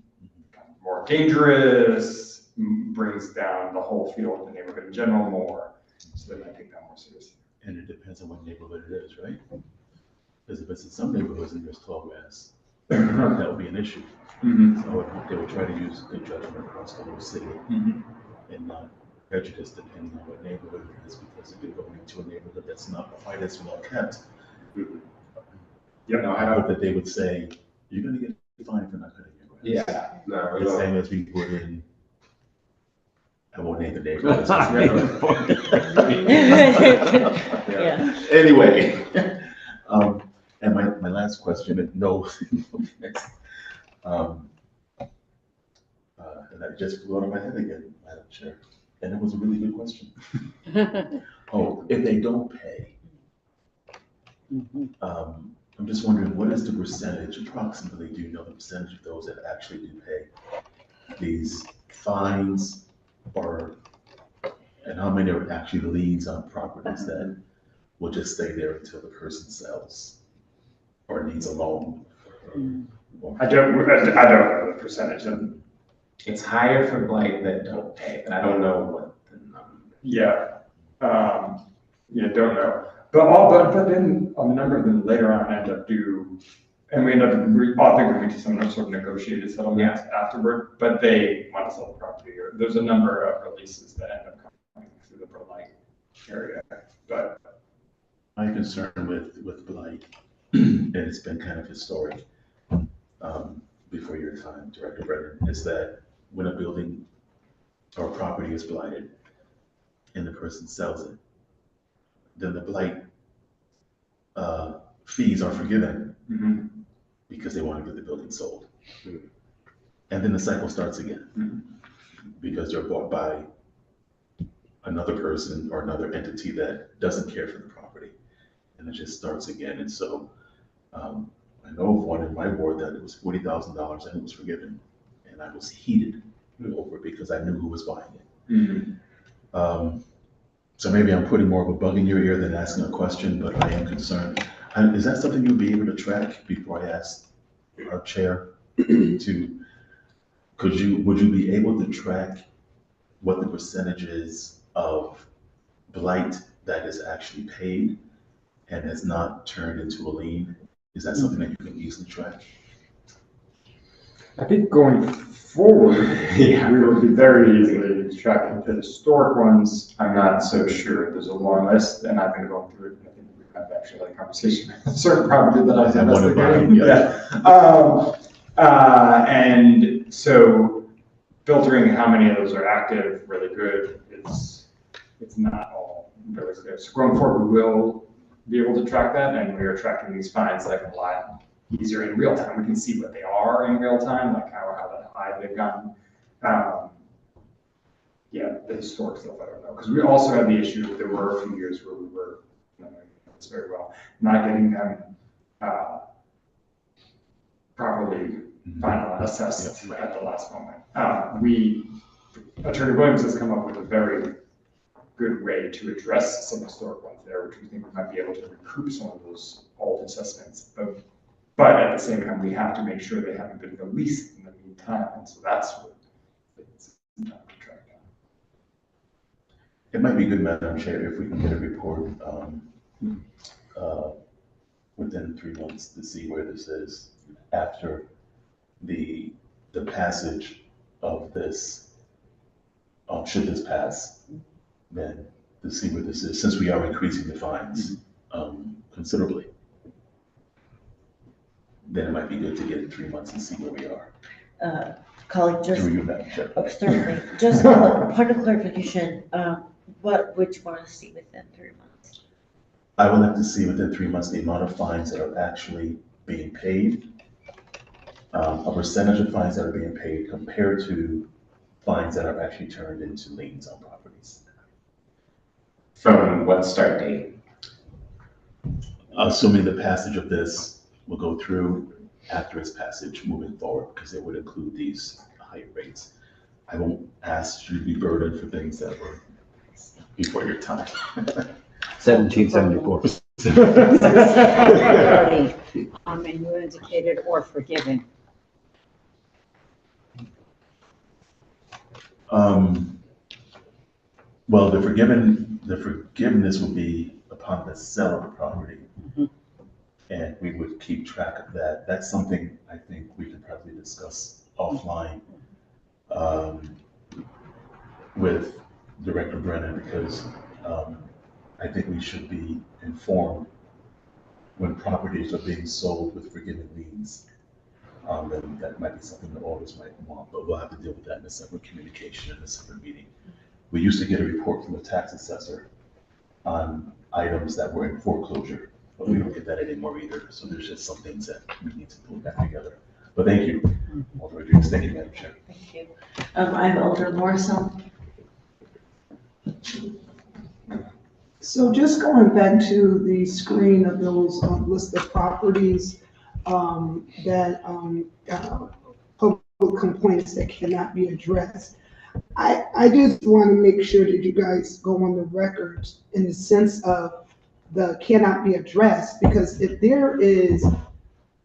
more dangerous, brings down the whole feel of the neighborhood in general more. So they might take that more seriously. And it depends on what neighborhood it is, right? Because if it's in some neighborhoods and there's tall grass, that would be an issue. Mm-hmm. So they would try to use good judgment across the whole city, and not prejudice depending on what neighborhood it is, because if you're going into a neighborhood that's not quite as well kept, I hope that they would say, you're going to get fined for not cutting your grass. Yeah. No, the same as we would in I won't name the neighborhood. Yeah. Anyway, and my last question, and no, and that just flew out of my head again, Madam Chair, and it was a really good question. Oh, if they don't pay, I'm just wondering, what is the percentage, approximately, do you know the percentage of those that actually do pay these fines, or, and how many are actually liens on properties that will just stay there until the person sells or needs a loan? I don't know the percentage of. It's higher for blight that don't pay, but I don't know what the number. Yeah, don't know. But then a number of them later on end up and we end up often agreeing to some sort of negotiated settlement afterward, but they want to sell the property, or there's a number of releases that end up coming through the blight area, but. My concern with blight, and it's been kind of historic, before your time, Director Brennan, is that when a building or property is blighted and the person sells it, then the blight fees are forgiven because they want to get the building sold. And then the cycle starts again because they're bought by another person or another entity that doesn't care for the property. And it just starts again. And so I know of one in my ward that it was $40,000 and it was forgiven. And I was heated over it because I knew who was buying it. So maybe I'm putting more of a bug in your ear than asking a question, but I am concerned. Is that something you'll be able to track before I ask our chair to, would you be able to track what the percentage is of blight that is actually paid and has not turned into a lien? Is that something that you can easily track? I think going forward, we will be very easily tracking the historic ones. I'm not so sure. There's a long list, and I've been going through it. I think we've had actually had a conversation with a certain property that I've investigated. And so filtering how many of those are active, really good, it's not all really clear. So going forward, we will be able to track that, and we are tracking these fines like a lot easier in real time. We can see what they are in real time, like how high they've gotten. The historic stuff, I don't know. Because we also had the issue, there were a few years where we were, this very well, not getting them properly final assessed at the last moment. Attorney Williams has come up with a very good way to address some historic ones there, which we think we might be able to recoup some of those old assessments. But at the same time, we have to make sure they haven't been released in the meantime, and so that's what it's time to track down. It might be good, Madam Chair, if we can get a report within 3 months to see where this is after the passage of this, should this pass, then to see where this is, since we are increasing the fines considerably. Then it might be good to get in 3 months and see where we are. Colleague, just, Through you, Madam Chair. certainly, just a point of clarification, which one to see within 3 months? I would like to see within 3 months the amount of fines that are actually being paid, a percentage of fines that are being paid compared to fines that are actually turned into liens on properties. From what start date? Assuming the passage of this will go through after its passage moving forward, because it would include these higher rates. I won't ask you to be burdened for things that were before your time. 1774. And you indicated or forgiven. Well, the forgiveness will be upon the sale of the property. And we would keep track of that. That's something I think we could probably discuss offline with Director Brennan, because I think we should be informed when properties are being sold with forgiven liens. Then that might be something the owners might want, but we'll have to deal with that in a separate communication, in a separate meeting. We used to get a report from the tax assessor on items that were in foreclosure, but we don't get that anymore either. So there's just some things that we need to pull back together. But thank you, Alder Rodriguez. Thank you, Madam Chair. Thank you. I have Alder Morrison. So just going back to the screen of those list of properties that public complaints that cannot be addressed. I just want to make sure that you guys go on the record in the sense of the cannot be addressed, because if there is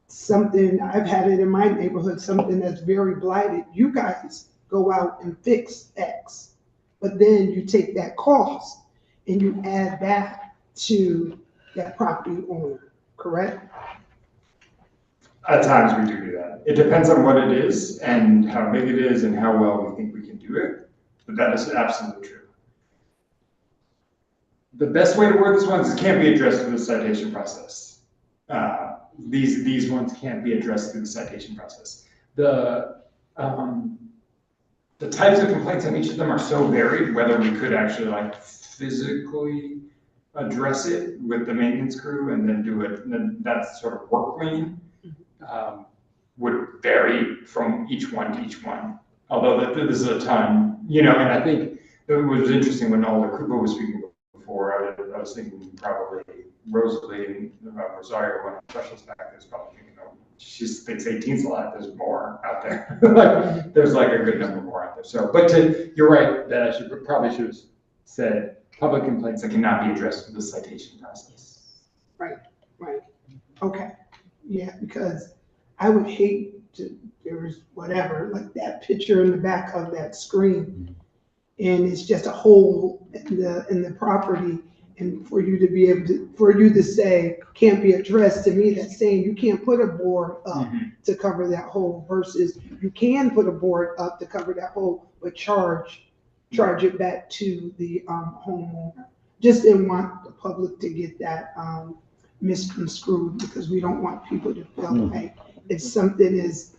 something, I've had it in my neighborhood, something that's very blighted, you guys go out and fix X, but then you take that cost and you add that to that property owner, correct? At times we do that. It depends on what it is and how big it is and how well we think we can do it, but that is absolutely true. The best way to word this one is it can't be addressed through the citation process. These ones can't be addressed through the citation process. The types of complaints on each of them are so varied, whether we could actually like physically address it with the maintenance crew and then do it, and then that's sort of work lane, would vary from each one to each one. Although this is a ton, you know, and I think it was interesting when Alder Cooper was speaking before, I was thinking probably Rosalie and Rosario, one of the specialists back there, is probably thinking, oh, she thinks 18's a lot, there's more out there. Like, there's like a good number more out there. So, but you're right, that I probably should have said public complaints that cannot be addressed through the citation process. Right. Okay. Yeah, because I would hate to, there's whatever, like that picture in the back of that screen, and it's just a hole in the property, and for you to be able to, for you to say can't be addressed, to me that's saying you can't put a board up to cover that hole, versus you can put a board up to cover that hole, but charge it back to the homeowner. Just didn't want the public to get that misconstrued, because we don't want people to feel like if something is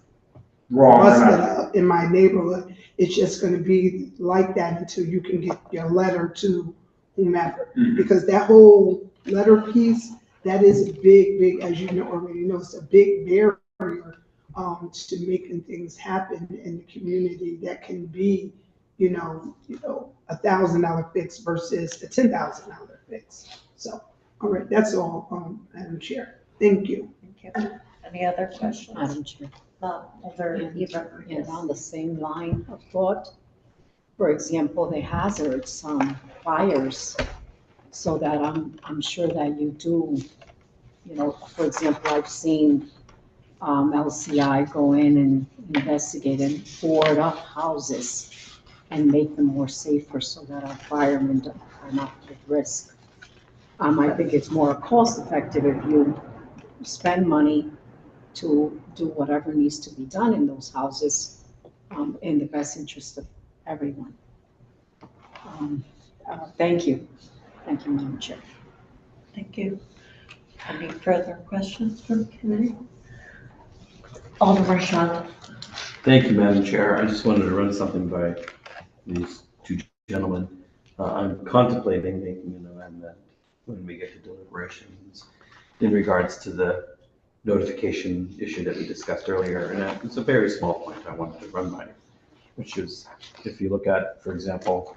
wrong busted up in my neighborhood, it's just going to be like that until you can get your letter to whomever. Because that whole letter piece, that is a big, as you already know, it's a big barrier to making things happen in the community that can be, $1,000 fix versus a $10,000 fix. So, all right, that's all, Madam Chair. Thank you. Thank you. Any other questions? Madam Chair. Alder Eva. And on the same line of thought, for example, the hazards, fires, so that I'm sure that you do, for example, I've seen LCI go in and investigate and board up houses and make them more safer so that our firemen are not at risk. I think it's more cost effective if you spend money to do whatever needs to be done in those houses in the best interest of everyone. Thank you. Thank you, Madam Chair. Thank you. Any further questions from the committee? Alder Marchand. Thank you, Madam Chair. I just wanted to run something by these two gentlemen. I'm contemplating making an amendment when we get to deliberations in regards to the notification issue that we discussed earlier. And it's a very small point I wanted to run by, which is if you look at, for example,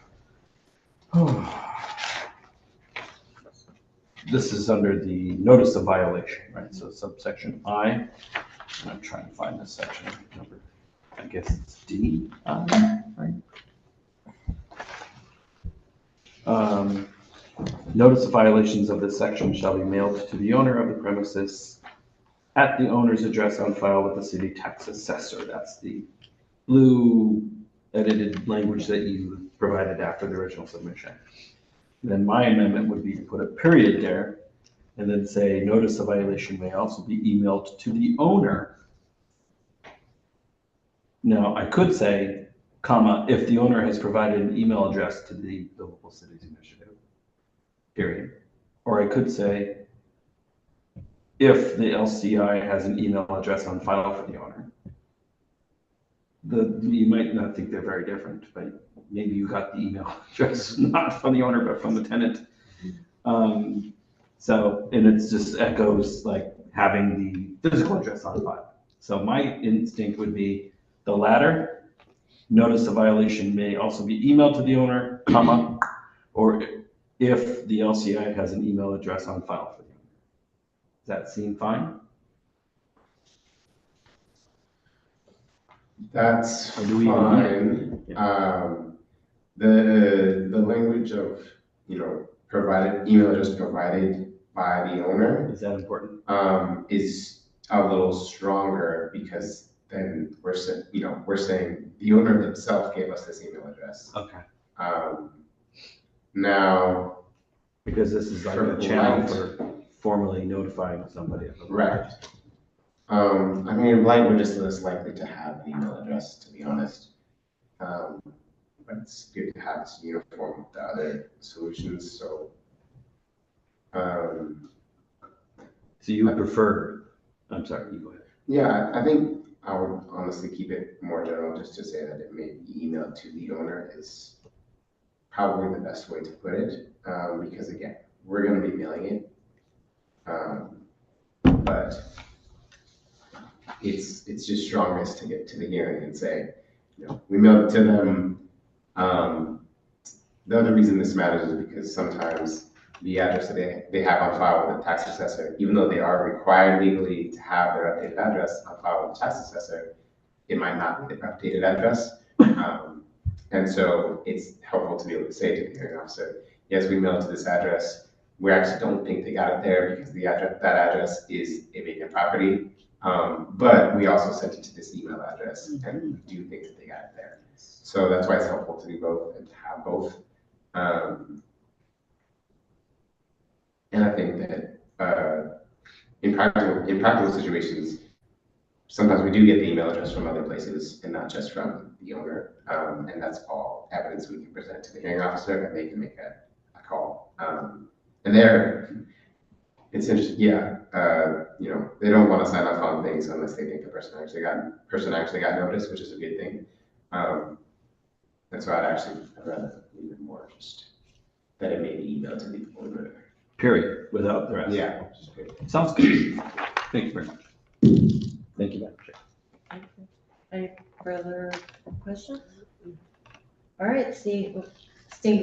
this is under the notice of violation, right? So subsection I, and I'm trying to find this section number. I guess it's D, right? Notice of violations of this section shall be mailed to the owner of the premises at the owner's address on file with the city tax assessor. That's the blue edited language that you provided after the original submission. Then my amendment would be to put a period there and then say notice of violation may also be emailed to the owner. Now, I could say, comma, if the owner has provided an email address to the local cities initiative, period. Or I could say, if the LCI has an email address on file for the owner. You might not think they're very different, but maybe you got the email address, not from the owner, but from the tenant. So, and it's just echoes like having the physical address on file. So my instinct would be the latter. Notice of violation may also be emailed to the owner, comma, or if the LCI has an email address on file for the owner. Does that seem fine? That's Or do we even need fine. The language of, provided, email address provided by the owner, Is that important? is a little stronger because then we're saying the owner himself gave us this email address. Okay. Now, Because this is like For a channel blight. for formally notifying somebody of a right. I mean, blight, we're just less likely to have an email address, to be honest. But it's good to have this uniform with the other solutions, so. So you would prefer, I'm sorry, you go ahead. Yeah, I think I would honestly keep it more general, just to say that it may be emailed to the owner is probably the best way to put it, because again, we're gonna be mailing it. But it's just strongest to get to the hearing and say, we mailed it to them. The other reason this matters is because sometimes the address that they have on file with the tax assessor, even though they are required legally to have their updated address on file with the tax assessor, it might not be the updated address. And so it's helpful to be able to say to the hearing officer, yes, we mailed to this address. We actually don't think they got it there because that address is a vacant property. But we also sent it to this email address and we do think that they got it there. So that's why it's helpful to do both and to have both. And I think that in practical situations, sometimes we do get the email address from other places and not just from the owner. And that's all evidence we can present to the hearing officer and they can make a call. And it's interesting, yeah, they don't want to sign off on things unless they think the person actually got notice, which is a good thing. And so I'd rather leave it more just that it may be emailed to the owner. Period, without the rest. Yeah. Sounds good. Thank you very much. Thank you, Madam Chair. Any further questions? All right, seeing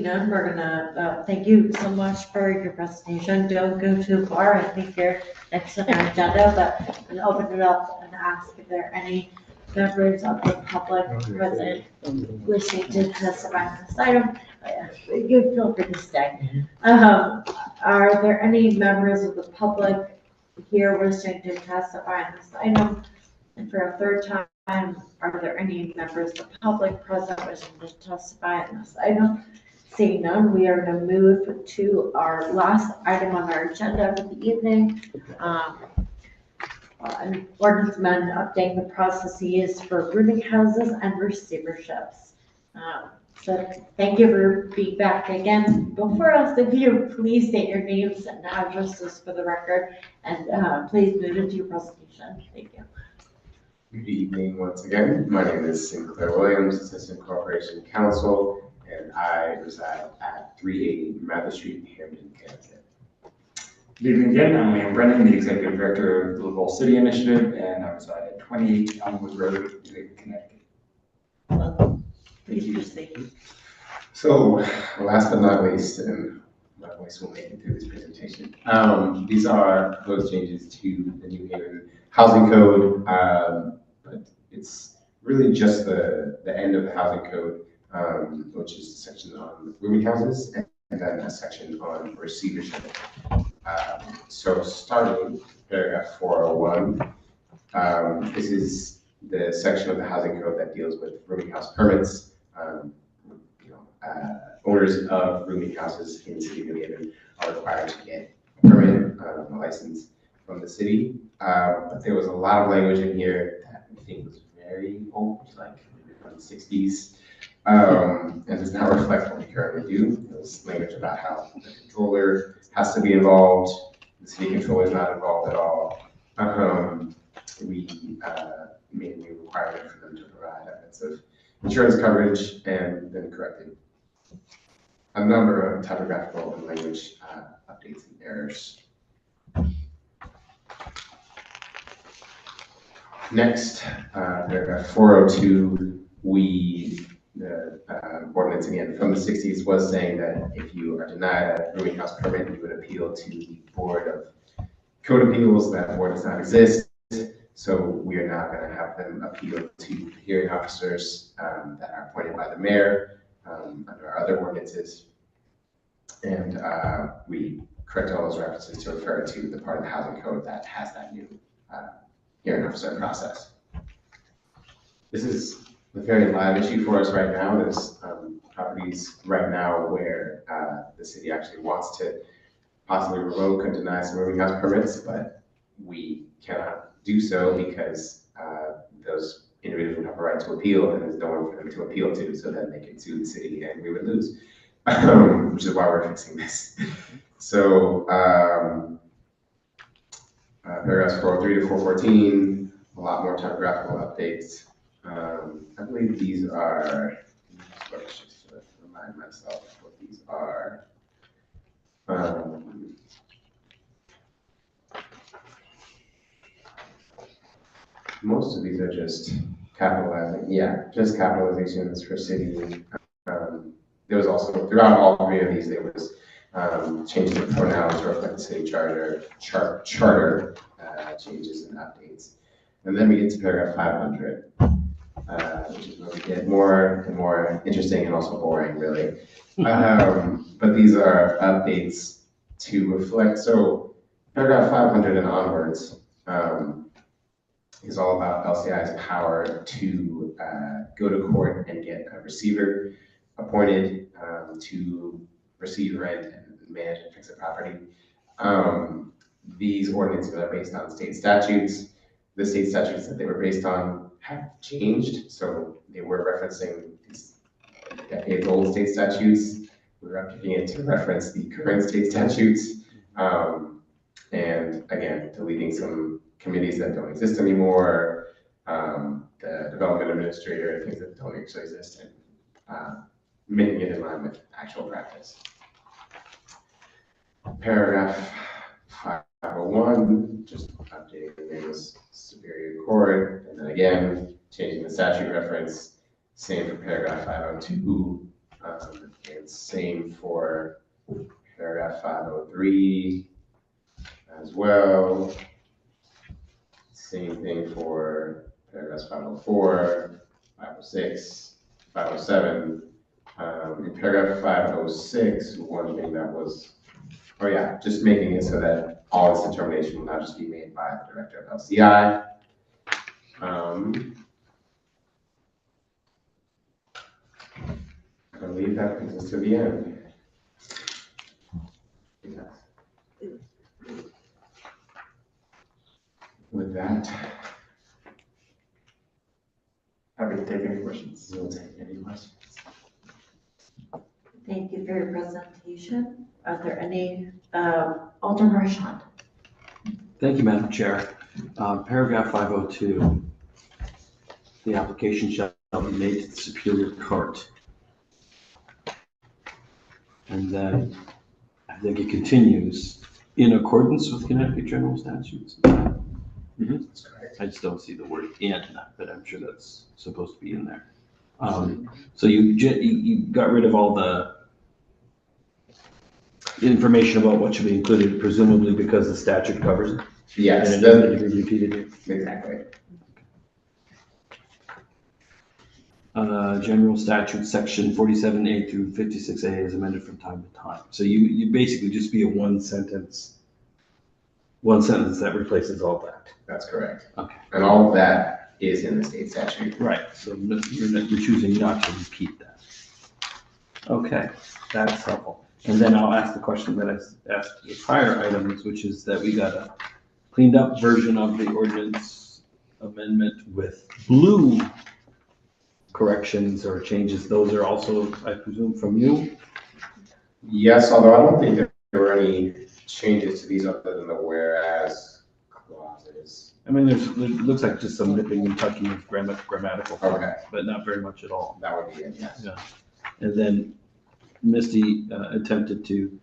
none, we're gonna, thank you so much for your presentation. Don't go too far. I think you're next on our agenda, but I'm gonna open it up and ask if there are any members of the public present wishing to testify on this item. You feel free to stay. Are there any members of the public here wishing to testify on this item? And for a third time, are there any members of the public present wishing to testify on this item? Seeing none, we are going to move to our last item on our agenda for the evening. An ordinance amendment updating the processes for rooming houses and receiverships. So thank you for being back again. Before else, if you please state your names and addresses for the record, and please move into your presentation. Thank you. Good evening once again. My name is Sinclair Williams, Assistant Corporation Counsel, and I reside at 380 Mather Street, Hampton, Connecticut. Good evening again, I'm Liam Brennan, the Executive Director of the Livable City Initiative, and I reside at 28 Elmwood Road, Connecticut. Please proceed. So, last but not least, and my voice will make it through this presentation, these are proposed changes to the New Haven Housing Code, but it's really just the end of the Housing Code, which is the section on rooming houses, and then a section on receivership. So starting paragraph 401, this is the section of the Housing Code that deals with rooming house permits. Owners of rooming houses in the city of New Haven are required to get a permit, a license from the city. But there was a lot of language in here that I think was very old, like from the 60s. And does not reflect what we currently do. There's language about how the controller has to be involved. The city controller is not involved at all. We made a new requirement for them to provide evidence of insurance coverage, and then corrected a number of typographical and language updates and errors. Next, paragraph 402, the ordinance again from the 60s was saying that if you are denied a rooming house permit, you would appeal to the Board of Code Appeals. That board does not exist, so we are now going to have them appeal to hearing officers that are appointed by the mayor under our other ordinances. And we correct all those references to refer to the part of the housing code that has that new hearing officer process. This is a very live issue for us right now. There's properties right now where the city actually wants to possibly revoke and deny some rooming house permits, but we cannot do so because those individuals would have a right to appeal, and there's no one for them to appeal to, so then they can sue the city and we would lose, which is why we're fixing this. So paragraphs 403 to 414, a lot more typographical updates. I believe these are, just to remind myself what these are. Most of these are just capitalizing, just capitalizations for city. There was also, throughout all three of these, there was changes of pronouns to reflect the city charter, changes and updates. And then we get to paragraph 500, which is where we get more and more interesting and also boring, really. But these are updates to reflect, so paragraph 500 and onwards is all about LCI's power to go to court and get a receiver appointed to receive rent and manage and fix a property. These ordinances are based on state statutes. The state statutes that they were based on have changed, so they were referencing these decades-old state statutes. We're updating it to reference the current state statutes, and again, deleting some committees that don't exist anymore, the development administrator, things that don't actually exist, and making it in line with actual practice. Paragraph 501, just updating the name as Superior Court, and then again, changing the statute reference. Same for paragraph 502, and same for paragraph 503 as well. Same thing for paragraphs 504, 506, 507. In paragraph 506, one thing that was, just making it so that all this determination will not just be made by the director of LCI. I believe that brings us to the end. With that, happy to take any questions. We'll take any questions. Thank you for your presentation. Are there any, Alderman Marchand? Thank you, Madam Chair. Paragraph 502, the application shall be made to the Superior Court. And then I think it continues in accordance with Connecticut General Statutes. That's correct. I just don't see the word in, but I'm sure that's supposed to be in there. So you got rid of all the information about what should be included, presumably because the statute covers it? Yes. And it doesn't need to be repeated here? Exactly. General Statute Section 47A through 56A is amended from time to time. So you basically just be a one sentence that replaces all that. That's correct. Okay. And all of that is in the state statute. Right, so you're choosing not to repeat that. Okay, that's helpful. And then I'll ask the question that I asked the prior items, which is that we got a cleaned up version of the ordinance amendment with blue corrections or changes. Those are also, I presume, from you? Yes, although I don't think there were any changes to these other than the whereas clauses. I mean, it looks like just some nipping and tucking of grammatical Okay. things, but not very much at all. That would be it, yes. Yeah. And then Misty attempted to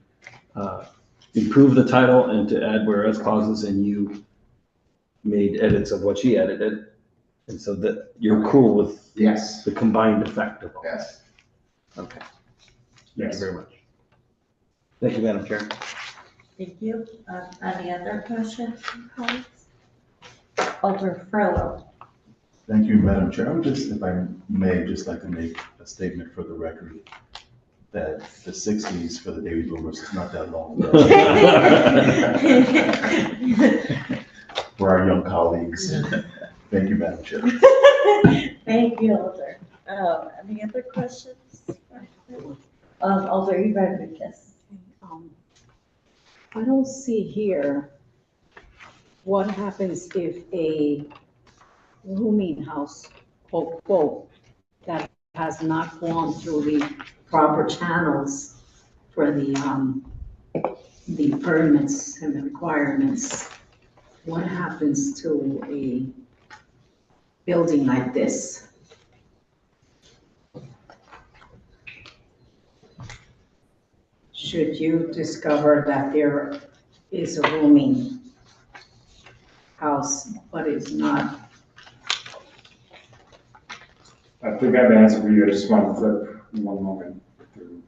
improve the title and to add whereas clauses, and you made edits of what she edited. And so that you're cool with Yes. the combined effect of all. Yes. Okay. Thank Yes. you very much. Thank you, Madam Chair. Thank you. Any other questions from colleagues? Alder Furlow. Thank you, Madam Chair. I would just, if I may, just like to make a statement for the record that the 60s for the baby boomers is not that long ago. For our young colleagues. Thank you, Madam Chair. Thank you, Alder. Any other questions? Alder Rodriguez. I don't see here what happens if a rooming house, quote, that has not gone through the proper channels for the permits and the requirements. What happens to a building like this? Should you discover that there is a rooming house, but it's not? I think I have an answer for you. I just want to flip one moment through.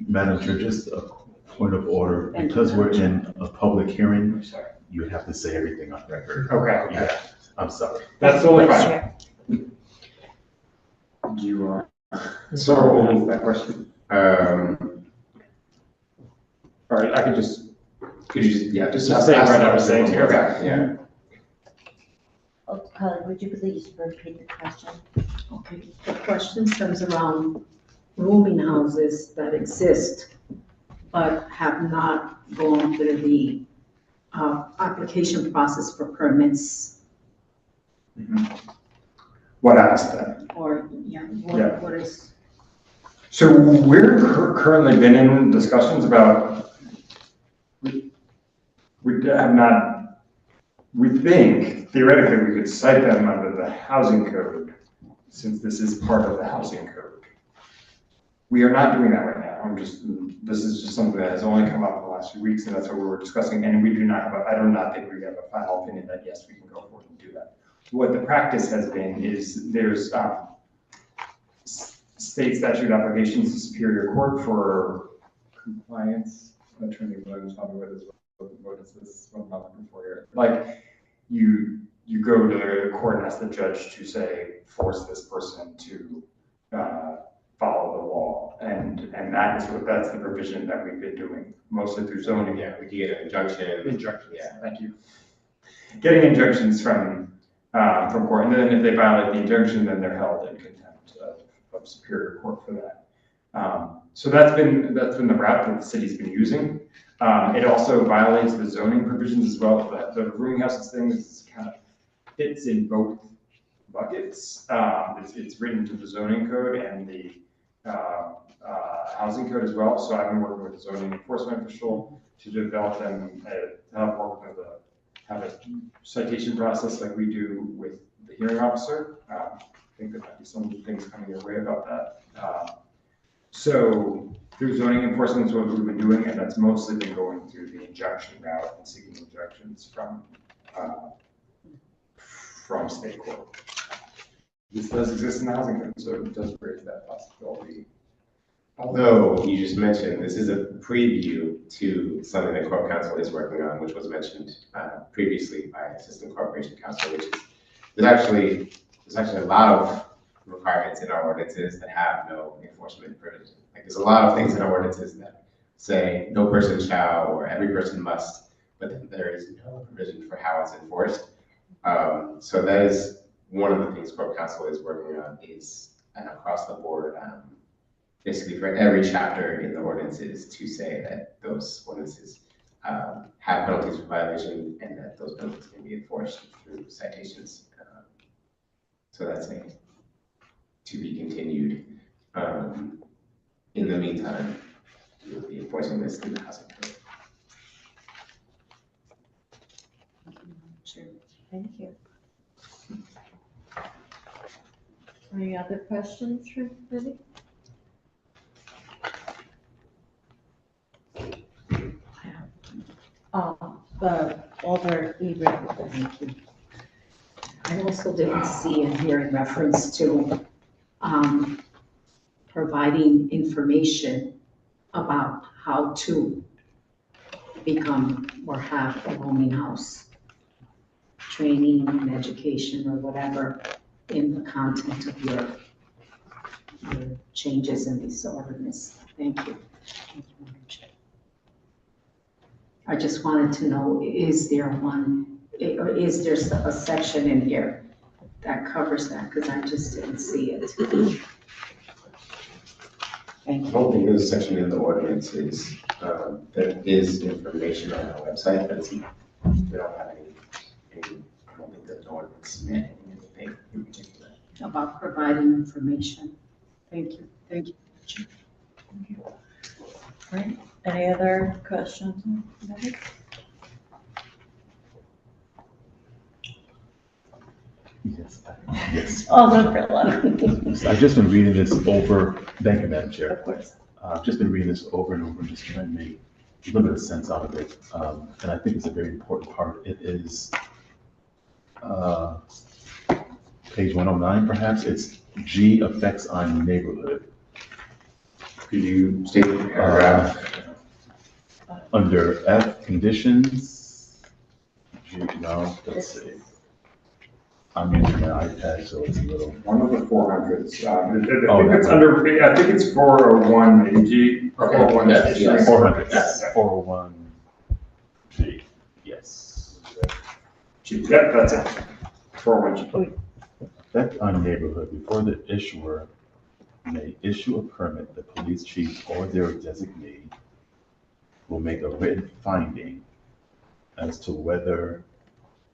Madam Chair, just a point of order, because we're in a public hearing, you have to say everything on record. Okay. Yeah, I'm sorry. That's totally fine. Do you want to start with that question? All right, I could just. Could you just say right now, saying, okay. Yeah. Would you please repeat the question? Okay, the question comes around rooming houses that exist but have not gone through the application process for permits. What asked then? Or, Yeah. what is? So we're currently been in discussions about, we have not, we think theoretically we could cite them under the housing code since this is part of the housing code. We are not doing that right now. This is just something that has only come up in the last few weeks, and that's what we were discussing. And we do not have I do not think we have a final opinion that yes, we can go forward and do that. What the practice has been is there's state statute applications to Superior Court for compliance. Attorney Williams, tell me what is this? What am I looking for here? Like you go to the court and ask the judge to say force this person to follow the law, and that's the provision that we've been doing mostly through zoning. Yeah, we can get an injunction. Injunctions. Yeah. Thank you. Getting injunctions from court, and then if they violate the injunction, then they're held in contempt of Superior Court for that. So that's been the route that the city's been using. It also violates the zoning provisions as well. The rooming houses thing is kind of fits in both buckets. It's written to the zoning code and the housing code as well. So I've been working with the zoning enforcement official to develop them, help work with have a citation process like we do with the hearing officer. I think there might be some things coming your way about that. So through zoning enforcement is what we've been doing, and that's mostly been going through the injunction route and seeking injunctions from state court. This does exist in the housing code, so it does raise that possibility. Although you just mentioned, this is a preview to something that Corp Council is working on, which was mentioned previously by Assistant Corporation Counsel, which is there's actually a lot of requirements in our ordinances that have no enforcement provision. Like there's a lot of things in our ordinances that say no person shall or every person must, but then there is no provision for how it's enforced. So that is one of the things Corp Council is working on, is an across the board, basically for every chapter in the ordinances to say that those ordinances have penalties for violation, and that those penalties can be enforced through citations. So that's a to be continued. In the meantime, we'll be enforcing this through the housing code. Thank you. Any other questions for Betty? Alder Ebert. Thank you. I also didn't see in here in reference to providing information about how to become or have a rooming house, training and education or whatever in the content of your changes in this ordinance. Thank you. I just wanted to know, is there one, or is there a section in here that covers that? Because I just didn't see it. Thank I you. don't think there's a section in the ordinances. There is information on our website, but we don't have any, I don't think the ordinance meant anything in particular. About providing information. Thank you. Thank you. Right, any other questions? Betty? Yes, yes. Alder Berlin. I've just been reading this over, thank you, Madam Chair. Of course. I've just been reading this over and over, just trying to make a little bit of sense out of it. And I think it's a very important part. It is page 109, perhaps. It's G, effects on neighborhood. Could you state the paragraph? Under F, conditions. G, no, let's see. I'm using my iPad, so it's a little. One of the 400s. Oh, I think it's under, I think it's 401 AG. Okay, 401 yes, yes. 400, yes, 401 G, yes. Yep, that's it. 401 G. Effect on neighborhood. Before the issuer may issue a permit, the police chief or their designee will make a written finding as to whether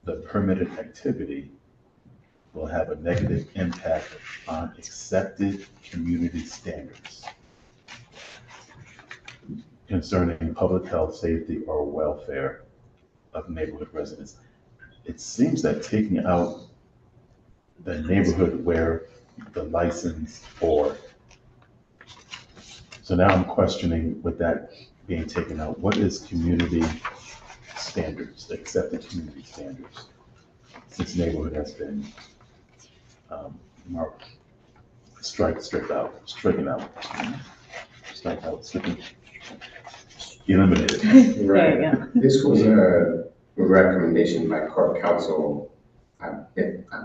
the permitted activity will have a negative impact on accepted community standards concerning public health, safety, or welfare of neighborhood residents. It seems that taking out the neighborhood where the license or, so now I'm questioning with that being taken out, what is community standards, accepted community standards? Since neighborhood has been marked, stricken out, eliminated. Right. This was a recommendation by Corp Council. I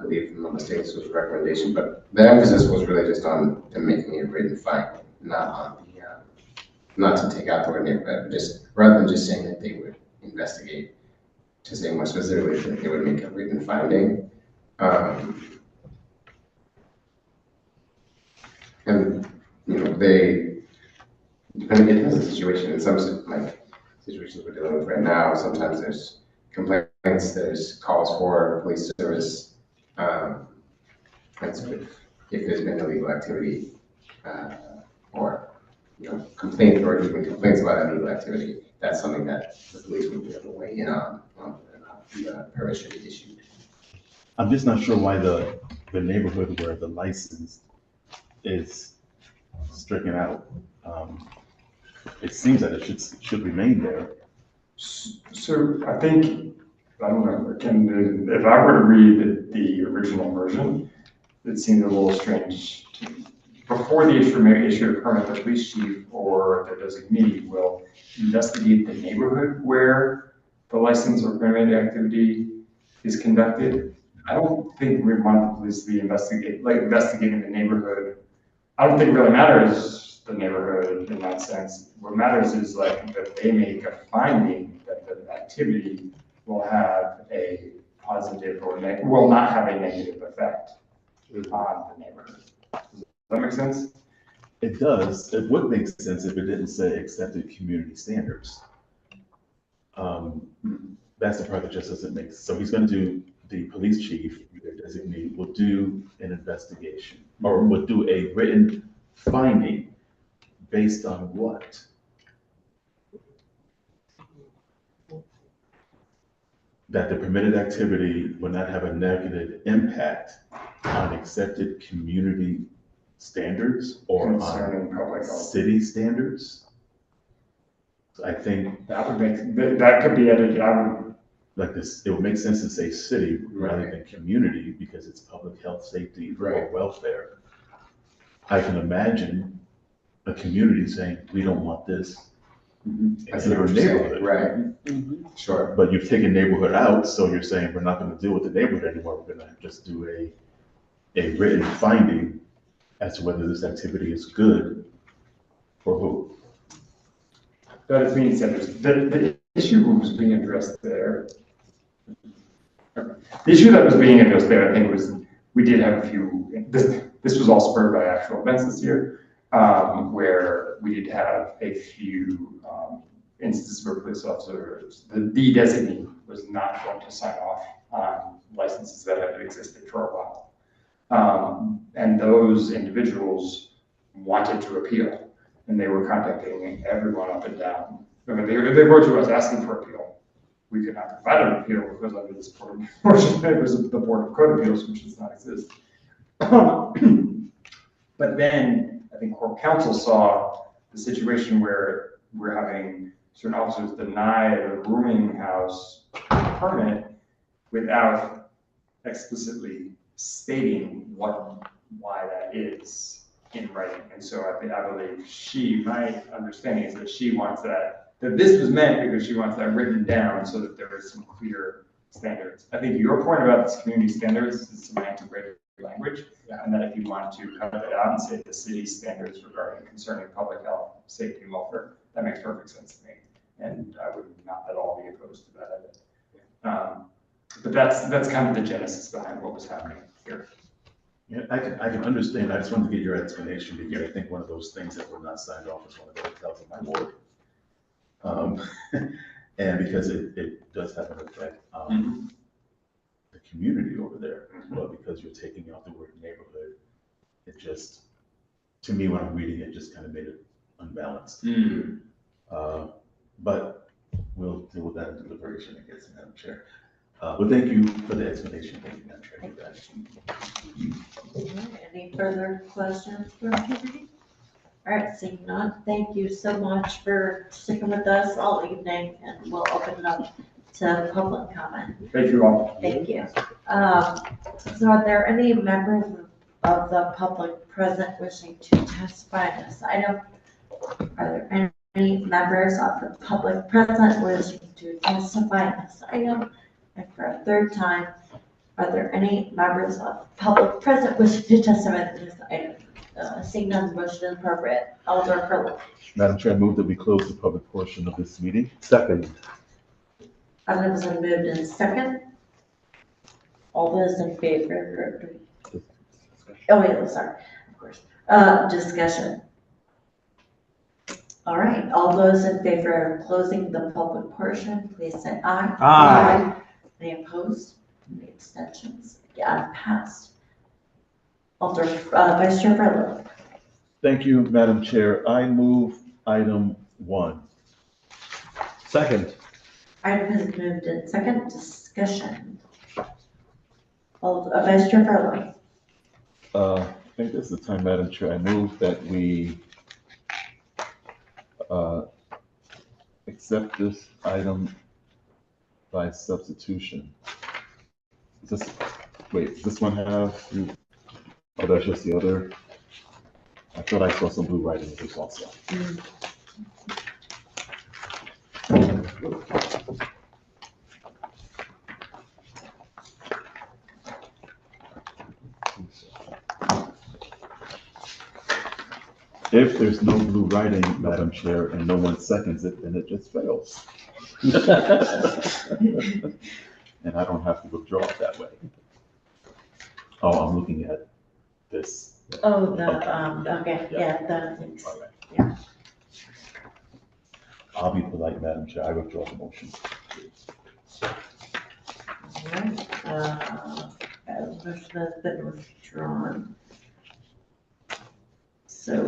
believe, if I'm not mistaken, this was a recommendation, but the emphasis was really just on them making a written finding, not on the, not to take out the word neighborhood, but just rather than just saying that they would investigate, to say more specifically that they would make a written finding. And, you know, they, depending on the situation, in some situations we're dealing with right now, sometimes there's complaints, there's calls for police service. And so if there's been illegal activity, or, you know, complaint or even complaints about illegal activity, that's something that the police would be able to weigh in on whether or not the permit should be issued. I'm just not sure why the neighborhood where the license is stricken out. It seems that it should remain there. So I think, I don't know, if I were to read the original version, it seemed a little strange to me. Before the issuer may issue a permit, the police chief or the designee will investigate the neighborhood where the license or permitted activity is conducted. I don't think we want the police to be investigating the neighborhood. I don't think it really matters the neighborhood in that sense. What matters is like that they make a finding that the activity will have a positive or will not have a negative effect on the neighborhood. Does that make sense? It does. It would make sense if it didn't say accepted community standards. That's the part that just doesn't make sense. So he's gonna do, the police chief, their designee, will do an investigation, or will do a written finding based on what? That the permitted activity will not have a negative impact on accepted community standards or Concerning public on health. city standards. I think That would make, that could be edited, I would. like this, it would make sense to say city rather than community because it's public health, safety, or welfare. I can imagine a community saying, we don't want this in our neighborhood. Right. Sure. But you've taken neighborhood out, so you're saying we're not gonna deal with the neighborhood anymore, we're gonna just do a written finding as to whether this activity is good for who. That is being said, the issue was being addressed there. The issue that was being addressed there, I think, was we did have a few, this was all spurred by actual events this year, where we did have a few instances where police officers, the designee was not going to sign off on licenses that had existed for a while. And those individuals wanted to appeal. And they were contacting everyone up and down. I mean, they wrote to us asking for appeal. We could not provide an appeal because under this portion papers of the Board of Code Appeals, which does not exist. But then I think Corp Counsel saw the situation where we're having certain officers deny a grooming house permit without explicitly stating why that is in writing. And so I believe my understanding is that she wants that this was meant because she wants that written down so that there is some clear standards. I think your point about this community standards is semantic language, and that if you want to cut it out and say the city standards regarding concerning public health, safety, and welfare, that makes perfect sense to me. And I would not at all be opposed to that. But that's kind of the genesis behind what was happening here. Yeah, I can understand. I just wanted to get your explanation because I think one of those things that were not signed off is one of the hotels in my ward. And because it does have an effect on the community over there as well, because you're taking out the word neighborhood. It just, to me, when I'm reading it, just kind of made it unbalanced. But we'll deal with that in deliberation, I guess, Madam Chair. But thank you for the explanation. Thank you, Madam Chair. Any further questions for me? All right, seeing none, thank you so much for sticking with us all evening, and we'll open it up to public comment. Thank you all. Thank you. So are there any members of the public present wishing to testify on this item? Are there any members of the public present wishing to testify on this item? And for a third time, are there any members of the public present wishing to testify on this item? Seeing none, motion is appropriate. Alder Furlong. Madam Chair, I move that we close the public portion of this meeting. Second. Item has been moved in second. All those in favor? Oh, wait, sorry, of course. Discussion. All right, all those in favor of closing the public portion, please say aye. Aye. Any opposed? Any abstentions? Yeah, passed. Alder, Vice Chair Furlong. Thank you, Madam Chair. I move item 1. Second. Item has been moved in second. Discussion. Vice Chair Furlong. I think this is the time, Madam Chair. I move that we accept this item by substitution. Does this one have? Oh, that's just the other. I thought I saw some blue writing in this also. If there's no blue writing, Madam Chair, and no one seconds it, then it just fails. And I don't have to withdraw it that way. Oh, I'm looking at this. Oh, okay, yeah, the things. All right. Yeah. I'll be polite, Madam Chair, I withdraw the motion. All right, motion has been withdrawn. So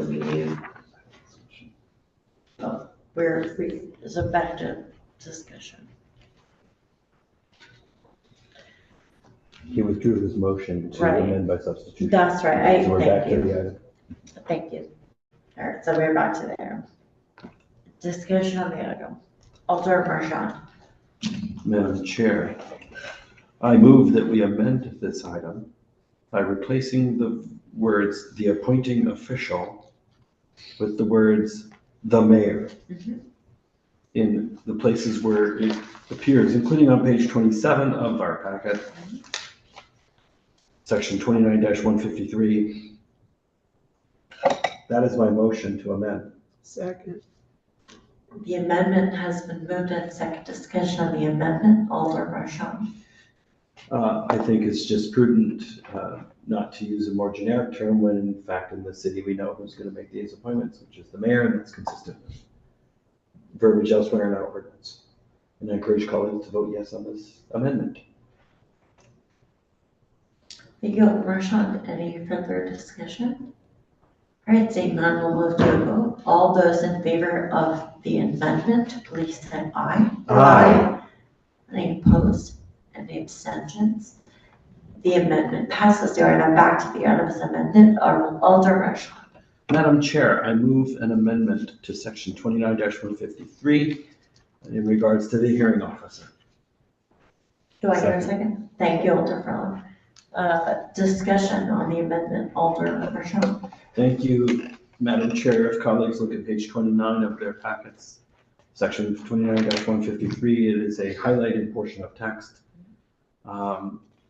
we're free, so back to discussion. He withdrew his motion to Right. amend by substitution. That's right, So we're back thank to the you, item. thank you. All right, so we're back to there. Discussion on the item. Alder Marchand. Madam Chair, I move that we amend this item by replacing the words "the appointing official" with the words "the mayor" in the places where it appears, including on page 27 of our packet, section 29-153. That is my motion to amend. Second. The amendment has been moved and second. Discussion on the amendment. Alder Marchand. I think it's just prudent not to use a more generic term when in fact in the city we know who's going to make these appointments, which is the mayor, and that's consistent with verbiage elsewhere in our ordinance. And I encourage colleagues to vote yes on this amendment. Thank you, Alder Marchand. Any further discussion? All right, seeing none, we'll move to a vote. All those in favor of the amendment, please say aye. Aye. Any opposed? Any abstentions? The amendment passes. There are now back to the items amended. Alder Marchand. Madam Chair, I move an amendment to section 29-153 in regards to the hearing officer. Do I hear a second? Thank you, Alder Frello. Discussion on the amendment. Alder Marchand. Thank you, Madam Chair. If colleagues look at page 29 of their packets, section 29-153, it is a highlighted portion of text.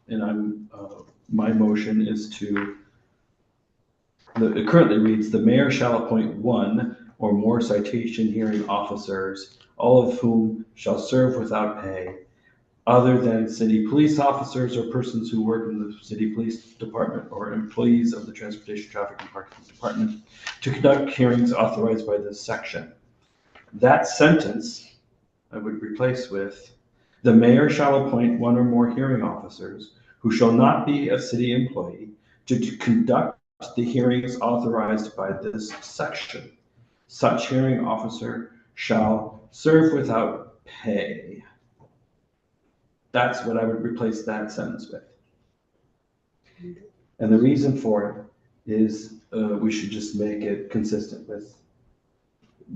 And my motion is it currently reads, "The mayor shall appoint one or more citation hearing officers, all of whom shall serve without pay, other than city police officers or persons who work in the city police department or employees of the Transportation, Traffic, and Parking Department, to conduct hearings authorized by this section." That sentence I would replace with, "The mayor shall appoint one or more hearing officers who shall not be a city employee to conduct the hearings authorized by this section. Such hearing officer shall serve without pay." That's what I would replace that sentence with. And the reason for it is we should just make it consistent with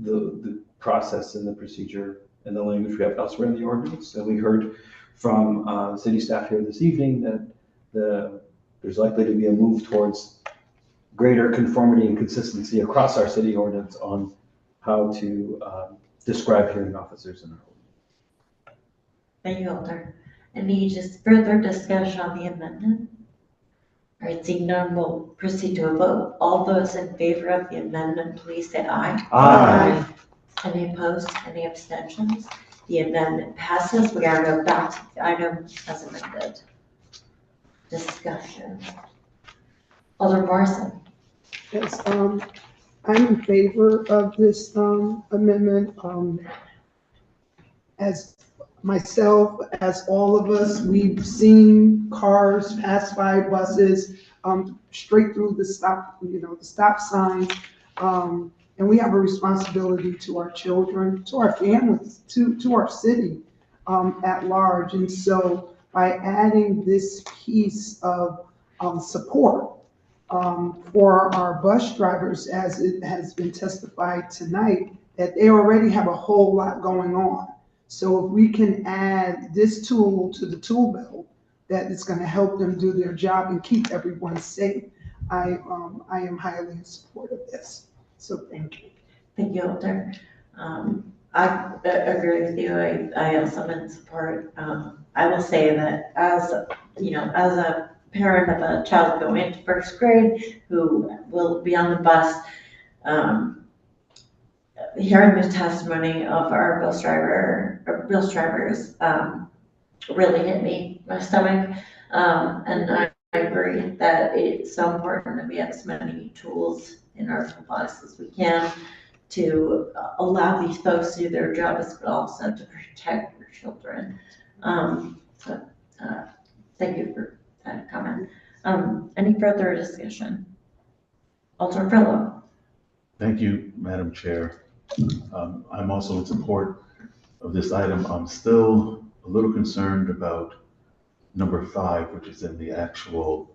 the process and the procedure and the language we have elsewhere in the ordinance. And we heard from city staff here this evening that there's likely to be a move towards greater conformity and consistency across our city ordinance on how to describe hearing officers in our ordinance. Thank you, Alder. Any just further discussion on the amendment? All right, seeing none, we'll proceed to a vote. All those in favor of the amendment, please say aye. Aye. Any opposed? Any abstentions? The amendment passes. We are now back to the item as amended. Discussion. Alder Morrison. Yes, I'm in favor of this amendment. As myself, as all of us, we've seen cars pass by, buses, straight through the stop signs. And we have a responsibility to our children, to our families, to our city at large. And so by adding this piece of support for our bus drivers, as it has been testified tonight, that they already have a whole lot going on. So if we can add this tool to the tool belt, that is going to help them do their job and keep everyone safe, I am highly in support of this. So thank you. Thank you, Alder. I agree with you. I also am in support. I will say that as a parent of a child going into first grade who will be on the bus, hearing the testimony of our bus drivers really hit my stomach. And I agree that it's so important that we have as many tools in our toolbox as we can allow these folks to do their jobs, but also to protect your children. Thank you for that comment. Any further discussion? Alderman Frillo. Thank you, Madam Chair. I'm also in support of this item. I'm still a little concerned about number 5, which is in the actual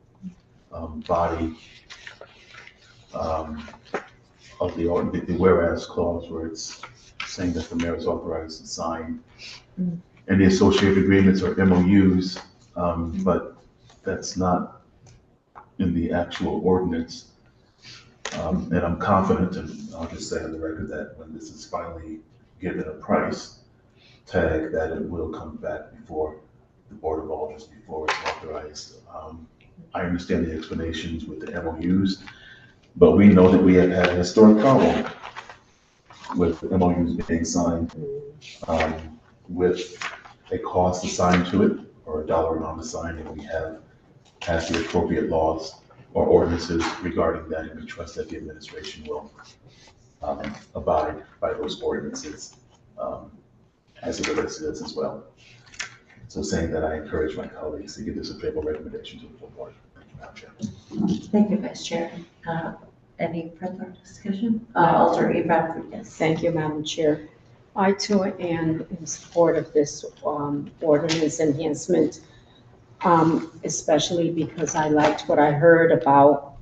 body of the whereas clause, where it's saying that the mayor is authorized to sign any associated agreements or MOUs, but that's not in the actual ordinance. And I'm confident, and I'll just say on the record, that when this is finally given a price tag, that it will come back before the Board of Alders before it's authorized. I understand the explanations with the MOUs, but we know that we have had a historic problem with MOUs being signed with a cost assigned to it or a dollar amount assigned, and we have passed the appropriate laws or ordinances regarding that, and we trust that the administration will abide by those ordinances as it relates to this as well. So saying that, I encourage my colleagues to give this a favorable recommendation to the full board. Thank you, Madam Chair. Thank you, Vice Chair. Any further discussion? Alderman Bradford, yes. Thank you, Madam Chair. I too am in support of this ordinance enhancement, especially because I liked what I heard about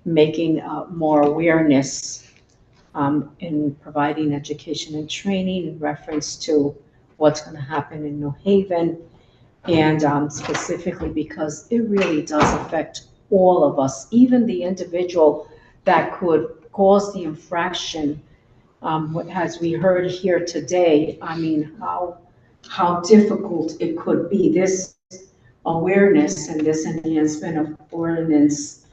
making more awareness in providing education and training in reference to what's going to happen in New Haven, and specifically because it really does affect all of us, even the individual that could cause the infraction. As we heard here today, I mean, how difficult it could be. This awareness and this enhancement of ordinance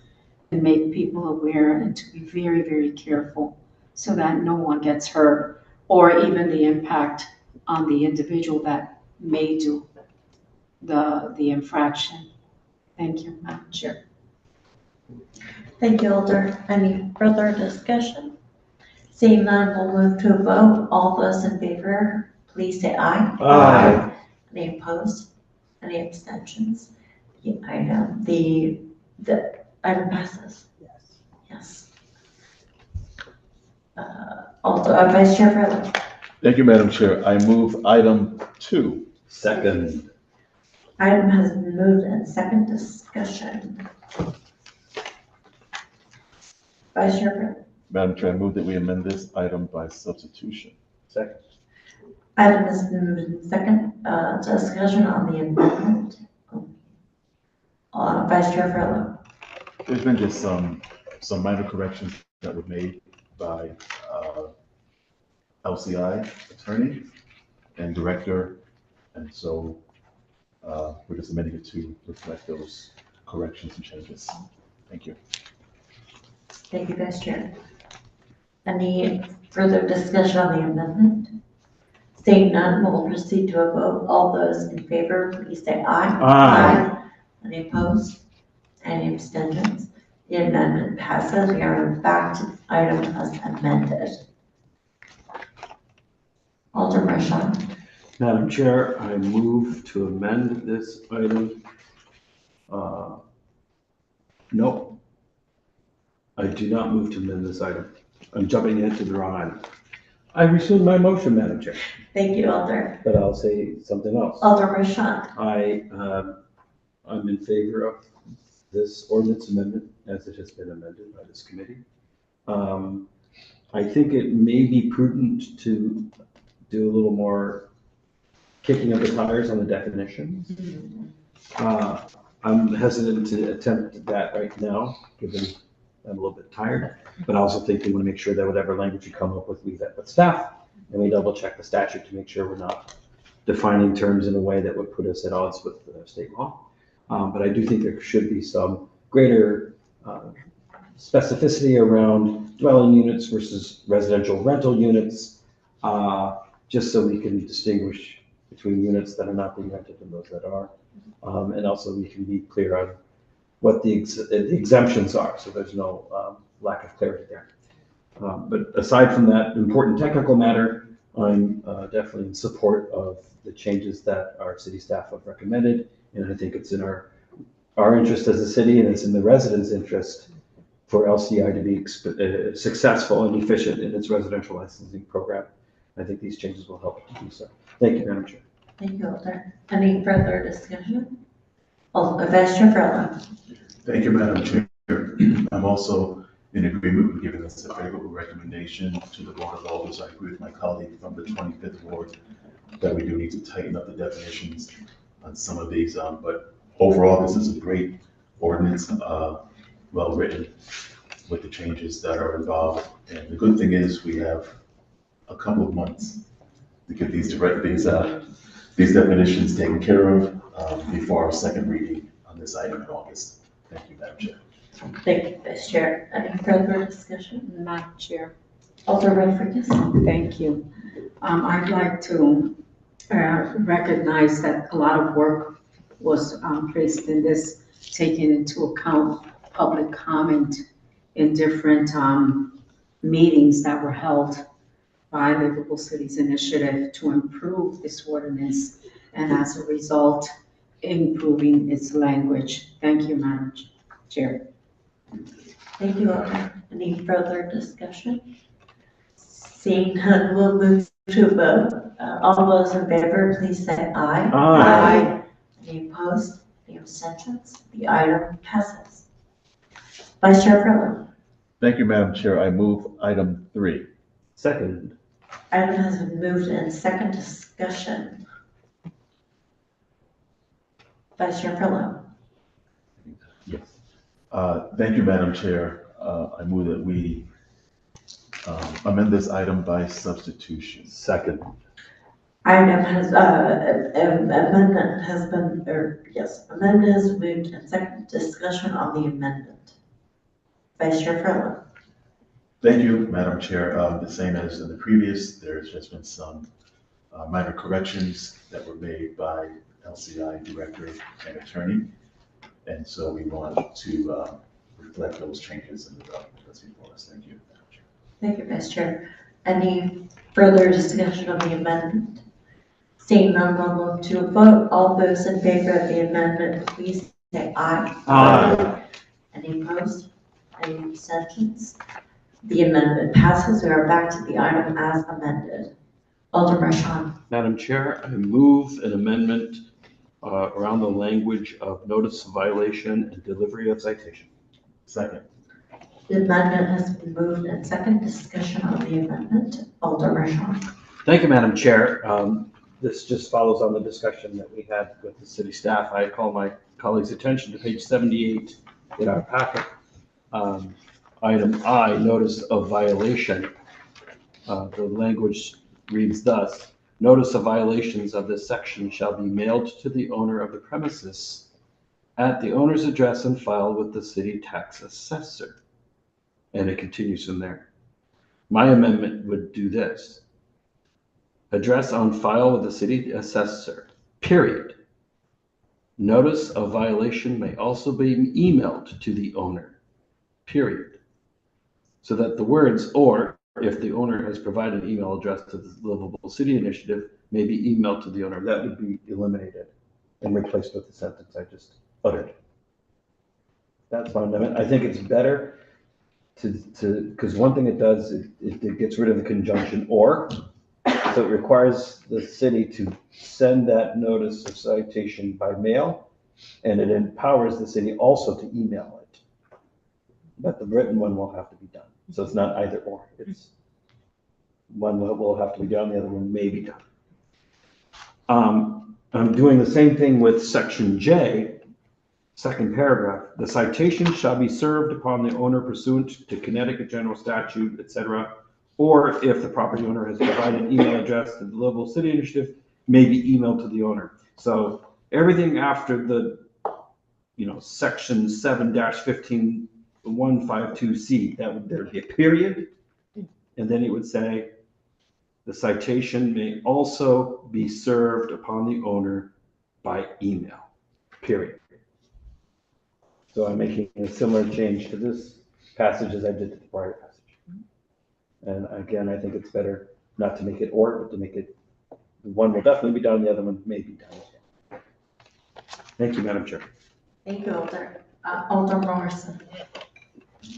and make people aware and to be very, very careful so that no one gets hurt, or even the impact on the individual that may do the infraction. Thank you, Madam Chair. Thank you, Alder. Any further discussion? Seeing none, we'll move to a vote. All those in favor, please say aye. Aye. Any opposed? Any abstentions? The item passes. Yes. Vice Chair Frillo. Thank you, Madam Chair. I move item 2. Second. Item has been moved and second discussion. Vice Chair Frillo. Madam Chair, I move that we amend this item by substitution. Second. Item has been moved and second discussion on the amendment. Vice Chair Frillo. There's been just some minor corrections that were made by LCI attorney and director, and so we're just amending it to reflect those corrections and changes. Thank you. Thank you, Vice Chair. Any further discussion on the amendment? Seeing none, we'll proceed to a vote. All those in favor, please say aye. Aye. Any opposed? Any abstentions? The amendment passes. We are back to the item as amended. Alderman Marchand. Madam Chair, I move to amend this item. No, I do not move to amend this item. I'm jumping into the wrong item. I rescind my motion, Madam Chair, Thank you, Alder. but I'll say something else. Alderman Marchand. I'm in favor of this ordinance amendment as it has been amended by this committee. I think it may be prudent to do a little more kicking of the tires on the definitions. I'm hesitant to attempt that right now, given I'm a little bit tired, but I also think we want to make sure that whatever language you come up with, leave that with staff, and we double check the statute to make sure we're not defining terms in a way that would put us at odds with state law. But I do think there should be some greater specificity around dwelling units versus residential rental units, just so we can distinguish between units that are not being rented and those that are. And also we can be clear on what the exemptions are, so there's no lack of clarity there. But aside from that important technical matter, I'm definitely in support of the changes that our city staff have recommended. And I think it's in our interest as a city, and it's in the residents' interest for LCI to be successful and efficient in its residential licensing program. I think these changes will help to do so. Thank you, Madam Chair. Thank you, Alder. Any further discussion? Vice Chair Furlong. Thank you, Madam Chair. I'm also in agreement with giving us a favorable recommendation to the Board of Alders. I agree with my colleague from the 25th Ward that we do need to tighten up the definitions on some of these, but overall, this is a great ordinance, well written with the changes that are involved. And the good thing is we have a couple of months to get these definitions taken care of before our second reading on this item in August. Thank you, Madam Chair. Thank you, Vice Chair. Any further discussion? Madam Chair. Alder Rodriguez. Thank you. I'd like to recognize that a lot of work was placed in this, taking into account public comment in different meetings that were held by Livable Cities Initiative to improve this ordinance, and as a result, improving its language. Thank you, Madam Chair. Thank you, Alder. Any further discussion? Seeing none, we'll move to a vote. All those in favor, please say aye. Aye. Any opposed? Any abstentions? The item passes. Vice Chair Furlong. Thank you, Madam Chair. I move item 3. Second. Item has been moved in second discussion. Vice Chair Furlong. Yes. Thank you, Madam Chair. I move that we amend this item by substitution. Second. Amendment has been, amendment is moved in second discussion on the amendment. Vice Chair Furlong. Thank you, Madam Chair. The same as in the previous, there's just been some minor corrections that were made by LCI Director and Attorney. And so we want to reflect those changes in the document that's before us. Thank you, Madam Chair. Thank you, Vice Chair. Any further discussion on the amendment? Seeing none, we'll move to a vote. All those in favor of the amendment, please say aye. Aye. Any opposed? Any abstentions? The amendment passes. We are back to the item as amended. Alder Marchand. Madam Chair, I move an amendment around the language of notice of violation and delivery of citation. Second. The amendment has been moved in second discussion on the amendment. Alder Marchand. Thank you, Madam Chair. This just follows on the discussion that we had with the city staff. I call my colleagues' attention to page 78 in our packet. Item I, notice of violation. The language reads thus: notice of violations of this section shall be mailed to the owner of the premises at the owner's address and filed with the city tax assessor. And it continues from there. My amendment would do this: address on file with the city assessor, period. Notice of violation may also be emailed to the owner, period. So that the words, or if the owner has provided an email address to the Livable City Initiative, may be emailed to the owner. That would be eliminated and replaced with the sentence I just uttered. That's my amendment. I think it's better because one thing it does, it gets rid of the conjunction or, so it requires the city to send that notice of citation by mail, and it empowers the city also to email it. But the written one will have to be done. So it's not either or. It's one will have to be done, the other one may be done. I'm doing the same thing with section J, second paragraph. The citation shall be served upon the owner pursuant to Connecticut General Statute, etc., or if the property owner has provided an email address to the Livable City Initiative, may be emailed to the owner. So everything after the, section 7-15-152C, there'd be a period, and then it would say, the citation may also be served upon the owner by email, period. So I'm making a similar change to this passage as I did to the prior passage. And again, I think it's better not to make it or, but to make it, one will definitely be done, the other one may be done as well. Thank you, Madam Chair. Thank you, Alder Morrison.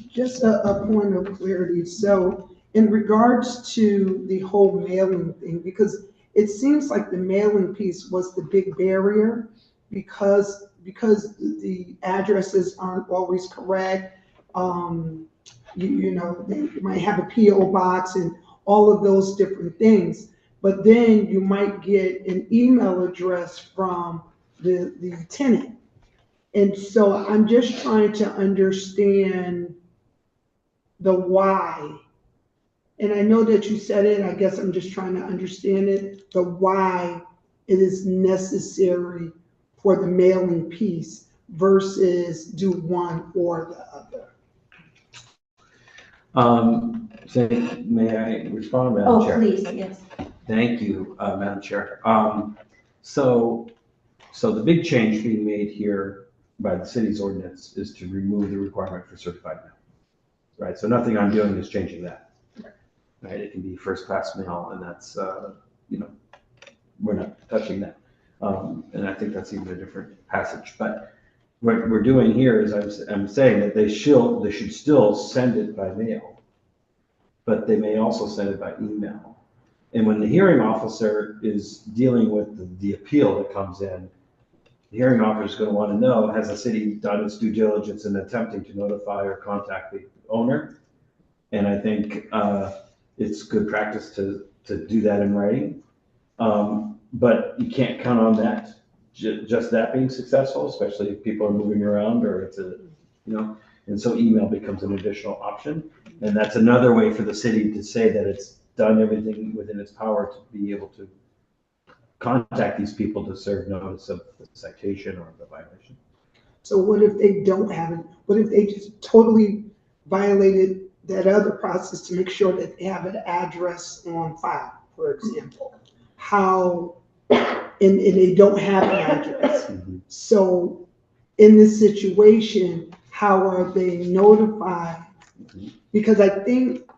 Just a point of clarity. So in regards to the whole mailing thing, because it seems like the mailing piece was the big barrier because the addresses aren't always correct. You know, they might have a PO box and all of those different things. But then you might get an email address from the tenant. And so I'm just trying to understand the why. And I know that you said it, I guess I'm just trying to understand it, the why it is necessary for the mailing piece versus do one or the other. May I respond, Madam Chair? Oh, please, yes. Thank you, Madam Chair. So the big change being made here by the city's ordinance is to remove the requirement for certified mail. Right, so nothing I'm doing is changing that. Right, it can be first class mail, and that's, you know, we're not touching that. And I think that's even a different passage. But what we're doing here is I'm saying that they should still send it by mail, but they may also send it by email. And when the hearing officer is dealing with the appeal that comes in, the hearing officer is going to want to know, has the city done its due diligence in attempting to notify or contact the owner? And I think it's good practice to do that in writing. But you can't count on that, just that being successful, especially if people are moving around or it's a, you know, and so email becomes an additional option. And that's another way for the city to say that it's done everything within its power to be able to contact these people to serve notice of the citation or the violation. So what if they don't have it? What if they just totally violated that other process to make sure that they have an address on file, for example? How, and they don't have an address. So in this situation, how are they notified? Because I think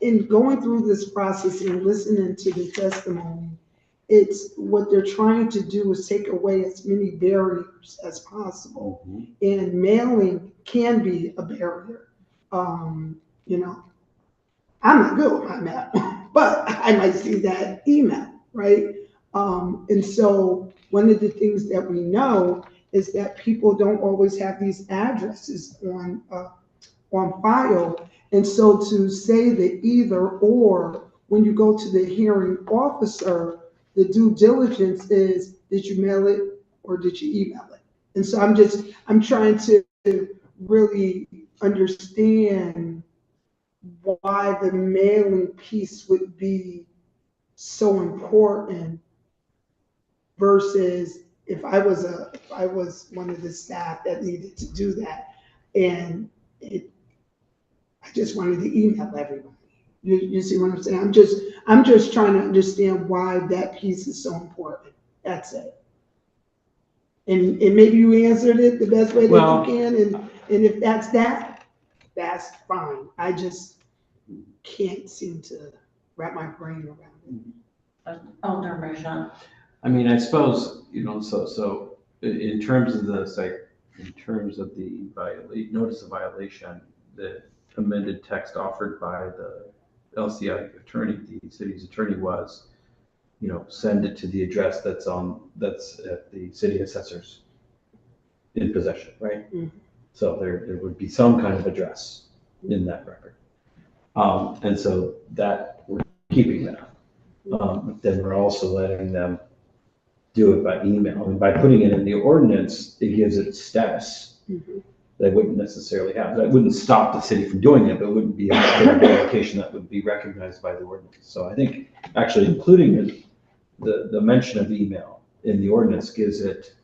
in going through this process and listening to the testimony, it's what they're trying to do is take away as many barriers as possible. And mailing can be a barrier. You know, I'm not good with my mail, but I might see that email, right? And so one of the things that we know is that people don't always have these addresses on file. And so to say the either or, when you go to the hearing officer, the due diligence is, did you mail it or did you email it? And so I'm trying to really understand why the mailing piece would be so important versus if I was one of the staff that needed to do that and I just wanted to email everybody. You see what I'm saying? I'm just trying to understand why that piece is so important. That's it. And maybe you answered it the best way that you can, and if that's fine. I just can't seem to wrap my brain around it. Alder Mershon. I mean, I suppose, you know, so in terms of the notice of violation, the amended text offered by the LCI attorney, the city's attorney, was, you know, send it to the address that's at the city assessor's in possession, right? So there would be some kind of address in that record. And so that we're keeping that. Then we're also letting them do it by email. And by putting it in the ordinance, it gives it status they wouldn't necessarily have. That wouldn't stop the city from doing it, but it wouldn't be a location that would be recognized by the ordinance. So I think actually including the mention of email in the ordinance gives it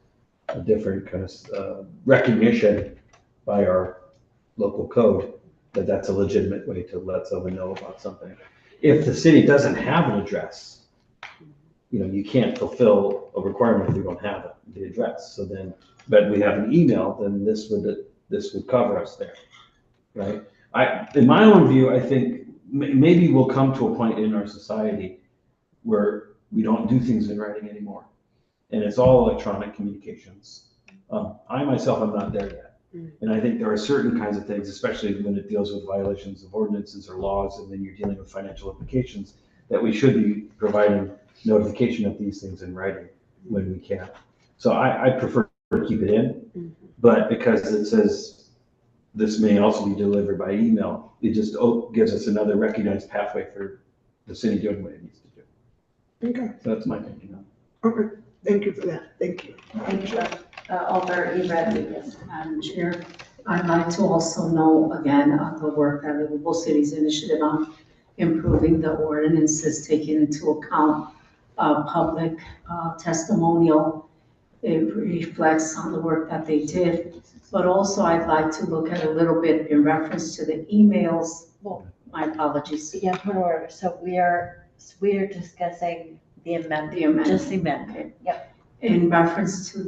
a different kind of recognition by our local code that that's a legitimate way to let someone know about something. If the city doesn't have an address, you know, you can't fulfill a requirement if you don't have the address. So then, but we have an email, then this would cover us there, right? In my own view, I think maybe we'll come to a point in our society where we don't do things in writing anymore. And it's all electronic communications. I myself am not there yet. And I think there are certain kinds of things, especially when it deals with violations of ordinances or laws, and then you're dealing with financial implications, that we should be providing notification of these things in writing when we can. So I prefer to keep it in, but because it says this may also be delivered by email, it just gives us another recognized pathway for the city doing what it needs to do. Okay, So that's my thinking on it. okay, thank you for that, thank you. Thank you. Alder Eva Rodriguez. Madam Chair, I'd like to also know again the work that Livable Cities Initiative on improving the ordinances, taking into account public testimonial. It reflects on the work that they did, but also I'd like to look at a little bit in reference to the emails. Well, my apologies. Yeah, point of order. So we are discussing the amendment. The amendment. Just the amendment. Yep. In reference to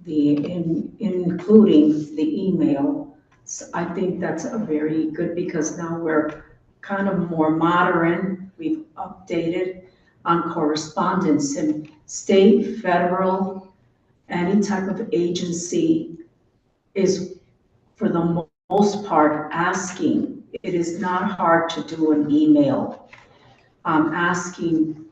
including the email, I think that's a very good, because now we're kind of more modern. We've updated on correspondence, and state, federal, any type of agency is, for the most part, asking. It is not hard to do an email, asking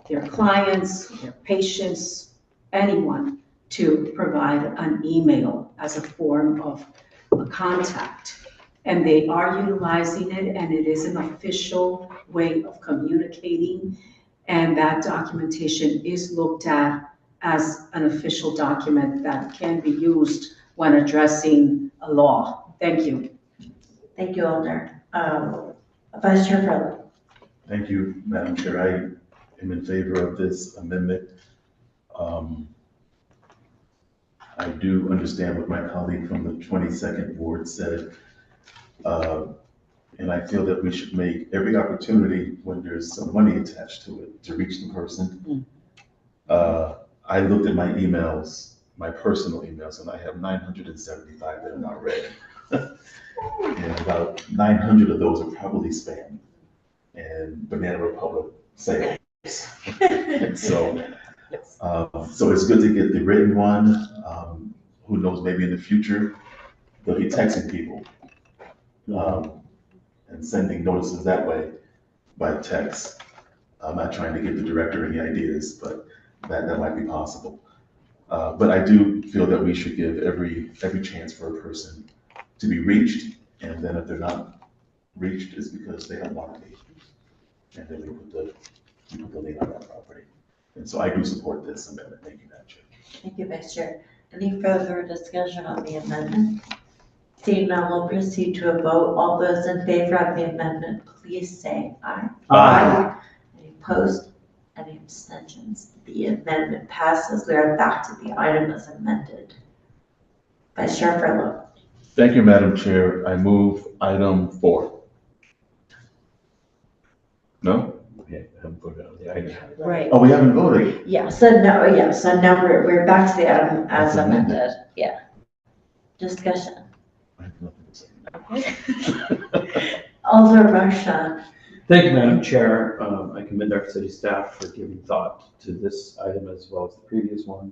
their clients, their patients, anyone to provide an email as a form of contact. And they are utilizing it, and it is an official way of communicating. And that documentation is looked at as an official document that can be used when addressing a law. Thank you. Thank you, Alder. Vice Chair Furlow. Thank you, Madam Chair. I am in favor of this amendment. I do understand what my colleague from the 22nd Ward said. And I feel that we should make every opportunity when there's some money attached to it to reach the person. I looked at my emails, my personal emails, and I have 975 that are not read. And about 900 of those are probably spam and Banana Republic sales. And so it's good to get the written one. Who knows, maybe in the future, they'll be texting people and sending notices that way by text. I'm not trying to give the director any ideas, but that might be possible. But I do feel that we should give every chance for a person to be reached, and then if they're not reached, it's because they don't want to be. And then we put the lien on that property. And so I do support this amendment. Thank you, Madam Chair. Thank you, Vice Chair. Any further discussion on the amendment? Seeing none, we'll proceed to a vote. All those in favor of the amendment, please say aye. Aye. Any opposed? Any abstentions? The amendment passes. We are back to the item as amended. Vice Chair Furlow. Thank you, Madam Chair. I move item 4. No? Okay, I haven't put it on the item. Right. Oh, we haven't voted. Yeah, so now we're back to the item as amended. Yeah. Discussion. I have nothing to say. Alder Marshall. Thank you, Madam Chair. I commend our city staff for giving thought to this item as well as the previous one.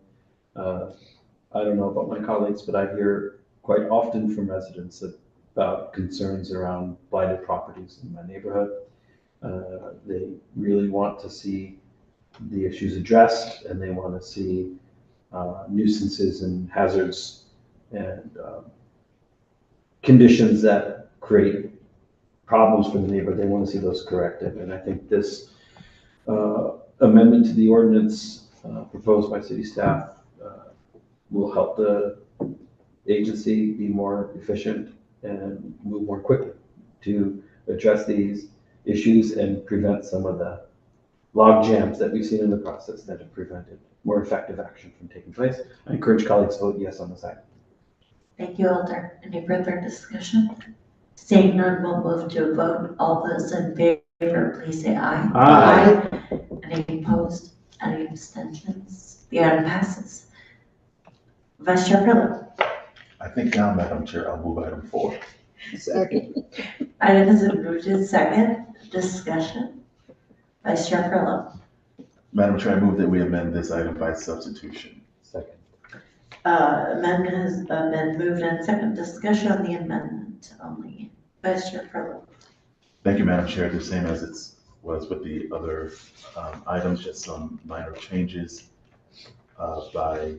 I don't know about my colleagues, but I hear quite often from residents about concerns around blighted properties in my neighborhood. They really want to see the issues addressed, and they want to see nuisances and hazards and conditions that create problems for the neighborhood. They want to see those corrected. And I think this amendment to the ordinance proposed by city staff will help the agency be more efficient and move more quickly to address these issues and prevent some of the log jams that we've seen in the process that have prevented more effective action from taking place. I encourage colleagues to vote yes on this item. Thank you, Alder. Any further discussion? Seeing none, we'll move to a vote. All those in favor, please say aye. Aye. Any opposed? Any abstentions? The item passes. Vice Chair Furlow. I think now, Madam Chair, I'll move item 4. Second. Item has been moved in second. Discussion. Vice Chair Furlow. Madam Chair, I move that we amend this item by substitution. Second. Amendment has been moved in second. Discussion on the amendment only. Vice Chair Furlow. Thank you, Madam Chair. The same as it was with the other items, just some minor changes by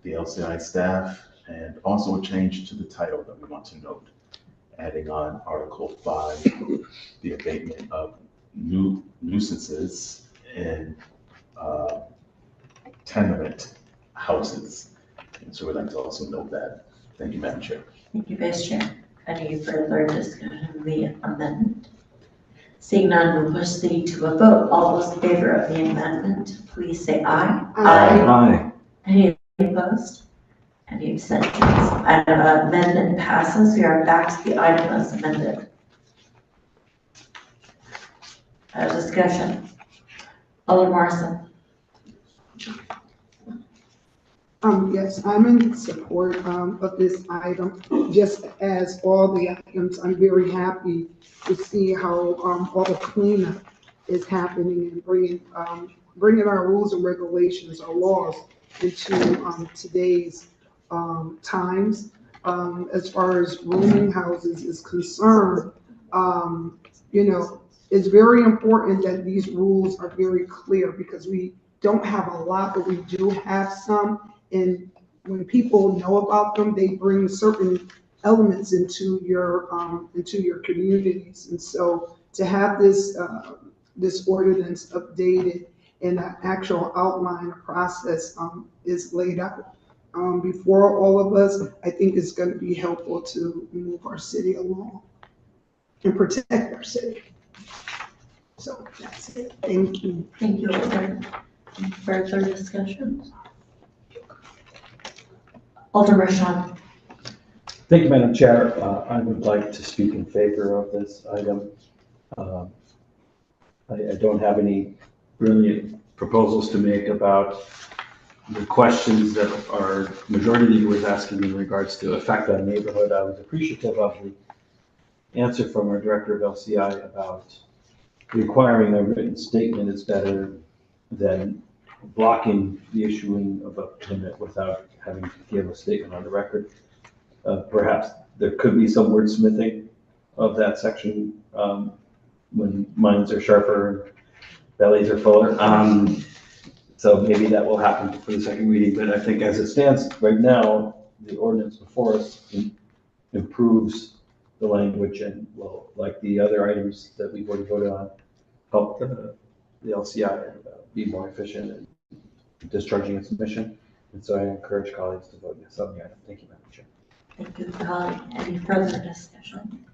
the LCI staff, and also a change to the title that we want to note, adding on Article 5, the abatement of nuisances in tenement houses. And so we'd like to also note that. Thank you, Madam Chair. Thank you, Vice Chair. Any further discussion of the amendment? Seeing none, we'll proceed to a vote. All those in favor of the amendment, please say aye. Aye. Any opposed? Any abstentions? Amendment passes. We are back to the item as amended. Discussion. Alderman Morrison. Yes, I'm in support of this item, just as all the items. I'm very happy to see how all the cleanup is happening and bringing our rules and regulations, our laws into today's times. As far as rooming houses is concerned, it's very important that these rules are very clear, because we don't have a lot, but we do have some. And when people know about them, they bring certain elements into your communities. And so to have this ordinance updated and an actual outline process is laid out before all of us, I think it's going to be helpful to move our city along and protect our city. So that's it. Thank you. Thank you, Alderman. Further discussion? Alderman Rashawn. Thank you, Madam Chair. I would like to speak in favor of this item. I don't have any brilliant proposals to make about the questions that our majority leader was asking in regards to effect on neighborhood. I was appreciative of the answer from our director of LCI about requiring a written statement is better than blocking the issuing of a permit without having to give a statement on the record. Perhaps there could be some wordsmithing of that section when minds are sharper and bellies are fuller. So maybe that will happen for the second reading, but I think as it stands right now, the ordinance before us improves the language and will, like the other items that we've already voted on, help the LCI be more efficient in discharging its mission. And so I encourage colleagues to vote yes on the item. Thank you, Madam Chair. Thank you, colleague. Any further discussion?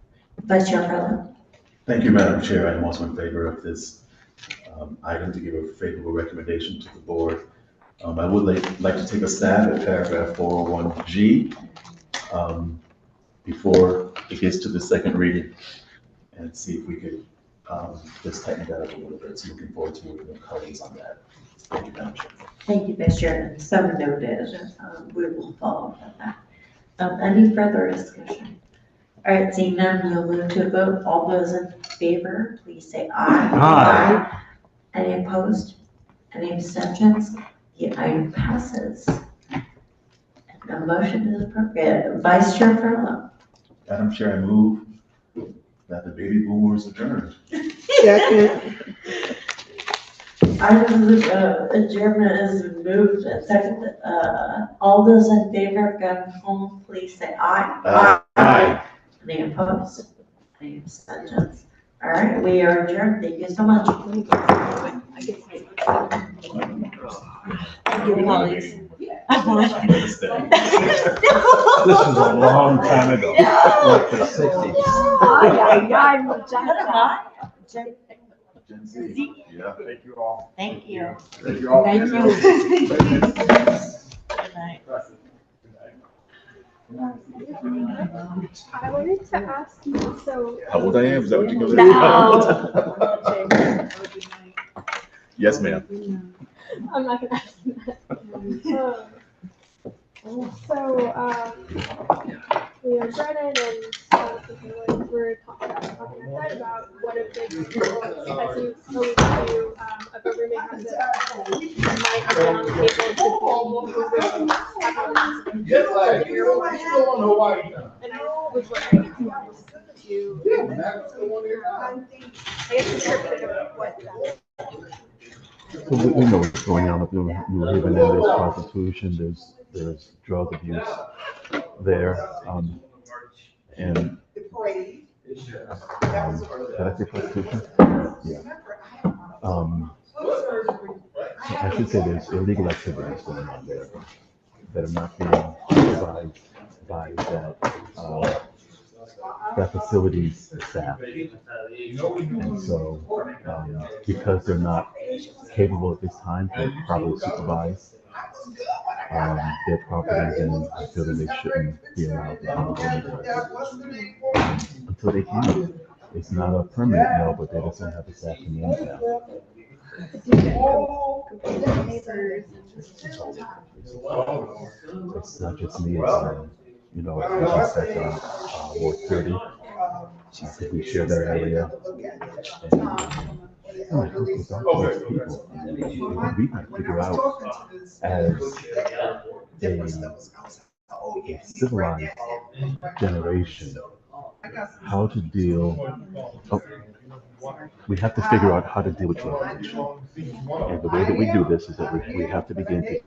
Vice Chair Furlow. Thank you, Madam Chair. I'm also in favor of this item to give a favorable recommendation to the board. I would like to take a stab at paragraph 401G before it gets to the second reading and see if we could just tighten that up a little bit. So looking forward to working with colleagues on that. Thank you, Madam Chair. Thank you, Vice Chair. So noted. We will follow up on that. Any further discussion? All right, seeing none, we'll move to a vote. All those in favor, please say aye. Aye. Any opposed? Any abstentions? The item passes. The motion is appropriate. Vice Chair Furlow. Madam Chair, I move that the baby boomers adjourn. Second. Item adjournment is moved and seconded. All those in favor of going home, please say aye. Aye. Any opposed? Any abstentions? All right, we are adjourned. Thank you so much. Thank you, colleagues. This was a long time ago, like the 60s. Gen Z. Yeah. Thank you all. Thank you. Thank you all. Thank you. Good night. I wanted to ask you, so. How old I am? Is that what you're No. Yes, ma'am. I'm not gonna ask you that. So, we have Brennan and like we're talking about what if like, as you alluded to, if a roommate has it, might have been on the table to and I was wondering if you wanted to, I guess, interpret what So we know what's going on with New Haven, and there's prostitution, there's drug abuse there, and did I say prostitution? Yeah. So I should say there's illegal activities going on there that are not being supervised by that facility's staff. And so, because they're not capable at this time to properly supervise their properties, and I feel that they shouldn't be allowed to have immigrants until they can. It's not a permanent no, but they just don't have the staff to manage that. It's not just me, it's, you know, it's like Ward 30. I think we share that area. And with all these people, we can figure out as a civilized generation how to deal. We have to figure out how to deal with drug addiction. And the way that we do this is that we have to begin to